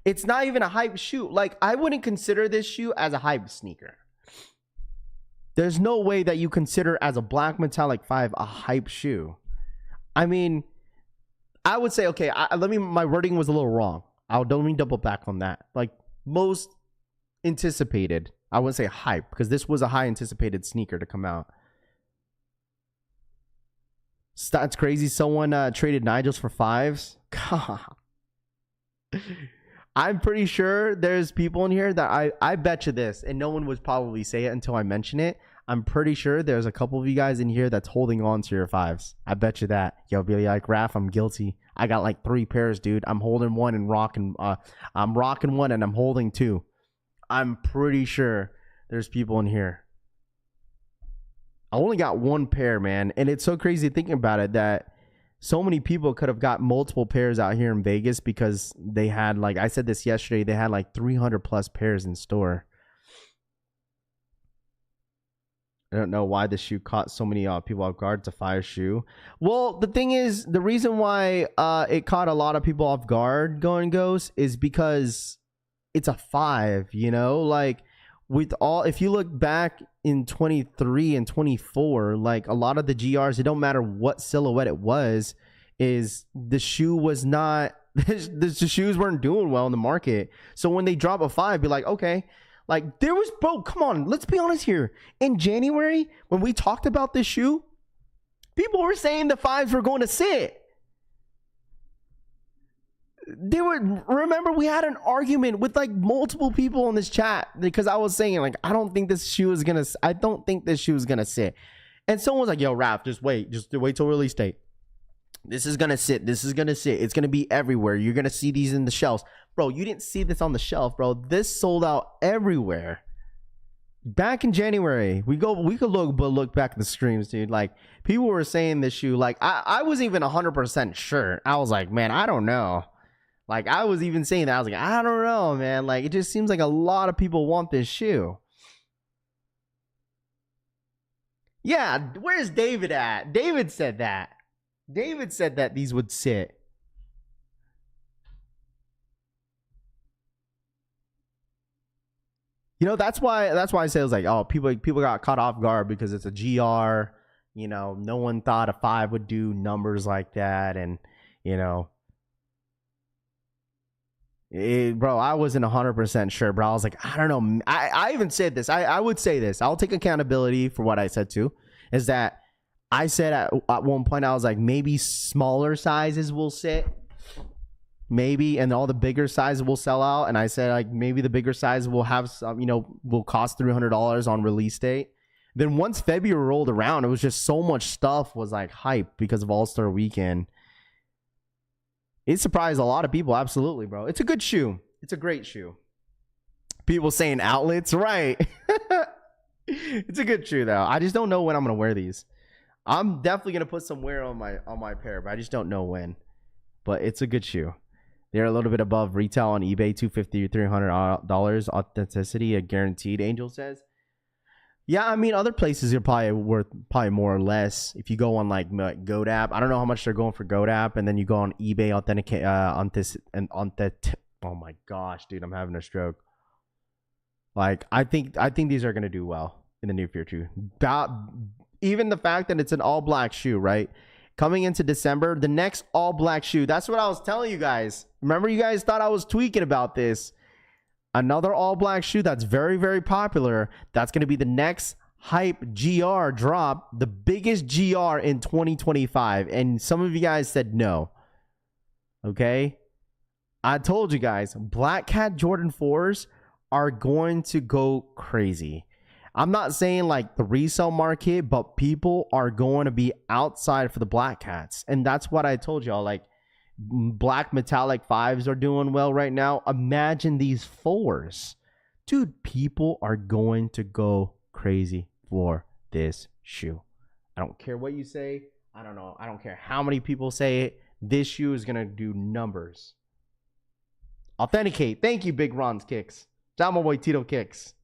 It's not even a hype shoe. Like, I wouldn't consider this shoe as a hype sneaker. There's no way that you consider as a black metallic 5 a hype shoe. I mean, I would say, okay, my wording was a little wrong. Let me double back on that. Like, most anticipated, I wouldn't say hype, because this was a high anticipated sneaker to come out. That's crazy. Someone traded Nigels for 5s. God. I'm pretty sure there's people in here that I bet you this, and no one would probably say it until I mention it. I'm pretty sure there's a couple of you guys in here that's holding on to your 5s. I bet you that. Yo, be like, Raff, I'm guilty. I got like 3 pairs, dude. I'm holding one and rocking. I'm rocking one and I'm holding 2. I'm pretty sure there's people in here. I only got 1 pair, man, and it's so crazy thinking about it that so many people could have got multiple pairs out here in Vegas because they had, like I said this yesterday, they had like 300 plus pairs in store. I don't know why the shoe caught so many people off guard. It's a fire shoe. Well, the thing is, the reason why it caught a lot of people off guard, going Ghost, is because it's a 5, you know? Like, with all, if you look back in 23 and 24, like a lot of the GRs, it don't matter what silhouette it was, is the shoe was not, the shoes weren't doing well in the market. So when they drop a 5, be like, okay, like there was, bro, come on, let's be honest here. In January, when we talked about this shoe, people were saying the 5s were going to sit. Remember, we had an argument with like multiple people in this chat because I was saying, like, I don't think this shoe is gonna sit. And someone was like, yo, Raph, just wait till release date. This is gonna sit. It's gonna be everywhere. You're gonna see these in the shelves. Bro, you didn't see this on the shelf, bro. This sold out everywhere. Back in January, we could look back at the streams, dude. Like, people were saying this shoe, like, I was even 100% sure. I was like, man, I don't know. Like, I was even saying that. I was like, I don't know, man. Like, it just seems like a lot of people want this shoe. Yeah, where's David at? David said that. David said that these would sit. You know, that's why I say it was like, oh, people got caught off guard because it's a GR. You know, no one thought a 5 would do numbers like that, and you know. Bro, I wasn't 100% sure, bro. I was like, I don't know. I even said this. I would say this. I'll take accountability for what I said too. Is that I said at one point, I was like, maybe smaller sizes will sit. Maybe. And all the bigger sizes will sell out. And I said, like, maybe the bigger size will have some, you know, will cost $300 on release date. Then once February rolled around, it was just so much stuff was like hype because of All-Star Weekend. It surprised a lot of people. Absolutely, bro. It's a good shoe. It's a great shoe. People saying outlets, right? It's a good shoe though. I just don't know when I'm gonna wear these. I'm definitely gonna put some wear on my pair, but I just don't know when. But it's a good shoe. They're a little bit above retail on eBay, $250 to $300. Authenticity, a guaranteed. Angel says. Yeah, I mean, other places are probably worth more or less. If you go on like GoDapp, I don't know how much they're going for GoDapp, and then you go on eBay, authenticate oh my gosh, dude, I'm having a stroke. Like, I think these are gonna do well in the near future. Even the fact that it's an all black shoe, right? Coming into December, the next all black shoe. That's what I was telling you guys. Remember, you guys thought I was tweaking about this. Another all black shoe that's very, very popular. That's going to be the next hype GR drop, the biggest GR in 2025, and some of you guys said no. Okay, I told you guys, Black Cat Jordan 4s are going to go crazy. I'm not saying like the resale market, but people are going to be outside for the Black Cats, and that's what I told y'all. Like, black metallic 5s are doing well right now. Imagine these 4s. Dude, people are going to go crazy for this shoe. I don't care what you say. I don't know. I don't care how many people say it. This shoe is going to do numbers. Authenticate. Thank you, Big Ron's Kicks. Shout out my boy Tito Kicks.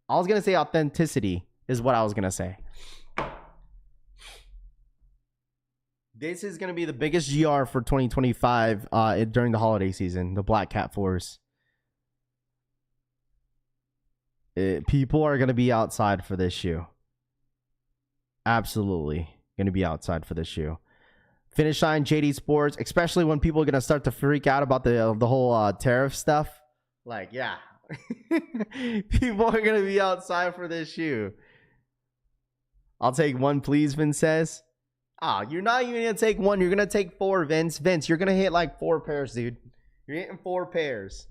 I was going to say authenticity is what I was going to say. This is going to be the biggest GR for 2025 during the holiday season, the Black Cat 4s. People are going to be outside for this shoe. Absolutely going to be outside for this shoe. Finish line JD Sports, especially when people are going to start to freak out about the whole tariff stuff. Like, yeah. People are going to be outside for this shoe. I'll take one, please, Vince says. You're not even going to take one. You're going to take 4, Vince. Vince, you're going to hit like 4 pairs, dude. You're hitting 4 pairs.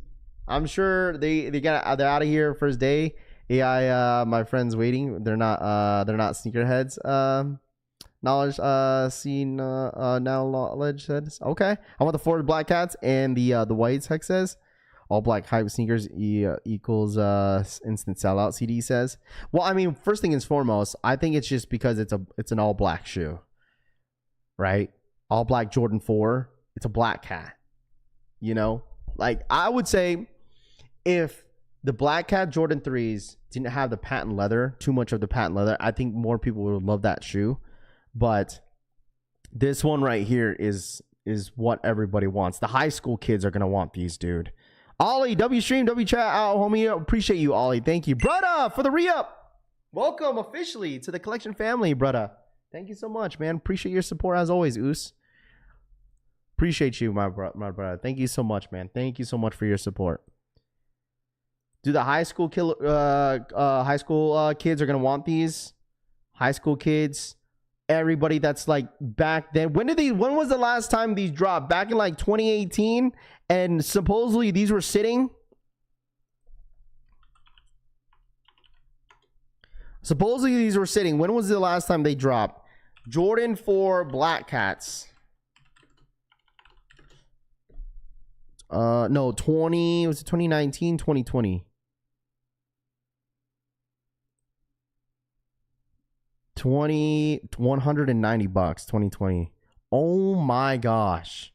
I'm sure they're out of here first day. AI, my friends waiting. They're not sneakerheads. Knowledge seen now knowledge says. Okay. I want the 4 Black Cats and the whites, Hex says. All black hype sneakers equals instant sellout, CD says. Well, I mean, first thing is foremost, I think it's just because it's an all black shoe. Right? All black Jordan 4. It's a Black Cat. You know? Like, I would say if the Black Cat Jordan 3s didn't have the patent leather, too much of the patent leather, I think more people would love that shoe. But this one right here is what everybody wants. The high school kids are going to want these, dude. Ollie, W stream, W chat out, homie. Appreciate you, Ollie. Thank you. Brother, for the re-up. Welcome officially to the collection family, brother. Thank you so much, man. Appreciate your support as always, Oos. Appreciate you, my brother. Thank you so much, man. Thank you so much for your support. Do the high school kids are gonna want these? High school kids, everybody that's like back then. When was the last time these dropped? Back in like 2018, and supposedly these were sitting. Supposedly these were sitting. When was the last time they dropped? Jordan 4 Black Cats. No, 2019, 2020. 190 bucks, 2020. Oh my gosh.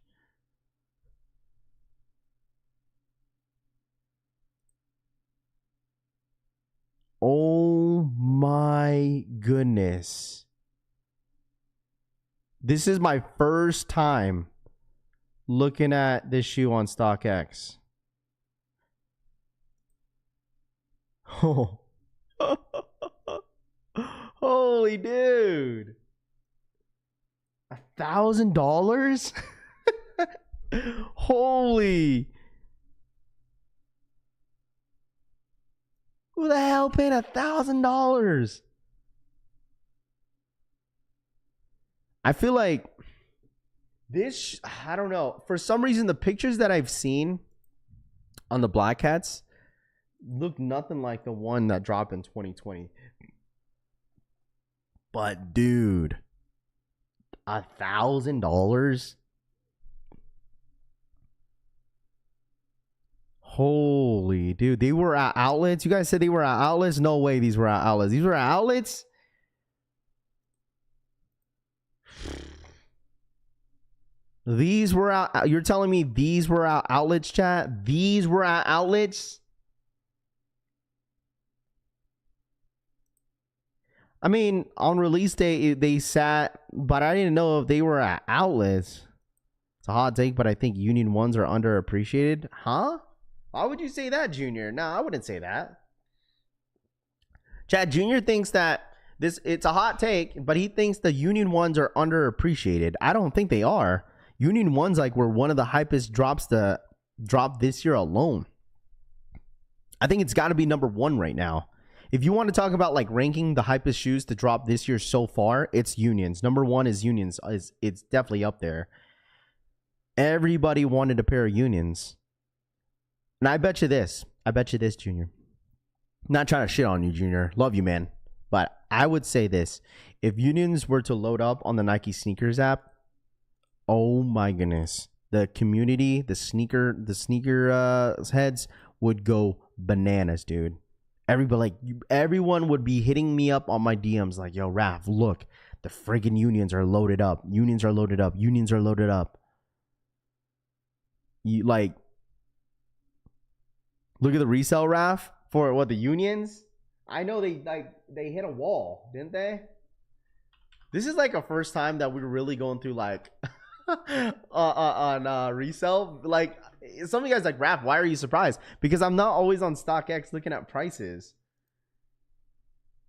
Oh my goodness. This is my first time looking at this shoe on StockX. Oh. Holy dude. $1,000? Holy. Who the hell paid $1,000? I feel like this, I don't know. For some reason, the pictures that I've seen on the Black Cats look nothing like the one that dropped in 2020. But dude, $1,000? Holy dude, they were at outlets. You guys said they were at outlets. No way, these were at outlets. These were at outlets. These were out. You're telling me these were at outlets, chat? These were at outlets. I mean, on release day, they sat, but I didn't know if they were at outlets. It's a hot take, but I think Union ones are underappreciated. Huh? Why would you say that, Junior? No, I wouldn't say that. Chad, Junior thinks that it's a hot take, but he thinks the Union ones are underappreciated. I don't think they are. Union ones like were one of the hypest drops to drop this year alone. I think it's got to be number 1 right now. If you want to talk about like ranking the hypest shoes to drop this year so far, it's Unions. Number one is Unions. It's definitely up there. Everybody wanted a pair of Unions. And I bet you this, Junior. Not trying to shit on you, Junior. Love you, man. But I would say this. If Unions were to load up on the Nike sneakers app, oh my goodness. The community, the sneaker heads would go bananas, dude. Everyone would be hitting me up on my DMs like, yo, Raph, look, the friggin' Unions are loaded up. Unions are loaded up. Unions are loaded up. You like, look at the resale, Raph, for what, the Unions? I know they hit a wall, didn't they? This is like a first time that we're really going through like on resale. Like, some of you guys like, Raph, why are you surprised? Because I'm not always on StockX looking at prices.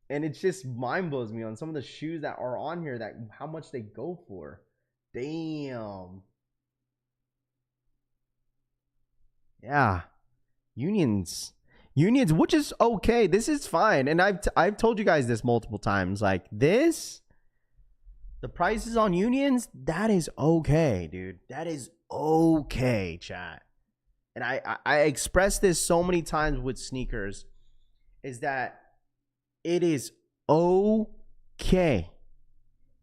And it just mind blows me on some of the shoes that are on here, that how much they go for. Damn. Yeah. Unions, which is okay. This is fine. And I've told you guys this multiple times. Like this, the prices on Unions, that is okay, dude. That is okay, chat. And I expressed this so many times with sneakers, is that it is okay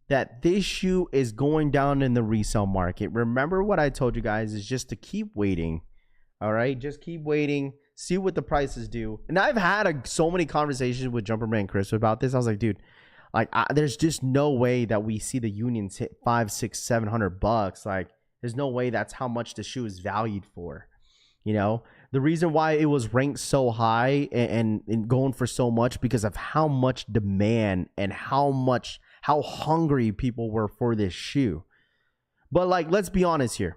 that this shoe is going down in the resale market. Remember what I told you guys is just to keep waiting. All right, just keep waiting, see what the prices do. And I've had so many conversations with Jumperman Chris about this. I was like, dude, like there's just no way that we see the Unions hit $500, $600, $700. Like, there's no way that's how much the shoe is valued for. You know, the reason why it was ranked so high and going for so much, because of how much demand and how hungry people were for this shoe. But like, let's be honest here.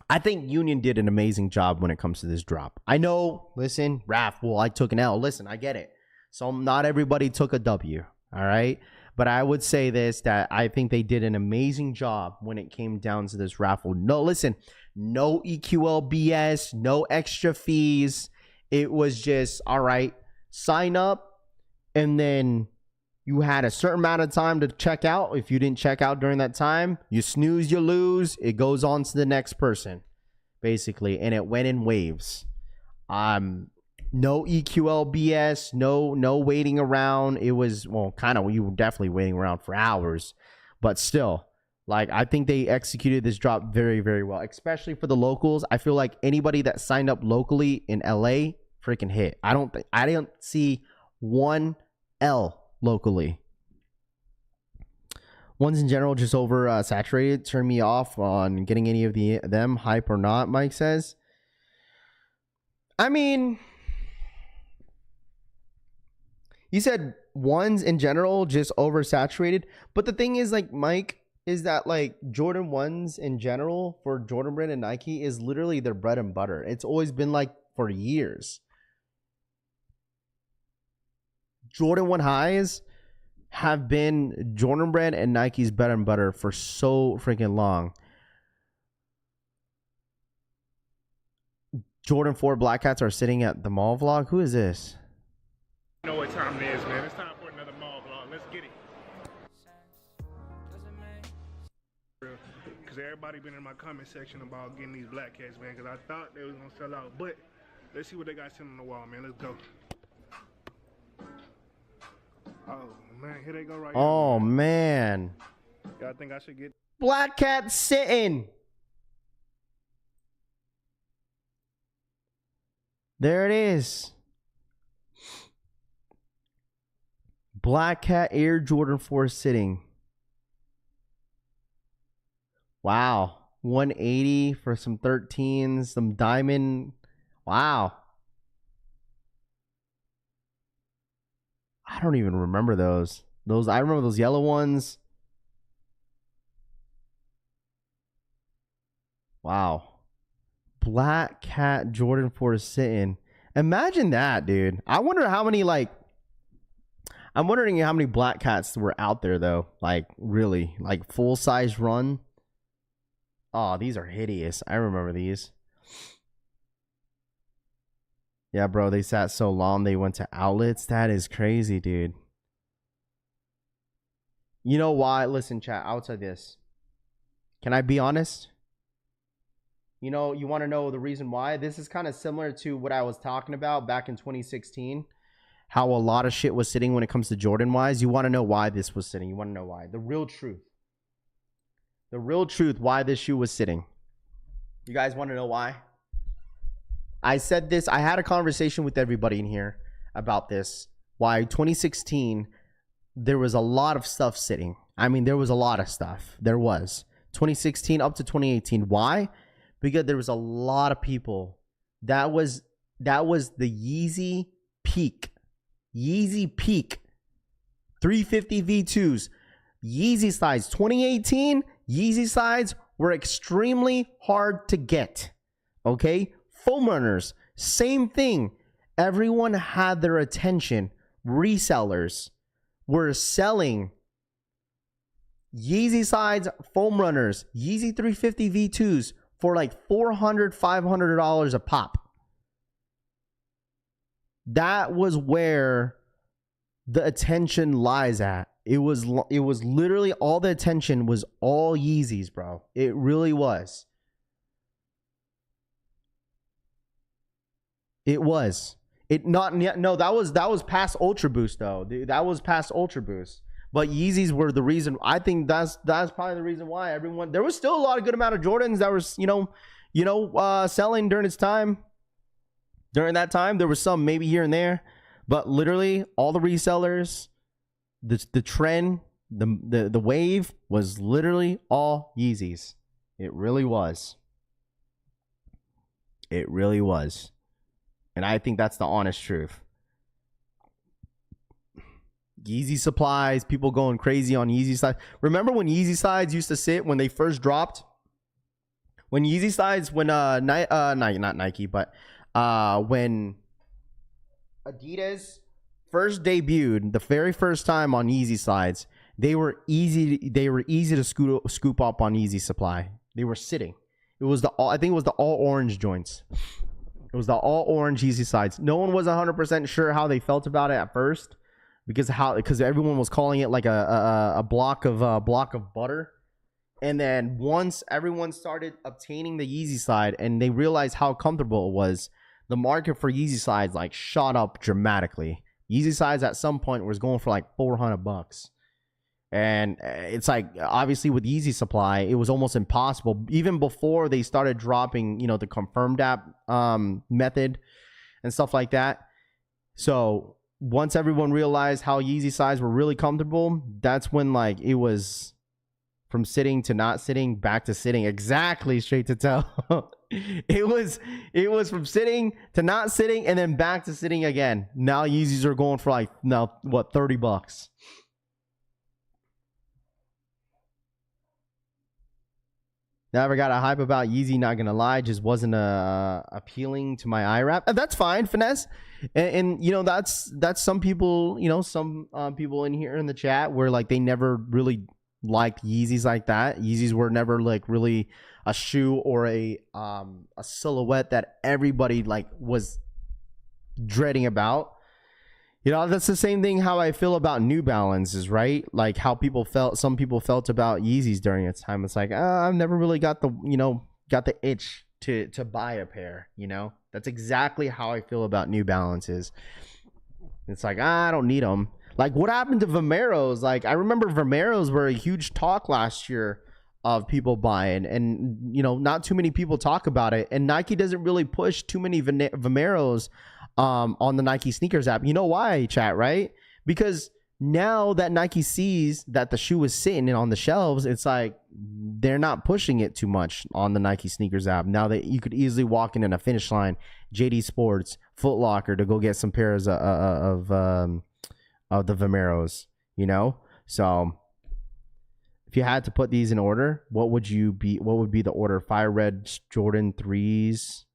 I think Union did an amazing job when it comes to this drop. I know, listen, Raffle, I took an L. Listen, I get it. So not everybody took a W, all right? But I would say this, that I think they did an amazing job when it came down to this raffle. No, listen, no EQL BS, no extra fees. It was just, all right, sign up, and then you had a certain amount of time to check out. If you didn't check out during that time, you snooze, you lose. It goes on to the next person, basically. And it went in waves. No EQL BS, no waiting around. It was, well, kind of, you were definitely waiting around for hours. But still, like, I think they executed this drop very, very well, especially for the locals. I feel like anybody that signed up locally in LA freaking hit. I didn't see one L locally. Ones in general just over saturated. Turn me off on getting any of them, hype or not, Mike says. I mean, you said ones in general just oversaturated, but the thing is, like, Mike, is that like Jordan ones in general for Jordan Brand and Nike is literally their bread and butter. It's always been like for years. Jordan 1 highs have been Jordan Brand and Nike's bread and butter for so freaking long. Jordan 4 Black Hats are sitting at the mall vlog. Who is this? You know what time it is, man. It's time for another mall vlog. Let's get it. Because everybody been in my comment section about getting these Black Cats, man, because I thought they was going to sell out. But let's see what they got sitting on the wall, man. Let's go. Oh, man. Here they go right here. Oh, man. Y'all think I should get... Black Cat sitting. There it is. Black Cat Air Jordan 4 sitting. Wow. 180 for some 13s, some diamond. Wow. I don't even remember those. I remember those yellow ones. Wow. Black Cat Jordan 4 sitting. Imagine that, dude. I'm wondering how many Black Cats were out there though. Like, really, like full size run. Oh, these are hideous. I remember these. Yeah, bro, they sat so long they went to outlets. That is crazy, dude. You know why? Listen, chat, I'll tell you this. Can I be honest? You know, you want to know the reason why? This is kind of similar to what I was talking about back in 2016. How a lot of shit was sitting when it comes to Jordan wise. You want to know why this was sitting. You want to know why. The real truth. The real truth why this shoe was sitting. You guys want to know why? I said this. I had a conversation with everybody in here about this. Why 2016, there was a lot of stuff sitting. I mean, there was a lot of stuff. There was. 2016 up to 2018. Why? Because there was a lot of people. That was the Yeezy peak. Yeezy peak. 350 V2s. Yeezy slides. 2018, Yeezy slides were extremely hard to get. Okay? Foam runners, same thing. Everyone had their attention. Resellers were selling Yeezy slides, foam runners, Yeezy 350 V2s for like $400, $500 a pop. That was where the attention lies at. It was literally all the attention was all Yeezys, bro. It really was. It was. It not no, that was past Ultra Boost though. That was past Ultra Boost. But Yeezys were the reason. I think that's probably the reason why everyone. There was still a lot of good amount of Jordans that was selling during its time. During that time, there was some maybe here and there, but literally all the resellers, the trend, the wave was literally all Yeezys. It really was. It really was. And I think that's the honest truth. Yeezy supplies, people going crazy on Yeezy slides. Remember when Yeezy slides used to sit when they first dropped? When Yeezy slides, when not Nike, but when Adidas first debuted, the very first time on Yeezy slides, they were easy to scoop up on Yeezy supply. They were sitting. I think it was the all orange joints. It was the all orange Yeezy slides. No one was 100% sure how they felt about it at first because everyone was calling it like a block of butter. And then once everyone started obtaining the Yeezy slide and they realized how comfortable it was, the market for Yeezy slides like shot up dramatically. Yeezy slides at some point was going for like $400. And it's like, obviously with Yeezy supply, it was almost impossible. Even before they started dropping, the confirmed app method and stuff like that. So once everyone realized how Yeezy slides were really comfortable, that's when like it was from sitting to not sitting, back to sitting. Exactly, straight to toe. It was from sitting to not sitting and then back to sitting again. Now Yeezys are going for like $30. Never got a hype about Yeezy, not gonna lie, just wasn't appealing to my IRAP. That's fine, finesse. And that's some people, some people in here in the chat where like they never really liked Yeezys like that. Yeezys were never like really a shoe or a silhouette that everybody like was dreading about. That's the same thing how I feel about New Balances, right? Like how some people felt about Yeezys during its time. It's like, I've never really got the itch to buy a pair, That's exactly how I feel about New Balances. It's like, I don't need them. Like what happened to Vomeros? Like I remember Vomeros were a huge talk last year of people buying, and not too many people talk about it, and Nike doesn't really push too many Vomeros on the Nike sneakers app. You know why, chat, right? Because now that Nike sees that the shoe is sitting on the shelves, it's like they're not pushing it too much on the Nike sneakers app. Now that you could easily walk in a Finish Line, JD Sports, Foot Locker to go get some pairs of the Vomeros, So if you had to put these in order, what would be the order? Fire Red Jordan 3s,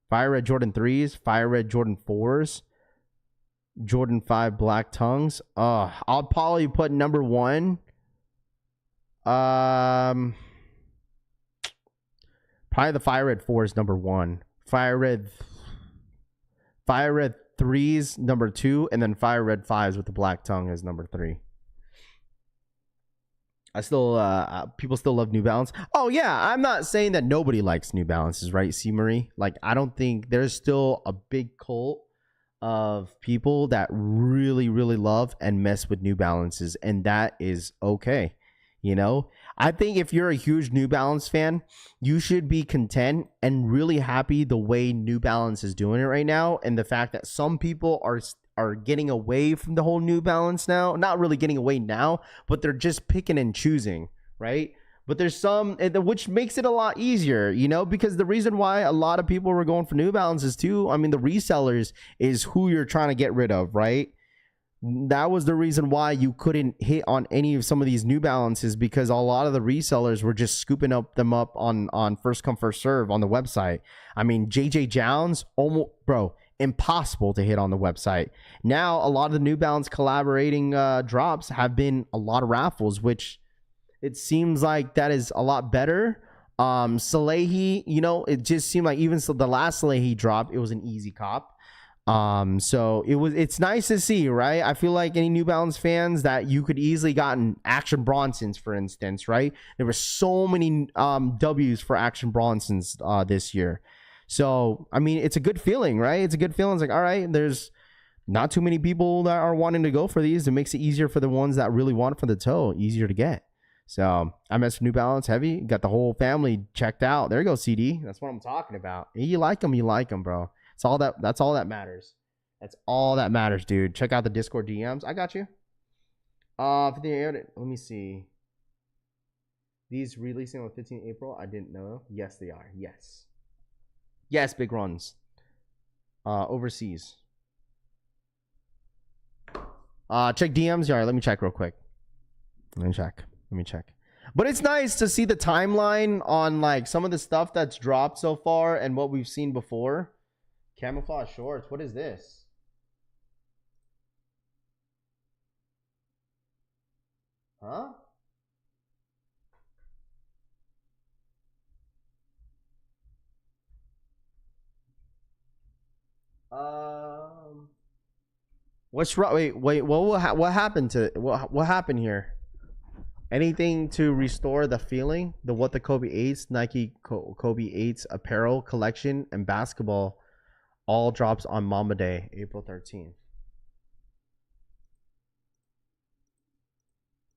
Fire Red Jordan 3s, Fire Red Jordan 4s, Jordan 5 Black Tongues. I'll probably put number 1. Probably the Fire Red 4 is number 1. Fire Red Fire Red 3s number 2, and then Fire Red 5s with the black tongue is number 3. I still people still love New Balance. Oh yeah, I'm not saying that nobody likes New Balances, right? C Marie, like I don't think there's still a big cult of people that really love and mess with New Balances, and that is okay. You know, I think if you're a huge New Balance fan, you should be content and really happy the way New Balance is doing it right now, and the fact that some people are getting away from the whole New Balance now. Not really getting away now, but they're just picking and choosing, right? But there's some, which makes it a lot easier, you know, because the reason why a lot of people were going for New Balances too, I mean, the resellers is who you're trying to get rid of, right? That was the reason why you couldn't hit on any of some of these New Balances, because a lot of the resellers were just scooping them up on first come first serve on the website. I mean, JJ Jones, almost, bro, impossible to hit on the website. Now a lot of the New Balance collaborating drops have been a lot of raffles, which it seems like that is a lot better. Salehi, you know, it just seemed like even so the last Salehi drop, it was an easy cop. So it's nice to see, right? I feel like any New Balance fans that you could easily gotten Action Bronsons, for instance, right? There were so many W's for Action Bronsons this year. So, I mean, it's a good feeling, right? It's a good feeling. It's like, all right, there's not too many people that are wanting to go for these. It makes it easier for the ones that really want it for the toe, easier to get. So, I mess with New Balance heavy. Got the whole family checked out. There you go, CD. That's what I'm talking about. You like them, bro. That's all that matters. That's all that matters, dude. Check out the Discord DMs. I got you. Let me see. These releasing on 15 April. I didn't know. Yes, they are. Yes, big runs. Overseas. Check DMs. All right, let me check real quick. Let me check. But it's nice to see the timeline on like some of the stuff that's dropped so far and what we've seen before. Camouflage shorts. What is this? Huh? What's wrong? Wait. What happened to what happened here? Anything to restore the feeling? The Kobe 8s, Nike Kobe 8s apparel collection and basketball all drops on Mamba Day, April 13th.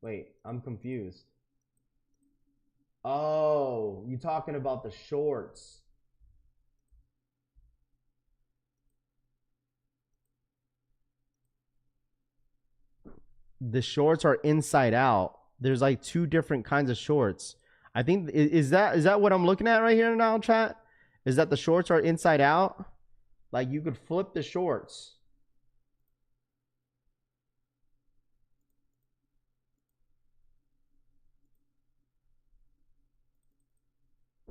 Wait, I'm confused. Oh, you talking about the shorts? The shorts are inside out. There's like 2 different kinds of shorts. I think is that what I'm looking at right here now, chat? Is that the shorts are inside out? Like you could flip the shorts.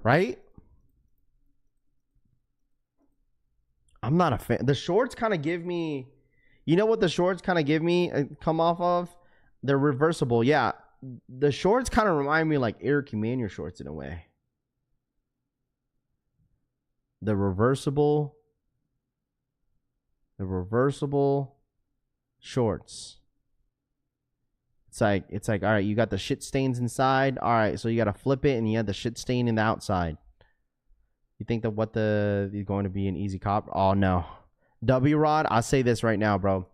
Right? I'm not a fan. The shorts kind of give me, you know what the shorts kind of give me, come off of? They're reversible. Yeah. The shorts kind of remind me like Eric Emanuel shorts in a way. The reversible shorts. It's like all right, you got the shit stains inside. All right, so you got to flip it and you have the shit stain in the outside. You think that is going to be an easy cop? Oh no. W Rod, I'll say this right now, bro.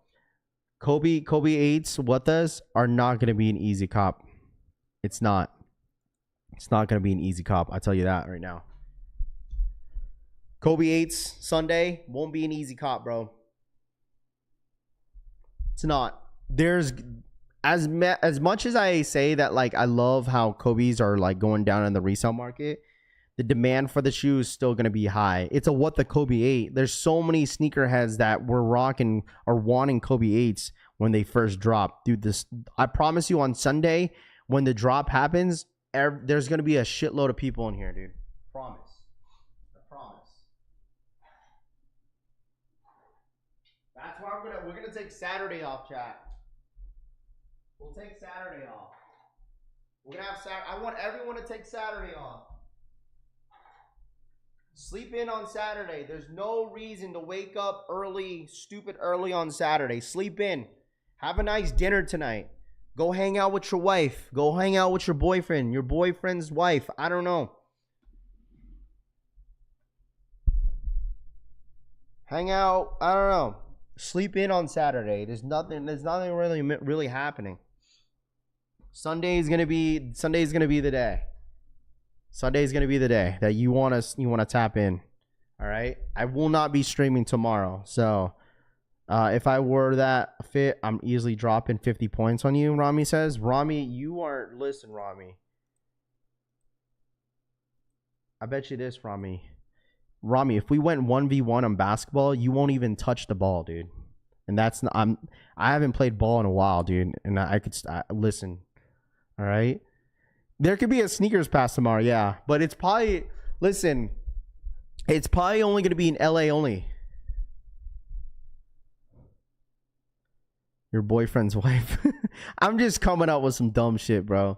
Kobe 8s, Watas are not going to be an easy cop. It's not. It's not going to be an easy cop. I tell you that right now. Kobe 8s Sunday won't be an easy cop, bro. It's not. There's as much as I say that, like, I love how Kobe's are like going down in the resale market. The demand for the shoe is still going to be high. It's a what the Kobe 8. There's so many sneakerheads that were rocking or wanting Kobe 8s when they first dropped. Dude, I promise you on Sunday when the drop happens, there's going to be a shitload of people in here, dude. Promise. I promise. That's why we're going to take Saturday off, chat. We'll take Saturday off. We're going to have Saturday. I want everyone to take Saturday off. Sleep in on Saturday. There's no reason to wake up early, stupid early on Saturday. Sleep in. Have a nice dinner tonight. Go hang out with your wife. Go hang out with your boyfriend's wife. I don't know. Hang out. I don't know. Sleep in on Saturday. There's nothing really happening. Sunday is gonna be the day. Sunday's gonna be the day that you wanna tap in. All right. I will not be streaming tomorrow. So if I were that fit, I'm easily dropping 50 points on you, Rami says. Rami, listen, Rami. I bet you this, Rami. Rami, if we went 1v1 on basketball, you won't even touch the ball, dude. And I haven't played ball in a while, dude. And I could listen. All right. There could be a sneakers pass tomorrow, yeah. But it's probably only going to be in LA only. Your boyfriend's wife. I'm just coming up with some dumb shit, bro.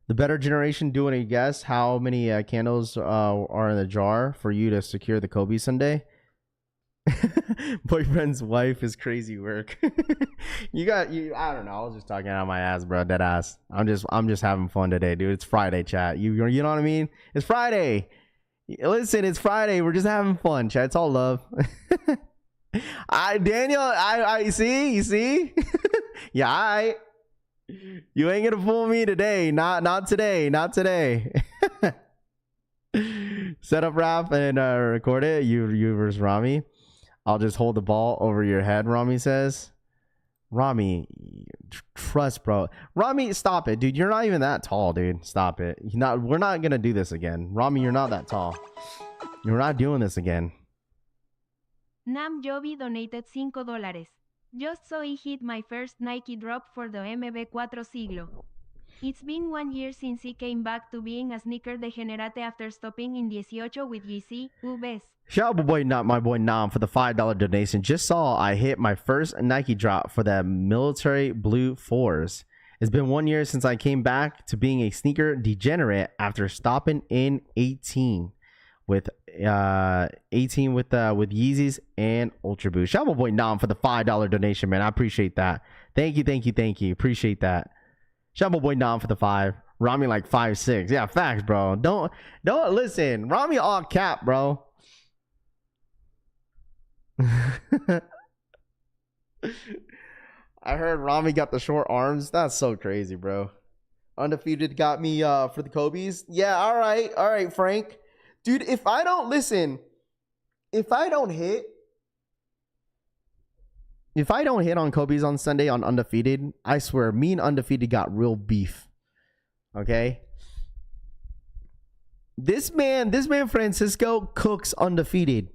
The better generation doing a guess how many candles are in the jar for you to secure the Kobe Sunday. Boyfriend's wife is crazy work. I don't know. I was just talking out my ass, bro. Dead ass. I'm just having fun today, dude. It's Friday, chat. You know what I mean? It's Friday. Listen, it's Friday. We're just having fun, chat. It's all love. Daniel, I see. You see? Yeah, you ain't gonna fool me today. Not today. Set up Raff and record it. You versus Rami. I'll just hold the ball over your head, Rami says. Rami, trust, bro. Rami, stop it, dude. You're not even that tall, dude. Stop it. We're not gonna do this again. Rami, you're not that tall. You're not doing this again. Nam Jovi donated $5. Just so I hit my first Nike drop for the MB4 siglo. It's been 1 year since he came back to being a sneaker degenerate after stopping in 18 with GC. Ubes. Shout out my boy Nam for the $5 donation. Just saw I hit my first Nike drop for the military blue 4s. It's been 1 year since I came back to being a sneaker degenerate after stopping in 18 with Yeezys and Ultra Boost. Shout out my boy Nam for the $5 donation, man. I appreciate that. Thank you. Appreciate that. Shout out my boy Nam for the 5. Rami like 5'6". Yeah, facts, bro. Don't listen. Rami all cap, bro. I heard Rami got the short arms. That's so crazy, bro. Undefeated got me for the Kobe's. Yeah, all right, Frank. Dude, if I don't hit on Kobe's on Sunday on Undefeated, I swear, me and Undefeated got real beef. Okay? This man Francisco cooks Undefeated.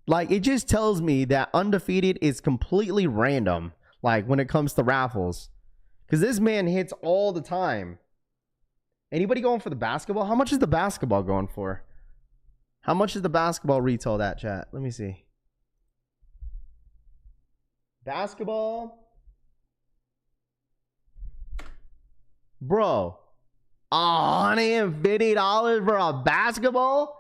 Like, it just tells me that Undefeated is completely random, like, when it comes to raffles. Because this man hits all the time. Anybody going for the basketball? How much is the basketball going for? How much is the basketball retail that, chat? Let me see. Basketball. Bro. $150 for a basketball?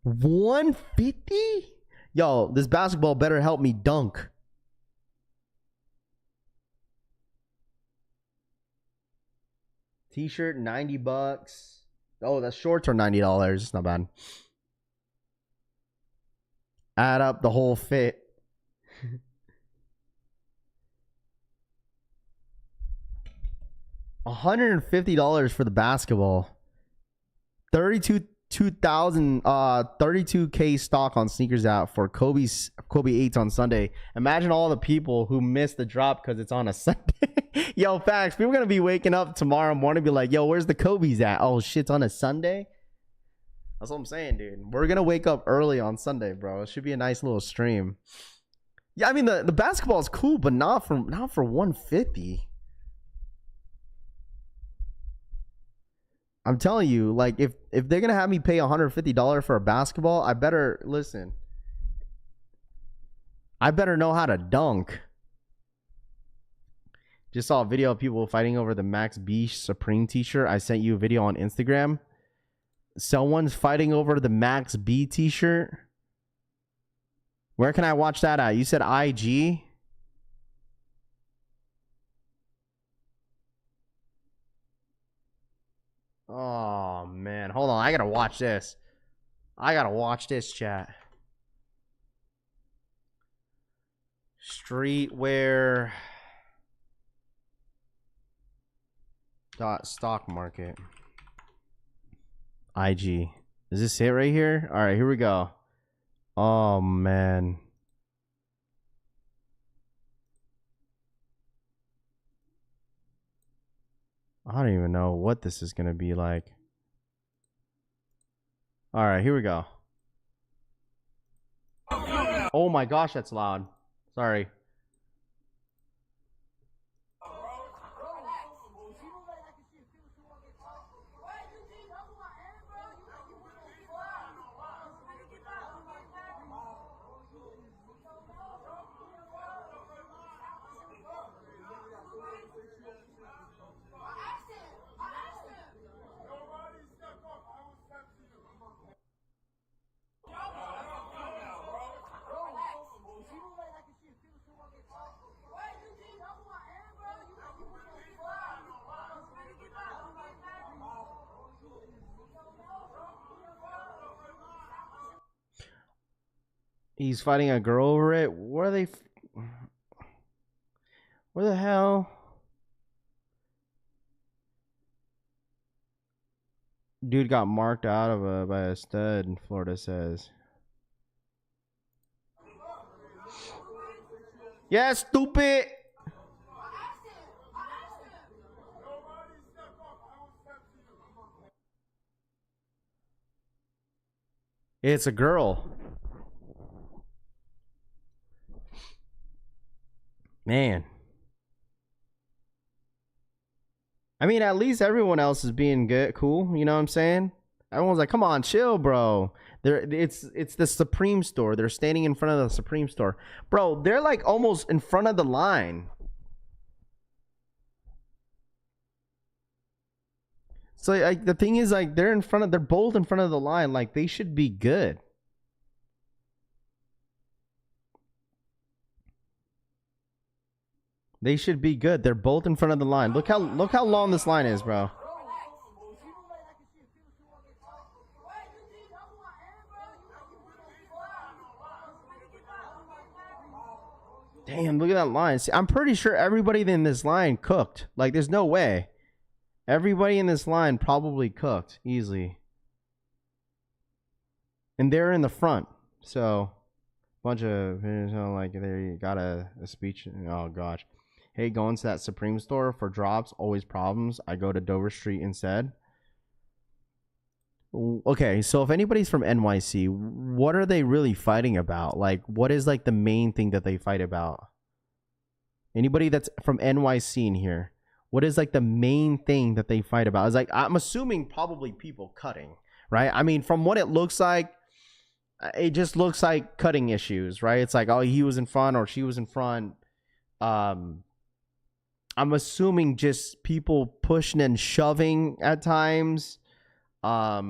$150? Yo, this basketball better help me dunk. T-shirt, $90. Oh, the shorts are $90. It's not bad. Add up the whole fit. $150 for the basketball. 32K stock on sneakers out for Kobe 8s on Sunday. Imagine all the people who missed the drop because it's on a Sunday. Yo, facts. People are gonna be waking up tomorrow morning and be like, yo, where's the Kobe's at? Oh, shit's on a Sunday. That's what I'm saying, dude. We're gonna wake up early on Sunday, bro. It should be a nice little stream. Yeah, I mean the basketball is cool, but not for $150. I'm telling you, like, if they're gonna have me pay $150 for a basketball, I better listen. I better know how to dunk. Just saw a video of people fighting over the Max B Supreme t-shirt. I sent you a video on Instagram. Someone's fighting over the Max B t-shirt. Where can I watch that at? You said IG? Oh, man. Hold on. I gotta watch this. I gotta watch this, chat. Streetwear. Stock market. IG. Is this it right here? All right, here we go. Oh, man. I don't even know what this is going to be like. All right, here we go. Oh my gosh, that's loud. Sorry. He's fighting a girl over it. Where are they? Where the hell? Dude got marked out of by a stud in Florida, says. Yeah, stupid. It's a girl. Man. I mean, at least everyone else is being good, cool. You know what I'm saying? Everyone's like, come on, chill, bro. It's the Supreme store. They're standing in front of the Supreme store. Bro, they're like almost in front of the line. So like the thing is, like, they're both in front of the line. Like, they should be good. They should be good. They're both in front of the line. Look how long this line is, bro. Damn, look at that line. See, I'm pretty sure everybody in this line cooked. Like, there's no way. Everybody in this line probably cooked easily. And they're in the front. So, bunch of, like, they got a speech. Oh, gosh. Hey, going to that Supreme store for drops, always problems. I go to Dover Street instead. Okay, so if anybody's from NYC, what are they really fighting about? Like, what is like the main thing that they fight about? Anybody that's from NYC in here, what is like the main thing that they fight about? It's like, I'm assuming probably people cutting, right? I mean, from what it looks like, it just looks like cutting issues, right? It's like, oh, he was in front or she was in front. I'm assuming just people pushing and shoving at times. I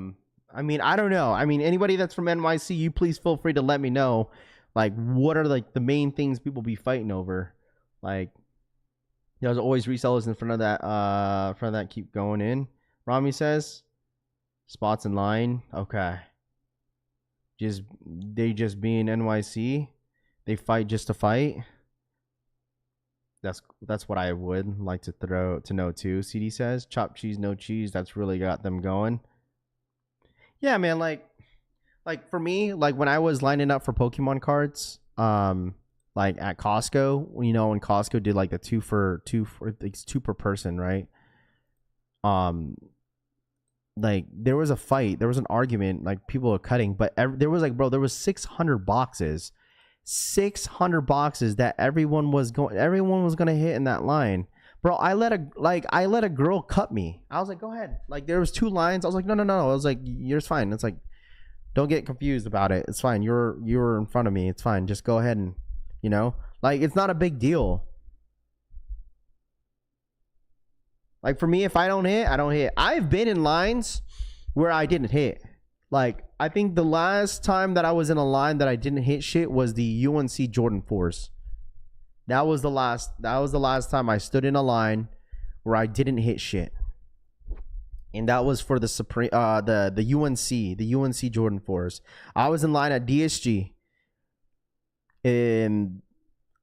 mean, I don't know. I mean, anybody that's from NYC, you please feel free to let me know, like, what are like the main things people be fighting over? Like, there's always resellers in front of that keep going in. Rami says, spots in line. Okay. They just being NYC, they fight just to fight. That's what I would like to know too. CD says, chopped cheese, no cheese. That's really got them going. Yeah, man. Like for me, like when I was lining up for Pokemon cards, like at Costco, you know, when Costco did like the two for it's 2 per person, right? Like there was a fight, there was an argument, like people are cutting, but there was like, bro, there was 600 boxes. 600 boxes that everyone was going to hit in that line, bro. I let a girl cut me. I was like, go ahead. Like there was 2 lines. I was like, no. I was like, you're fine. It's like, don't get confused about it. It's fine. You're in front of me. It's fine. Just go ahead and, you know, like it's not a big deal. Like for me, if I don't hit, I don't hit. I've been in lines where I didn't hit. Like I think the last time that I was in a line that I didn't hit shit was the UNC Jordan 4s. That was the last time I stood in a line where I didn't hit shit. And that was for the UNC Jordan 4s. I was in line at DSG, and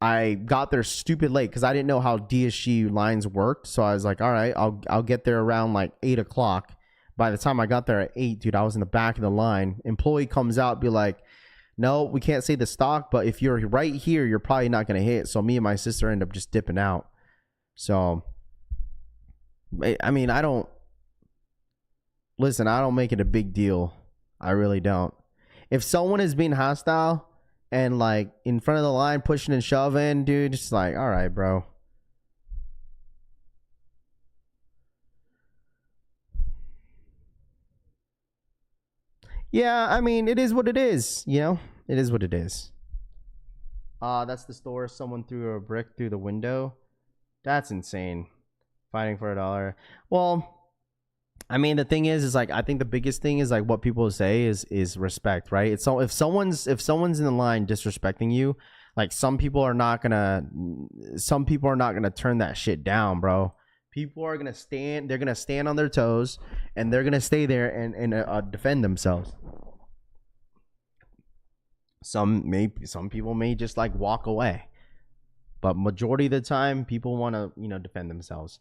I got there stupid late because I didn't know how DSG lines worked. So I was like, all right, I'll get there around like 8 o'clock. By the time I got there at 8, dude, I was in the back of the line. Employee comes out, be like, no, we can't say the stock, but if you're right here, you're probably not going to hit. So me and my sister end up just dipping out. So, I mean, I don't make it a big deal. I really don't. If someone is being hostile and like in front of the line pushing and shoving, dude, it's like, all right, bro. Yeah, I mean, it is what it is, you know? It is what it is. That's the store. Someone threw a brick through the window. That's insane. Fighting for $1. Well, I mean, the thing is like I think the biggest thing is like what people say is respect, right? It's so if someone's in the line disrespecting you, like some people are not gonna turn that shit down, bro. People are gonna stand. They're gonna stand on their toes, and they're gonna stay there and defend themselves. Some people may just like walk away, but majority of the time, people want to defend themselves.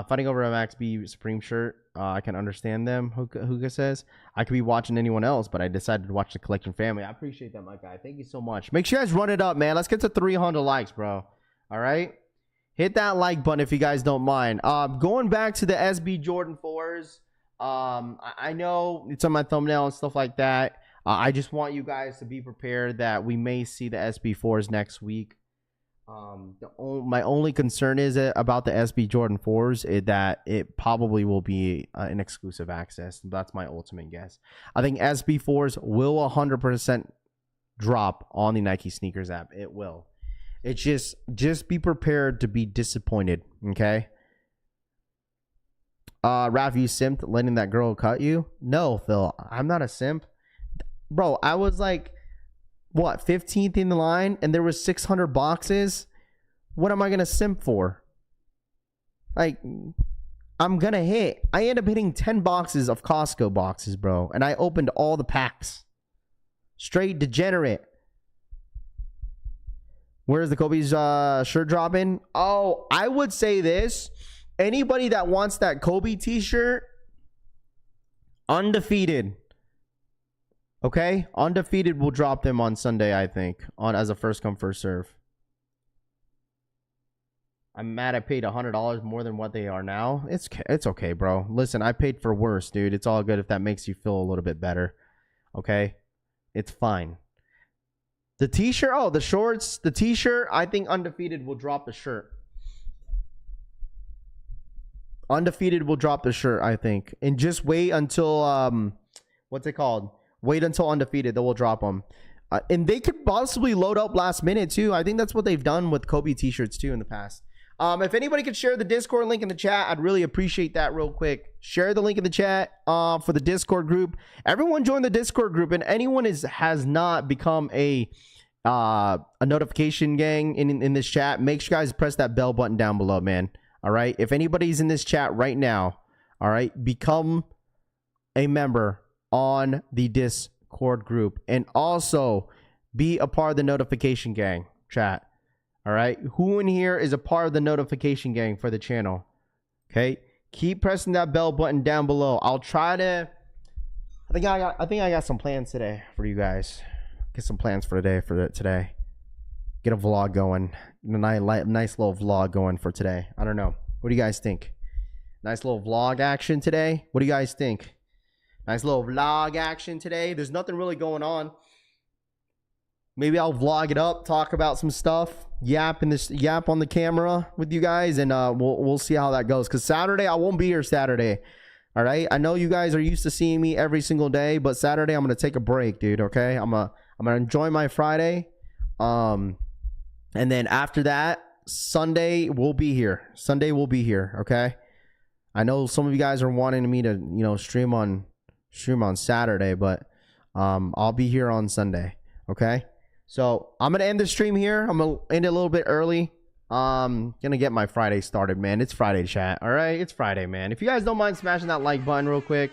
Fighting over a Max B Supreme shirt, I can understand them. Hookah says, I could be watching anyone else, but I decided to watch the Collection family. I appreciate that, my guy. Thank you so much. Make sure you guys run it up, man. Let's get to 300 likes, bro. All right? Hit that like button if you guys don't mind. Going back to the SB Jordan 4s, I know it's on my thumbnail and stuff like that. I just want you guys to be prepared that we may see the SB 4s next week. My only concern is about the SB Jordan 4s is that it probably will be an exclusive access. That's my ultimate guess. I think SB 4s will 100% drop on the Nike sneakers app. It will. It's just be prepared to be disappointed. Okay. Raph, you simped letting that girl cut you? No, Phil, I'm not a simp, bro. I was like, what, 15th in the line, and there was 600 boxes. What am I gonna simp for? Like, I'm gonna hit. I ended up hitting 10 boxes of Costco boxes, bro, and I opened all the packs. Straight degenerate. Where's the Kobe's shirt dropping? Oh, I would say this. Anybody that wants that Kobe t-shirt, undefeated. Okay? Undefeated will drop them on Sunday, I think, as a first come, first serve. I'm mad I paid $100 more than what they are now. It's okay, bro. Listen, I paid for worse, dude. It's all good if that makes you feel a little bit better. Okay? It's fine. The t-shirt, the shorts, the t-shirt, I think Undefeated will drop the shirt. Undefeated will drop the shirt, I think. And just wait until, what's it called? Wait until Undefeated, they will drop them. And they could possibly load up last minute, too. I think that's what they've done with Kobe t-shirts, too, in the past. If anybody could share the Discord link in the chat, I'd really appreciate that real quick. Share the link in the chat for the Discord group. Everyone join the Discord group, and anyone has not become a notification gang in this chat, make sure you guys press that bell button down below, man. All right? If anybody's in this chat right now, all right, become a member on the Discord group, and also be a part of the notification gang chat. All right, who in here is a part of the notification gang for the channel? Okay, keep pressing that bell button down below. I'll try to. I think I got some plans today for you guys. Get some plans for today. Get a vlog going. Nice little vlog going for today. I don't know. What do you guys think? Nice little vlog action today. What do you guys think? Nice little vlog action today. There's nothing really going on. Maybe I'll vlog it up, talk about some stuff, yap on the camera with you guys, and we'll see how that goes. Because Saturday, I won't be here Saturday. All right? I know you guys are used to seeing me every single day, but Saturday, I'm going to take a break, dude, okay? I'm going to enjoy my Friday. And then after that, Sunday, we'll be here. Okay? I know some of you guys are wanting me to, stream on Saturday, but I'll be here on Sunday. Okay. So I'm gonna end the stream here. I'm gonna end it a little bit early. Gonna get my Friday started, man. It's Friday, chat. All right, it's Friday, man. If you guys don't mind smashing that like button real quick,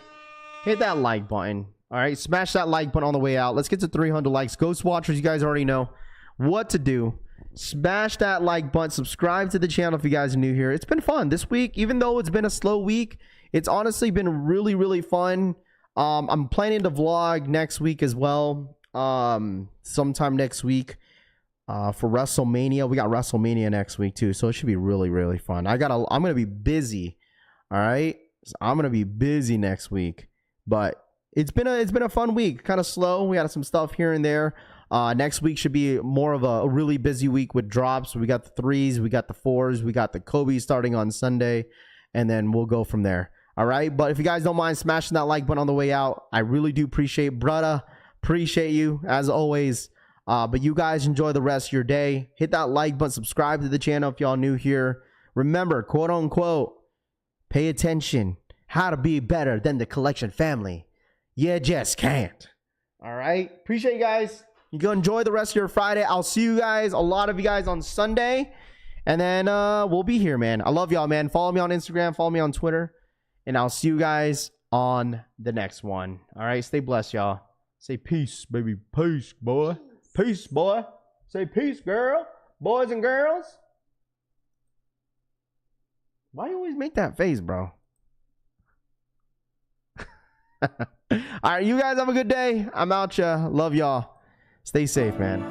hit that like button. All right, smash that like button on the way out. Let's get to 300 likes. Ghost Watchers, you guys already know what to do. Smash that like button. Subscribe to the channel if you guys are new here. It's been fun this week, even though it's been a slow week. It's honestly been really, really fun. I'm planning to vlog next week as well. Sometime next week for WrestleMania. We got WrestleMania next week too, so it should be really, really fun. I'm gonna be busy. All right, so I'm gonna be busy next week, but it's been a fun week. Kind of slow. We got some stuff here and there. Next week should be more of a really busy week with drops. We got the 3s, we got the 4s, we got the Kobe starting on Sunday, and then we'll go from there. All right, but if you guys don't mind smashing that like button on the way out, I really do appreciate, brother. Appreciate you as always. But you guys enjoy the rest of your day. Hit that like button, subscribe to the channel if y'all new here. Remember, quote unquote, pay attention. How to be better than the collection family. You just can't. All right. Appreciate you guys. You go enjoy the rest of your Friday. I'll see you guys, a lot of you guys, on Sunday. And then we'll be here, man. I love y'all, man. Follow me on Instagram. Follow me on Twitter. And I'll see you guys on the next one. All right. Stay blessed, y'all. Say peace, baby. Peace, boy. Peace, boy. Say peace, girl. Boys and girls. Why you always make that face, bro? All right, you guys have a good day. I'm out, ya. Love y'all. Stay safe, man.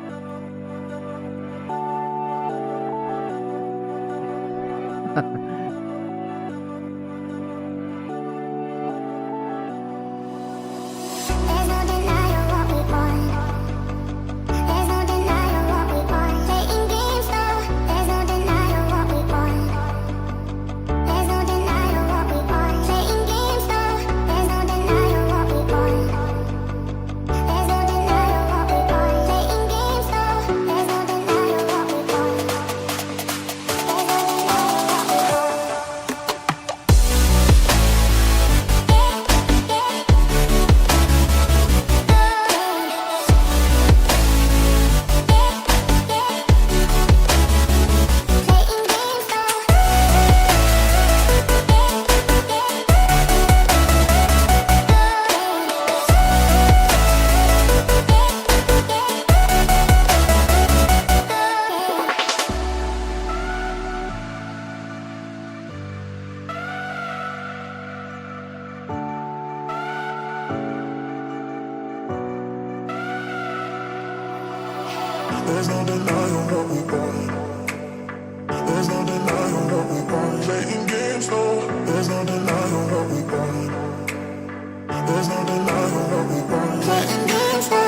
There's no denying what we want. There's no denying what we want. Playing games, no. There's no denying what we want. There's no denying.